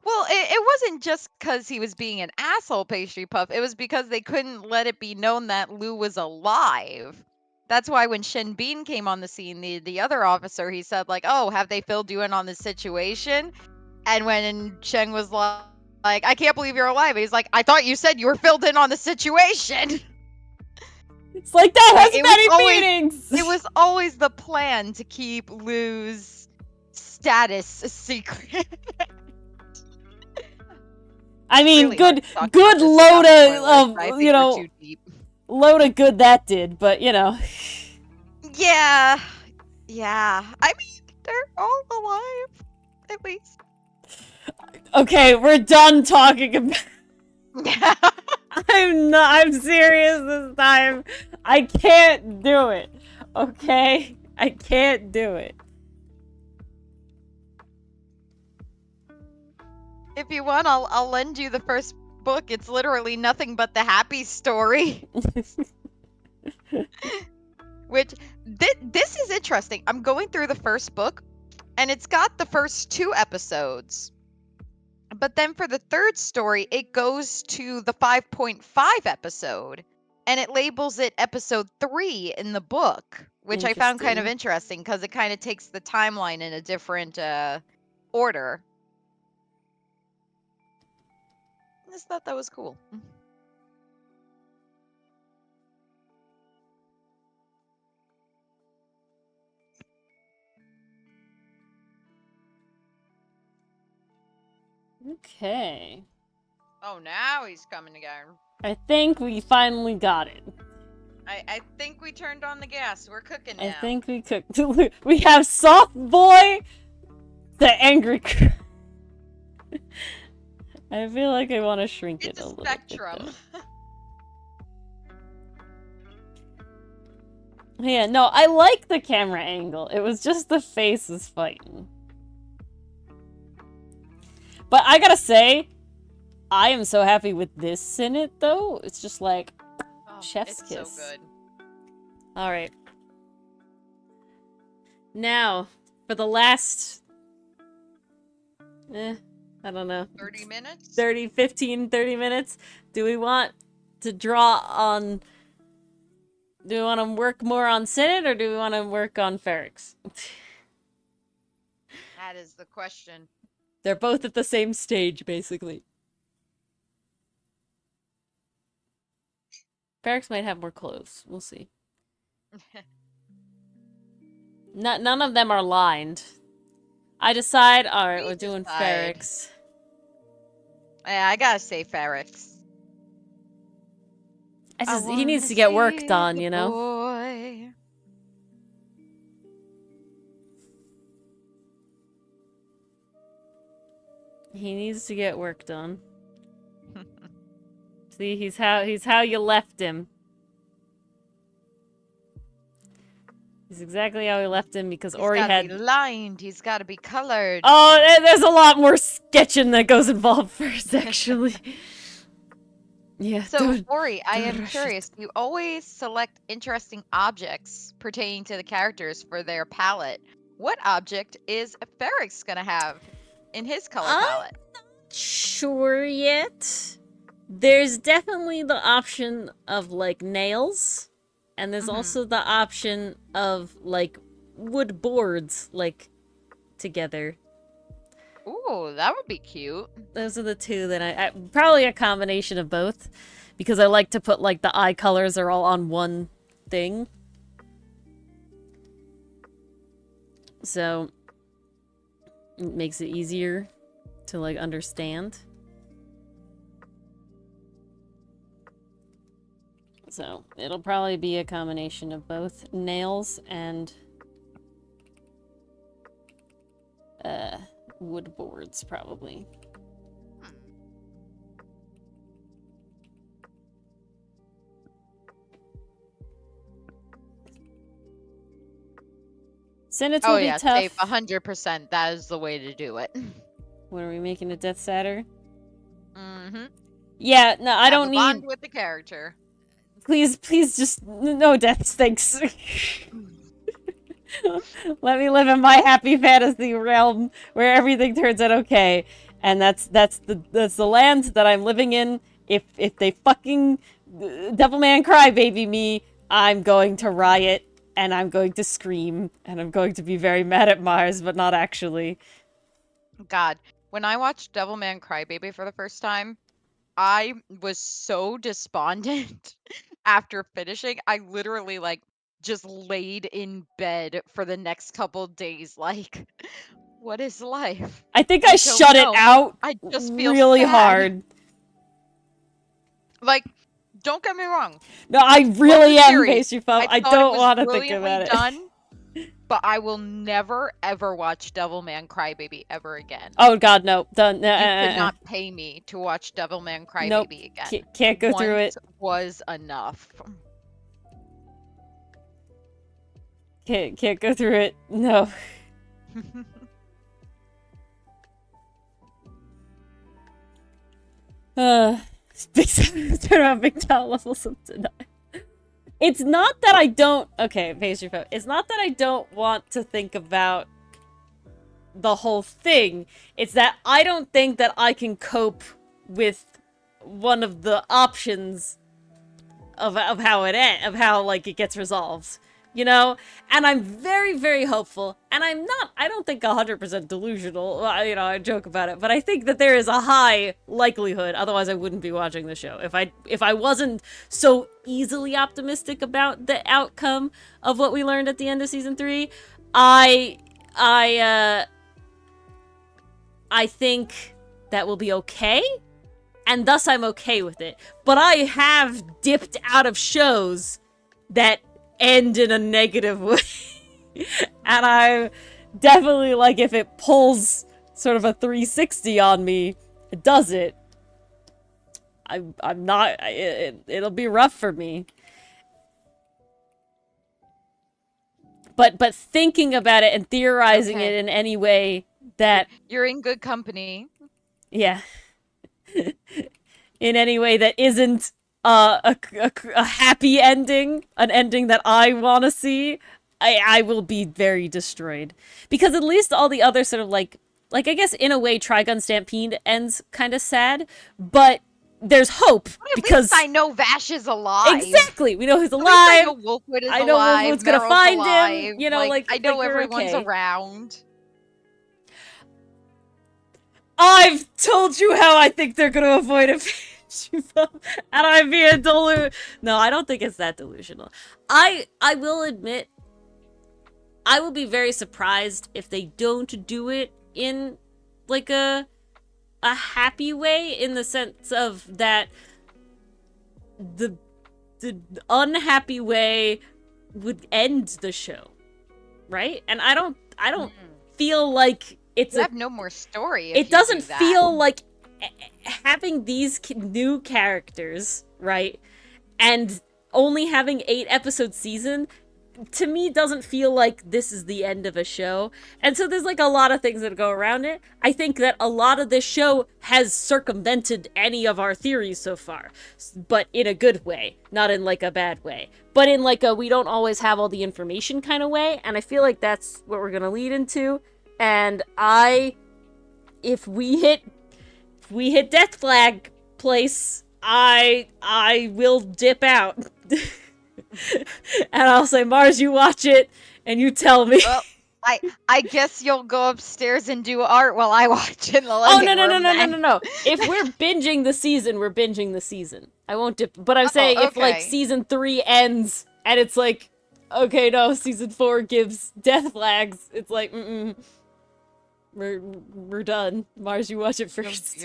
Well, it wasn't just because he was being an asshole, Pastry Puff. It was because they couldn't let it be known that Lou was alive. That's why when Shin Bean came on the scene, the other officer, he said, like, oh, have they filled you in on this situation? And when Shen was like, I can't believe you're alive. He's like, I thought you said you were filled in on the situation. It's like that has many meanings. It was always the plan to keep Lou's status a secret. I mean, really good load of, you know, load of good that did, but, you know. Yeah. I mean, they're all alive, at least. Okay, we're done talking about... I'm serious this time. I can't do it, okay? I can't do it. If you want, I'll lend you the first book. It's literally nothing but the happy story. Which, this is interesting. I'm going through the first book, and it's got the first 2 episodes. But then for the third story, it goes to the 5.5 episode, and it labels it episode 3 in the book, which I found kind of interesting because it kind of takes the timeline in a different order. I just thought that was cool. Okay. Oh, now he's coming again. I think we finally got it. I think we turned on the gas. We're cooking now. I think we cooked. We have Soft Boy, the angry. I feel like I want to shrink it a little spectrum. bit. Yeah, no, I like the camera angle. It was just the face is fighting. But I gotta say, I am so happy with this Cinet, though. It's just like, chef's kiss. It's so good. Alright. Now, for the last... I don't know. 30 minutes? 30 minutes. Do we want to draw on... Do we want to work more on Cinet, or do we want to work on Ferrex? That is the question. They're both at the same stage, basically. Ferrex might have more clothes. We'll see. None of them are lined. I decide, alright, we're doing Ferrex. Yeah, I gotta say Ferrex. He needs to get work done, you know? Boy. He needs to get work done. See, he's how you left him. He's exactly how we left him because Ori had... He's gotta be lined, he's gotta be colored. Oh, there's a lot more sketching that goes involved first, actually. Yeah. So, Ori, I am curious. You always select interesting objects pertaining to the characters for their palette. What object is Ferrex gonna have in his color palette? I'm not sure yet. There's definitely the option of, like, nails. And there's also the option of, like, wood boards, like, together. Ooh, that would be cute. Those are the two that I probably a combination of both, because I like to put like the eye colors are all on one thing. So it makes it easier to like understand. So it'll probably be a combination of both nails and wood boards, probably. Cinet will be tough. Safe 100%. That is the way to do it. What are we making a Death Satyr? Mm-hmm. Yeah, no, I don't need bond with the character. Please, just no deaths, thanks. Let me live in my happy fantasy realm where everything turns out okay, and that's the land that I'm living in. If they fucking Devilman Crybaby me, I'm going to riot and I'm going to scream and I'm going to be very mad at Mars, but not actually. God, when I watched Devilman Crybaby for the first time, I was so despondent after finishing. I literally like just laid in bed for the next couple days like, what is life? I think I shut it out. I just feel really sad. hard. Like, don't get me wrong. No, I really am, Pastry Puff. I don't want to think about it. Done, but I will never ever watch Devilman Crybaby ever again. Oh God, no, done. You could not pay me to watch Devilman Crybaby again. Can't go through it. Was enough. Can't go through it. No. Turn on Big Top levels up tonight. It's not that I don't... Okay, pastry puff. It's not that I don't want to think about the whole thing. It's that I don't think that I can cope with one of the options of how like it gets resolved, you know? And I'm very, very hopeful, and I don't think 100% delusional, you know, I joke about it, but I think that there is a high likelihood, otherwise I wouldn't be watching the show. If I wasn't so easily optimistic about the outcome of what we learned at the end of season 3, I think that will be okay, and thus I'm okay with it. But I have dipped out of shows that end in a negative way. And I'm definitely like, if it pulls sort of a 360 on me, it does it. I'm not, it'll be rough for me. But thinking about it and theorizing it in any way that... You're in good company. Yeah. In any way that isn't a happy ending, an ending that I want to see, I will be very destroyed. Because at least all the other sort of like I guess in a way Trigun Stampede ends kind of sad, but there's hope, because least I know Vash is alive. Exactly, we know he's alive. I know Wolfwood is alive. I know Wolfwood's gonna find alive. him. You know, like I know like everyone's okay. around. I've told you how I think they're gonna avoid a and I'm being delusional. No, I don't think it's that delusional. I will admit, I will be very surprised if they don't do it in like a happy way, in the sense of that the unhappy way would end the show, right? And I don't feel like it's have no more story. It doesn't feel like having these new characters, right, and only having 8-episode season, to me doesn't feel like this is the end of a show. And so there's like a lot of things that go around it. I think that a lot of this show has circumvented any of our theories so far, but in a good way, not in like a bad way, but in like a we don't always have all the information kind of way. And I feel like that's what we're gonna lead into. And if we hit Death Flag place, I will dip out. And I'll say, Mars, you watch it and you tell me. Well, I guess you'll go upstairs and do art while I watch in the living room. No. If we're binging the season, we're binging the season. I won't dip, but I'm saying if like season 3 ends and it's like, okay, no, season 4 gives Death Flags, it's like, we're done. Mars, you watch it first.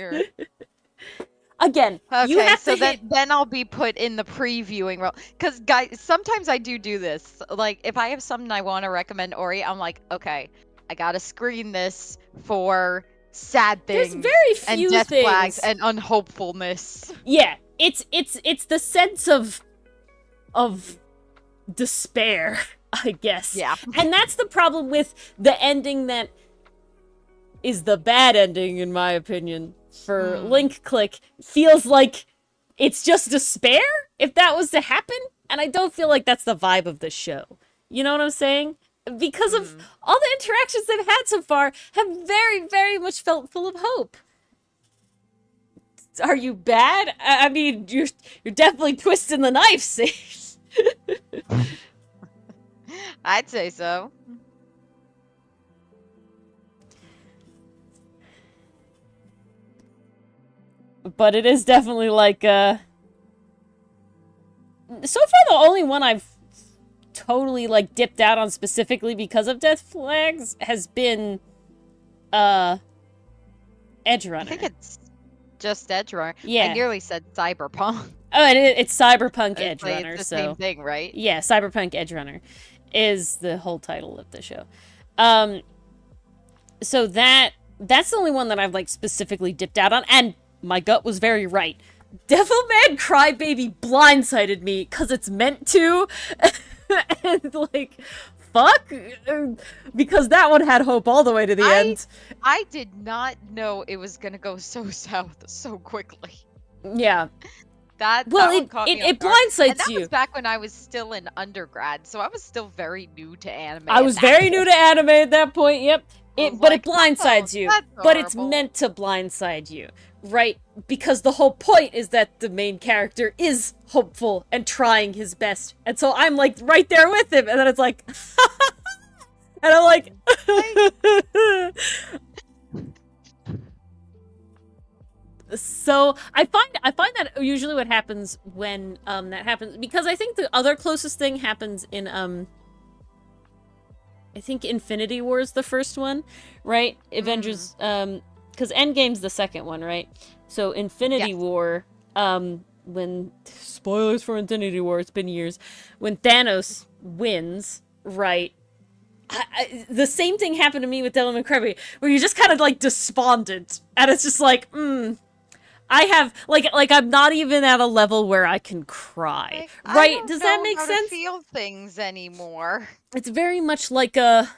Again, okay, you have so to then I'll be put in the previewing role. Because, guys, sometimes I do this. Like, if I have something I want to recommend Ori, I'm like, okay, I gotta screen this for sad things. There's very few and death things. Flags and unhopefulness. Yeah, it's the sense of despair, I guess. Yeah. And that's the problem with the ending that is the bad ending, in my opinion, for Link Click. Feels like it's just despair if that was to happen, and I don't feel like that's the vibe of the show. You know what I'm saying? Because of all the interactions they've had so far have very, very much felt full of hope. Are you bad? I mean, you're definitely twisting the knife, Sage. I'd say so. But it is definitely like, so far the only one I've totally, like, dipped out on specifically because of Death Flags has been, Edge Runner. I think it's just Edge Runner. Yeah. I nearly said Cyberpunk. Oh, and it's Cyberpunk Edge Runner, it's the so... same thing, right? Yeah, Cyberpunk Edge Runner is the whole title of the show. So that's the only one that I've, like, specifically dipped out on, and my gut was very right. Devilman Crybaby blindsided me, because it's meant to. And, like, fuck? Because that one had hope all the way to the end. I did not know it was gonna go so south so quickly. Yeah. That Well, one caught me it off guard. blindsides And that you. was back when I was still in undergrad, so I was still very new to anime. I was very new to anime at that point. Yep. But it blindsides you. But it's meant to blindside you, right? Because the whole point is that the main character is hopeful and trying his best. And so I'm like right there with him, and then it's like and I'm like So I find that usually what happens when that happens, because I think the other closest thing happens in I think Infinity War is the first one, right? Avengers because Endgame's the second one, right? So Infinity War, when spoilers for Infinity War, it's been years, when Thanos wins, right? The same thing happened to me with Devil May Cry, where you're just kind of like despondent, and it's just like, I have like I'm not even at a level where I can cry, right? Does that make sense? I don't feel things anymore. It's very much like a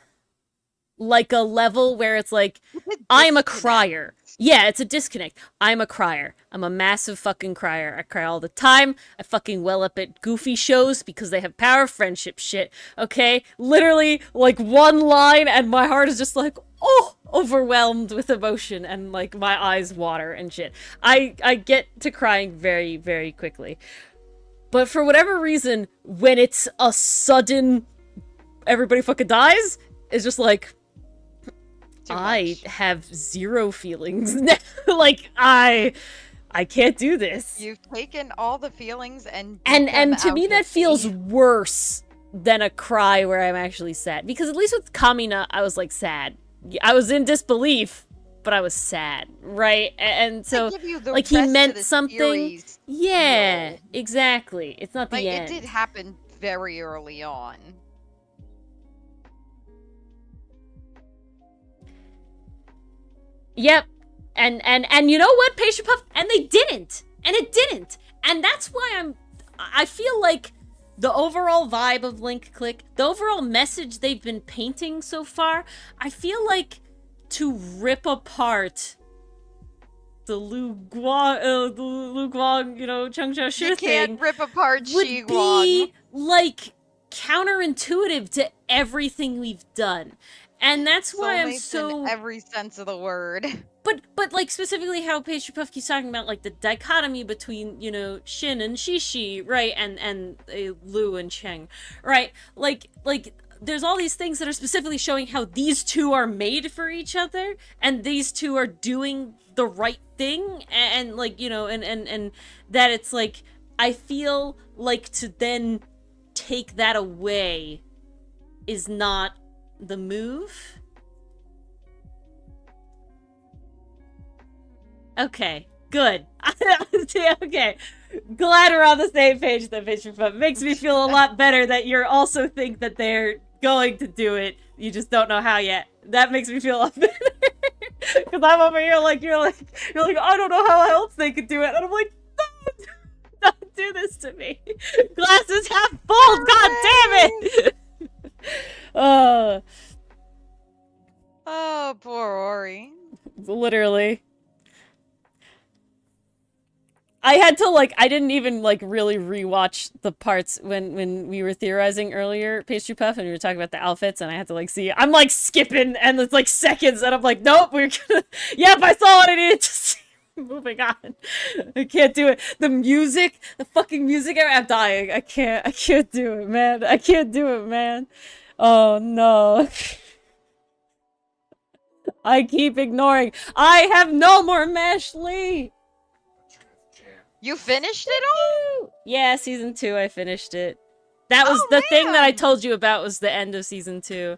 level where it's like I'm a crier. Yeah, it's a disconnect. I'm a crier. I'm a massive fucking crier. I cry all the time. I fucking well up at goofy shows because they have power friendship shit. Okay? Literally, like, one line and my heart is just like, oh, overwhelmed with emotion, and like my eyes water and shit. I get to crying very, very quickly. But for whatever reason, when it's a sudden everybody fucking dies, it's just like, I have zero feelings. Like, I can't do this. You've taken all the feelings and to me that feels worse than a cry where I'm actually sad. Because at least with Kamina, I was like sad. I was in disbelief, but I was sad, right? And so, like, he meant something. Yeah, exactly. It's not the end. It did happen very early on. Yep. And you know what, Pastry Puff? And they didn't. And it didn't. And that's why I feel like the overall vibe of Link Click, the overall message they've been painting so far, I feel like to rip apart the Lu Guang, you know, Chung Cha Shi thing. You can't rip apart would Shi Guang. Be, like, counterintuitive to everything we've done. And that's why I'm so... in every sense of the word. But like, specifically how Pastry Puff keeps talking about, like, the dichotomy between, you know, Shin and Shishi, right? And Lu and Cheng, right? Like, there's all these things that are specifically showing how these two are made for each other, and these two are doing the right thing, and like, you know, and that it's like, I feel like to then take that away is not the move. Okay, good. Okay, glad we're on the same page then, Pastry Puff. Makes me feel a lot better that you also think that they're going to do it. You just don't know how yet. That makes me feel a lot better. Because I'm over here like, you're like, I don't know how else they could do it. And I'm like, don't do this to me. Glass is half full, god damn it! Oh, poor Ori. Literally. I had to, like, I didn't even, like, really rewatch the parts when we were theorizing earlier, Pastry Puff, and we were talking about the outfits, and I had to, like, see. I'm, like, skipping, and it's, like, seconds, and I'm like, nope, we're gonna... Yep, I saw what I needed to see. Moving on. I can't do it. The music, the fucking music, I'm dying. I can't do it, man. I can't do it, man. Oh, no. I keep ignoring. I have no more Mashley. You finished it all? Yeah, season 2, I finished it. That was the thing that I told you about, was the end of season 2.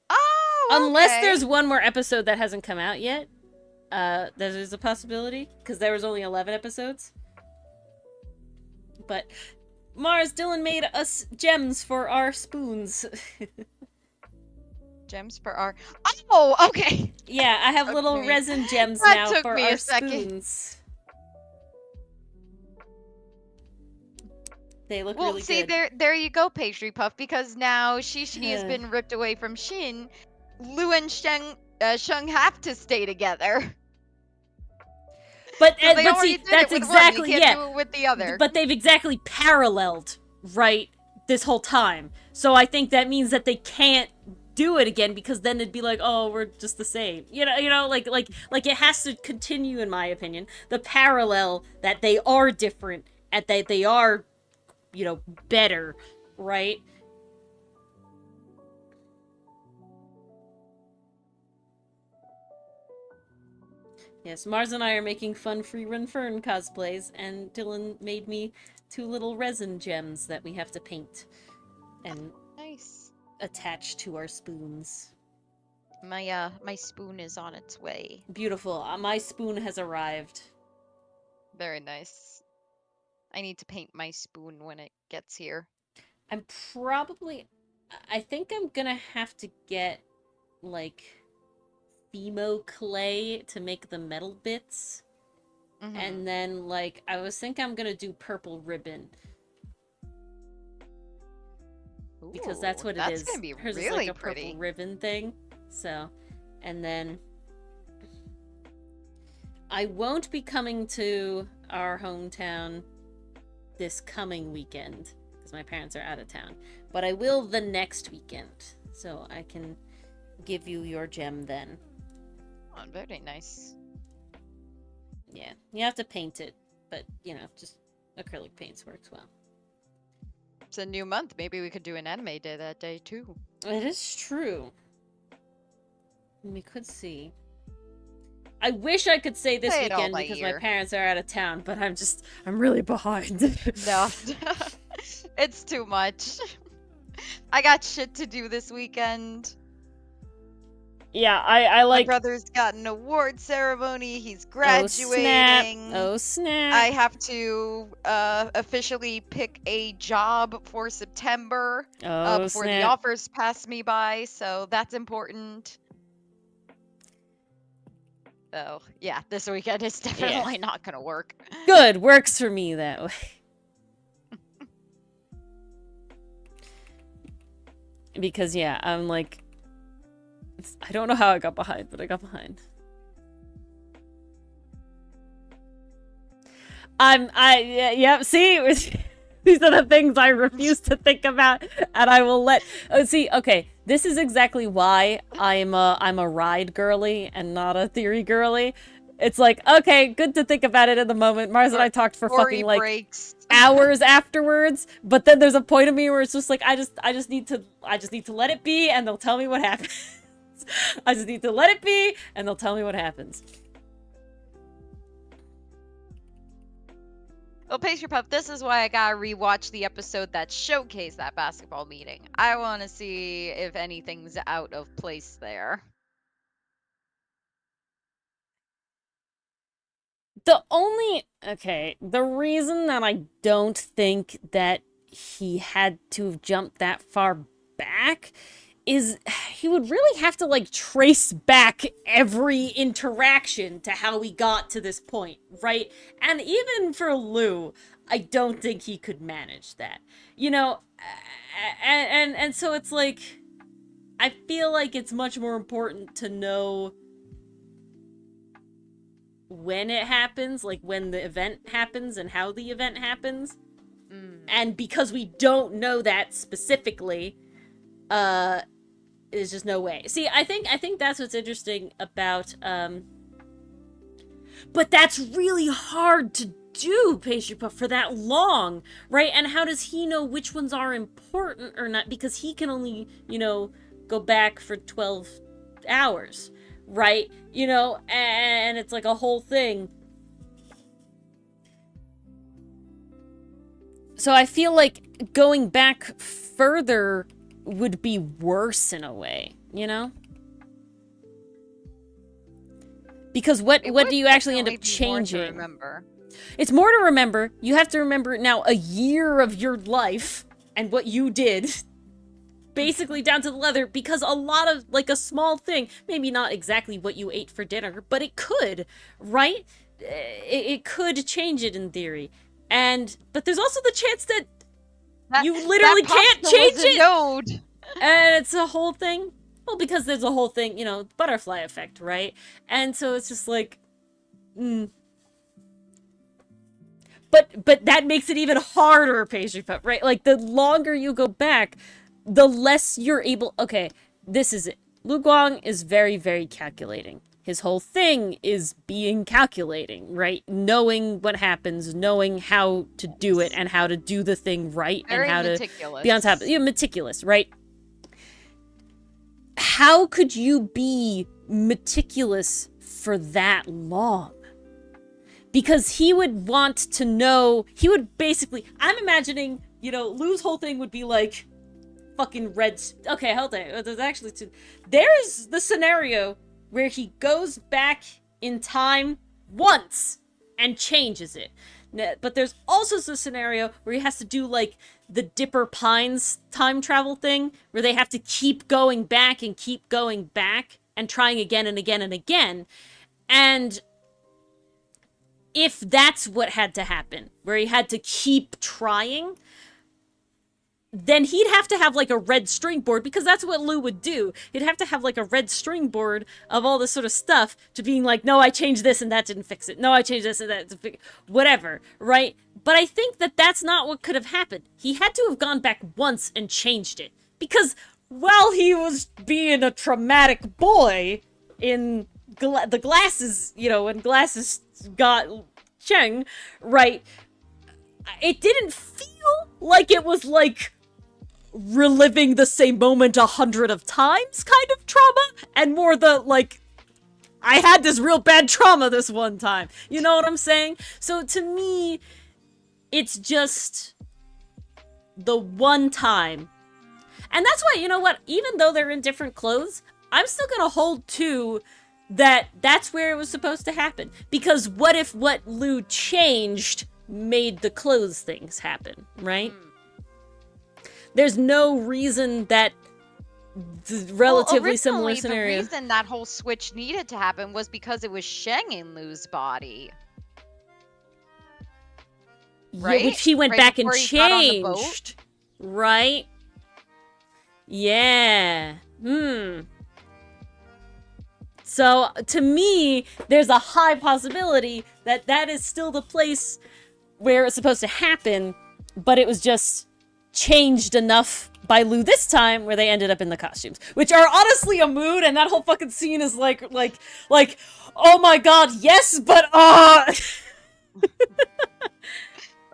Oh, Unless there's one more episode that hasn't come out yet. There's a possibility, because there was only 11 episodes. But Mars, Dylan made us gems for our spoons. Gems for our... Oh, okay! Yeah, I have little resin gems now for our spoons. They look really good. Well, see, there you go, Pastry Puff, because now Shishi has been ripped away from Shin. Lu and Sheng have to stay together. But they but already see, did that's it with exactly one. You can't do it with the other. But they've exactly paralleled, right, this whole time. So I think that means that they can't do it again, because then it'd be like, oh, we're just the same. Like it has to continue, in my opinion, the parallel that they are different and that they are, better, right? Yes, Mars and I are making fun Free Run Fern cosplays, and Dylan made me 2 little resin gems that we have to paint and Nice. attach to our spoons. My spoon is on its way. Beautiful. My spoon has arrived. Very nice. I need to paint my spoon when it gets here. I think I'm gonna have to get, like, Fimo clay to make the metal bits. Mm-hmm. And then, like, I'm gonna do purple ribbon. Because that's what it is. That's gonna be Hers really is like a pretty. purple ribbon thing. So, and then I won't be coming to our hometown this coming weekend because my parents are out of town. But I will the next weekend. So I can give you your gem then. Oh, very nice. Yeah, you have to paint it, but just acrylic paints works well. It's a new month. Maybe we could do an anime day that day too. It is true. We could see. I wish I could say this weekend because my parents are out of town, but I'm really behind. No. It's too much. I got shit to do this weekend. Yeah, I like... My brother's got an award ceremony. He's graduating. Oh, snap. I have to officially pick a job for September before the offers pass me by, so that's important. So, yeah, this weekend is definitely not going to work. Good, works for me that way. Because, I'm like... I don't know how I got behind, but I got behind. See? These are the things I refuse to think about, and I will let... okay, this is exactly why I'm a ride girly and not a theory girly. It's like, okay, good to think about it in the moment. Mars and I talked for fucking, like, breaks. hours afterwards, but then there's a point of me where it's just like, I just need to let it be, and they'll tell me what happens. I just need to let it be, and they'll tell me what happens. Well, Pastry Puff, this is why I gotta rewatch the episode that showcased that basketball meeting. I want to see if anything's out of place there. The reason that I don't think that he had to have jumped that far back is he would really have to, like, trace back every interaction to how we got to this point, right? And even for Lou, I don't think he could manage that, and so it's like, I feel like it's much more important to know when it happens, like when the event happens and how the event happens. And because we don't know that specifically, there's just no way. See, I think that's what's interesting about, but that's really hard to do, Pastry Puff, for that long, right? And how does he know which ones are important or not? Because he can only, go back for 12 hours, right? And it's like a whole thing. So I feel like going back further would be worse in a way, Because what do you actually end up changing? It's more to remember. You have to remember now a year of your life and what you did, basically down to the leather, because a lot of, like, a small thing, maybe not exactly what you ate for dinner, but it could, right? It could change it in theory. But there's also the chance that you literally can't change it. Node. And it's a whole thing. Well, because there's a whole thing, butterfly effect, right? And so it's just like, But that makes it even harder, Pastry Pup, right? Like, the longer you go back, the less you're able... Okay, this is it. Lu Guang is very, very calculating. His whole thing is being calculating, right? Knowing what happens, knowing how to do it, and how to do the thing right, very and how meticulous. to be on top of it. Yeah, meticulous, right? How could you be meticulous for that long? Because he would want to know, he would basically, I'm imagining, you know, Lu's whole thing would be like, fucking red, okay, hold on, there's actually two, there's the scenario where he goes back in time once and changes it. But there's also the scenario where he has to do, like, the Dipper Pines time travel thing, where they have to keep going back and keep going back and trying again and again and again. And if that's what had to happen, where he had to keep trying, then he'd have to have, like, a red string board, because that's what Lu would do. He'd have to have, like, a red string board of all this sort of stuff to being like, no, I changed this and that didn't fix it. No, I changed this and that didn't fix it. Whatever, right? But I think that that's not what could have happened. He had to have gone back once and changed it. Because while he was being a traumatic boy in the glasses, you know, when glasses got Cheng, right? It didn't feel like it was, like, reliving the same moment 100 of times kind of trauma, and more the, like, I had this real bad trauma this one time. You know what I'm saying? So to me, it's just the one time. And that's why, you know what, even though they're in different clothes, I'm still gonna hold to that's where it was supposed to happen. Because what if what Lu changed made the clothes things happen, right? There's no reason that the relatively similar scenario. The reason that whole switch needed to happen was because it was Sheng in Lu's body. Right? Yeah, which he went back and changed. Right? Yeah. So, to me, there's a high possibility that that is still the place where it's supposed to happen, but it was just changed enough by Lu this time where they ended up in the costumes, which are honestly a mood, and that whole fucking scene is like, oh my god, yes, but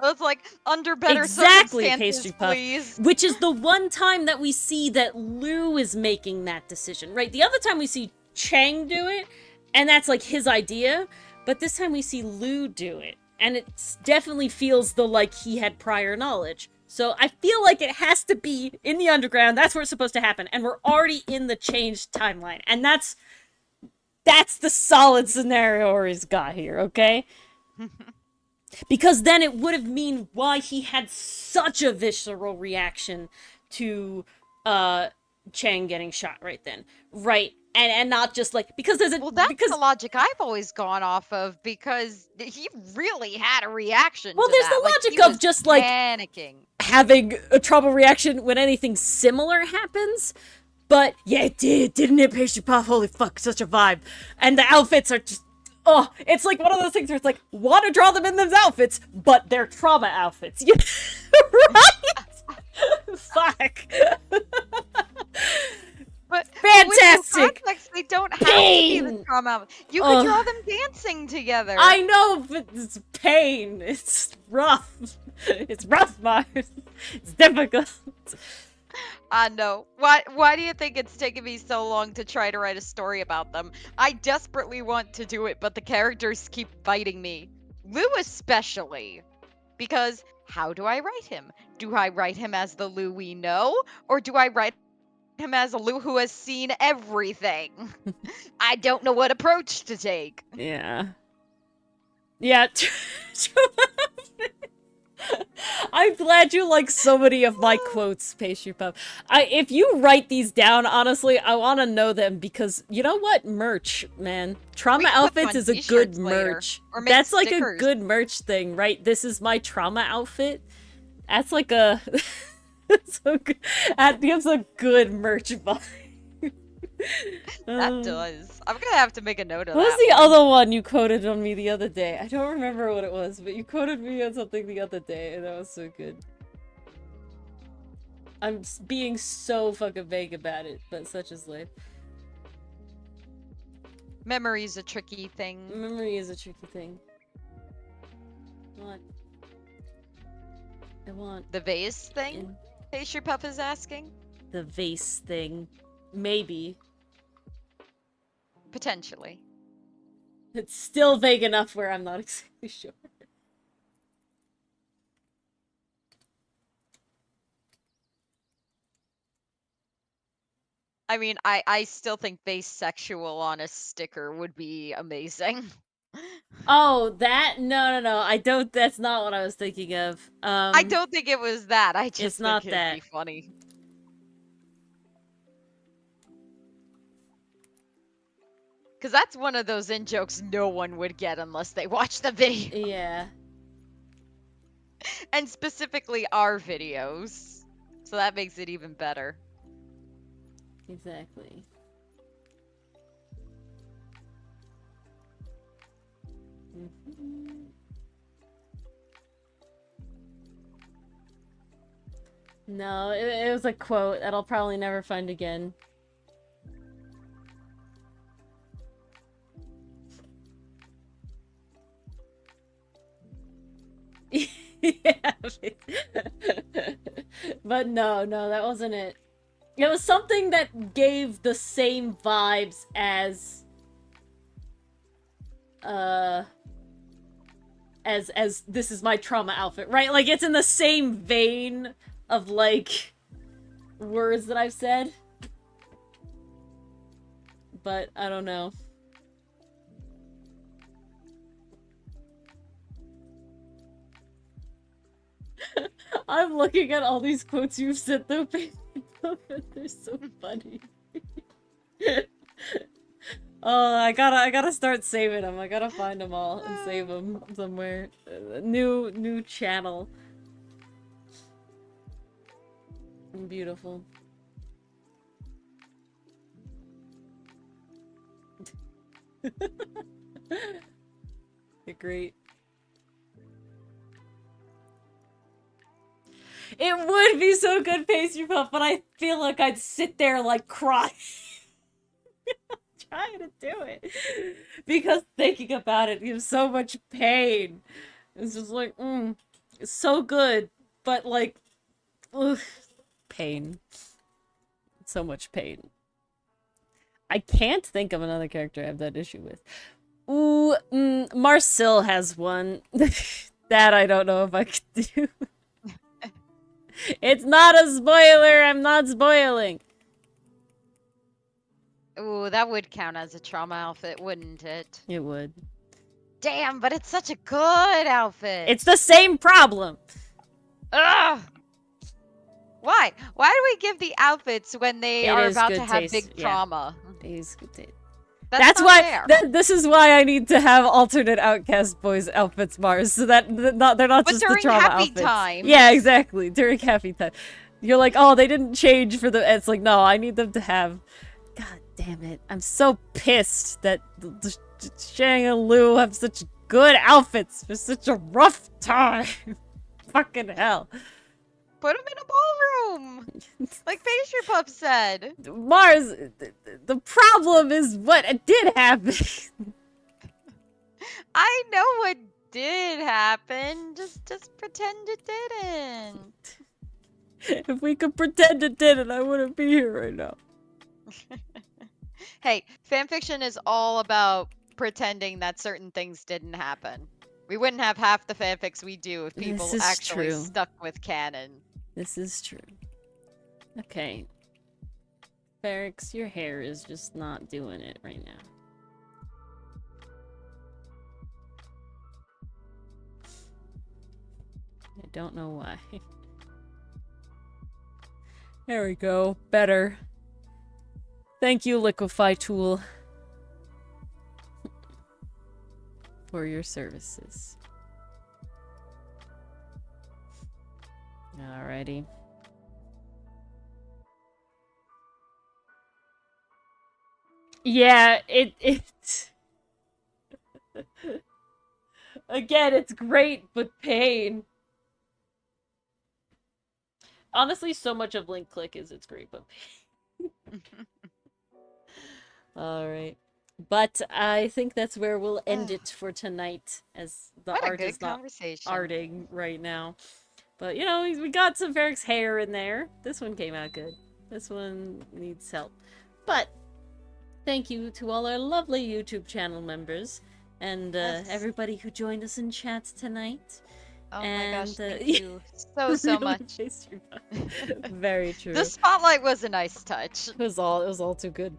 It's like, under better exactly, circumstances, Pastry Puff. please. Which is the one time that we see that Lu is making that decision, right? The other time we see Chang do it, and that's like his idea, but this time we see Lu do it, and it definitely feels like he had prior knowledge. So I feel like it has to be in the underground. That's where it's supposed to happen. And we're already in the changed timeline. And that's the solid scenario Ori's got here, okay? Because then it would have mean why he had such a visceral reaction to Chang getting shot right then. Right. And not just like, because there's a... Well, that's the logic I've always gone off of, because he really had a reaction to there's that. The logic of just, like, panicking. Having a trauma reaction when anything similar happens. But, yeah, it did, didn't it, Pastry Puff? Holy fuck, such a vibe. And the outfits are just... Oh, it's like one of those things where it's like, want to draw them in those outfits, but they're trauma outfits. Right? Fuck. But fantastic. Context, they don't have pain. To be the trauma. You could draw them dancing together. I know, but it's pain. It's rough. It's rough, Mars. It's difficult. I know. Why do you think it's taken me so long to try to write a story about them? I desperately want to do it, but the characters keep fighting me. Lu especially. Because how do I write him? Do I write him as the Lu we know? Or do I write him as a Lu who has seen everything? I don't know what approach to take. Yeah. Yeah. I'm glad you like so many of my quotes, Pastry Puff. If you write these down, honestly, I want to know them, because you know what? Merch, man. Trauma outfits is a good merch. That's like a good merch thing, right? This is my trauma outfit. That's like a... That gives a good merch vibe. That does. I'm gonna have to make a note of that. What was the other one you quoted on me the other day? I don't remember what it was, but you quoted me on something the other day, and that was so good. I'm being so fucking vague about it, but such is life. Memory's a tricky thing. Memory is a tricky thing. What? I want the vase thing? Pastry Puff is asking? The vase thing. Maybe. Potentially. It's still vague enough where I'm not exactly sure. I mean, I still think vase-sexual on a sticker would be amazing. Oh, that? No. I don't. That's not what I was thinking of. I don't think it was that. I just think it'd be funny. Because that's one of those in-jokes no one would get unless they watch the video. Yeah. And specifically our videos. So that makes it even better. Exactly. No, it was a quote that I'll probably never find again. Yeah. But no, that wasn't it. It was something that gave the same vibes as this is my trauma outfit, right? Like, it's in the same vein of, like, words that I've said. But I don't know. I'm looking at all these quotes you've sent though, baby. They're so funny. Oh, I gotta start saving them. I gotta find them all and save them somewhere. New channel. Beautiful. You're great. It would be so good, Pastry Puff, but I feel like I'd sit there like crying. Trying to do it. Because thinking about it gives so much pain. It's just like, it's so good, but like, ugh, pain. So much pain. I can't think of another character I have that issue with. Ooh, Marcel has one. That I don't know if I could do. It's not a spoiler, I'm not spoiling. Ooh, that would count as a trauma outfit, wouldn't it? It would. Damn, but it's such a good outfit. It's the same problem. Ugh! Why? Why do we give the outfits when they are about to have big trauma? It is good taste. That's why. This is why I need to have alternate Outcast boys outfits, Mars, so that they're not just the trauma outfits. During happy time. Yeah, exactly. During happy time. You're like, oh, they didn't change for the. It's like, no, I need them to have. God damn it! I'm so pissed that Shang and Lu have such good outfits for such a rough time. Fucking hell. Put them in a ballroom, like Pastry Puff said. Mars, the problem is what did happen. I know what did happen. Just pretend it didn't. If we could pretend it didn't, I wouldn't be here right now. Hey, fanfiction is all about pretending that certain things didn't happen. We wouldn't have half the fanfics we do if people actually stuck with canon. This is true. Okay. Ferrex, your hair is just not doing it right now. I don't know why. There we go. Better. Thank you, Liquify Tool, for your services. Alrighty. Yeah, it again, it's great, but pain. Honestly, so much of Link Click is it's great, but pain. Alright. But I think that's where we'll end it for tonight, as the what art a good is not conversation. arting right now. But, you know, we got some Ferrex hair in there. This one came out good. This one needs help. But thank you to all our lovely YouTube channel members and Yes. everybody who joined us in chat tonight. Oh and, my gosh, thank you so much. Very true. The spotlight was a nice touch. It was all too good.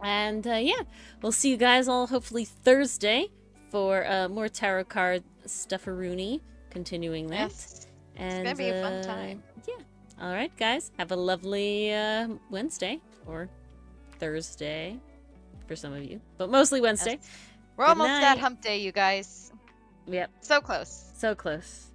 And yeah, we'll see you guys all hopefully Thursday for more tarot card stufferoonie. Continuing that. Yes. And, it's gonna be a fun time. Yeah. All right, guys. Have a lovely Wednesday or Thursday for some of you, but mostly Wednesday. Yes. We're Good almost night. at hump day, you guys. Yep. So close. So close.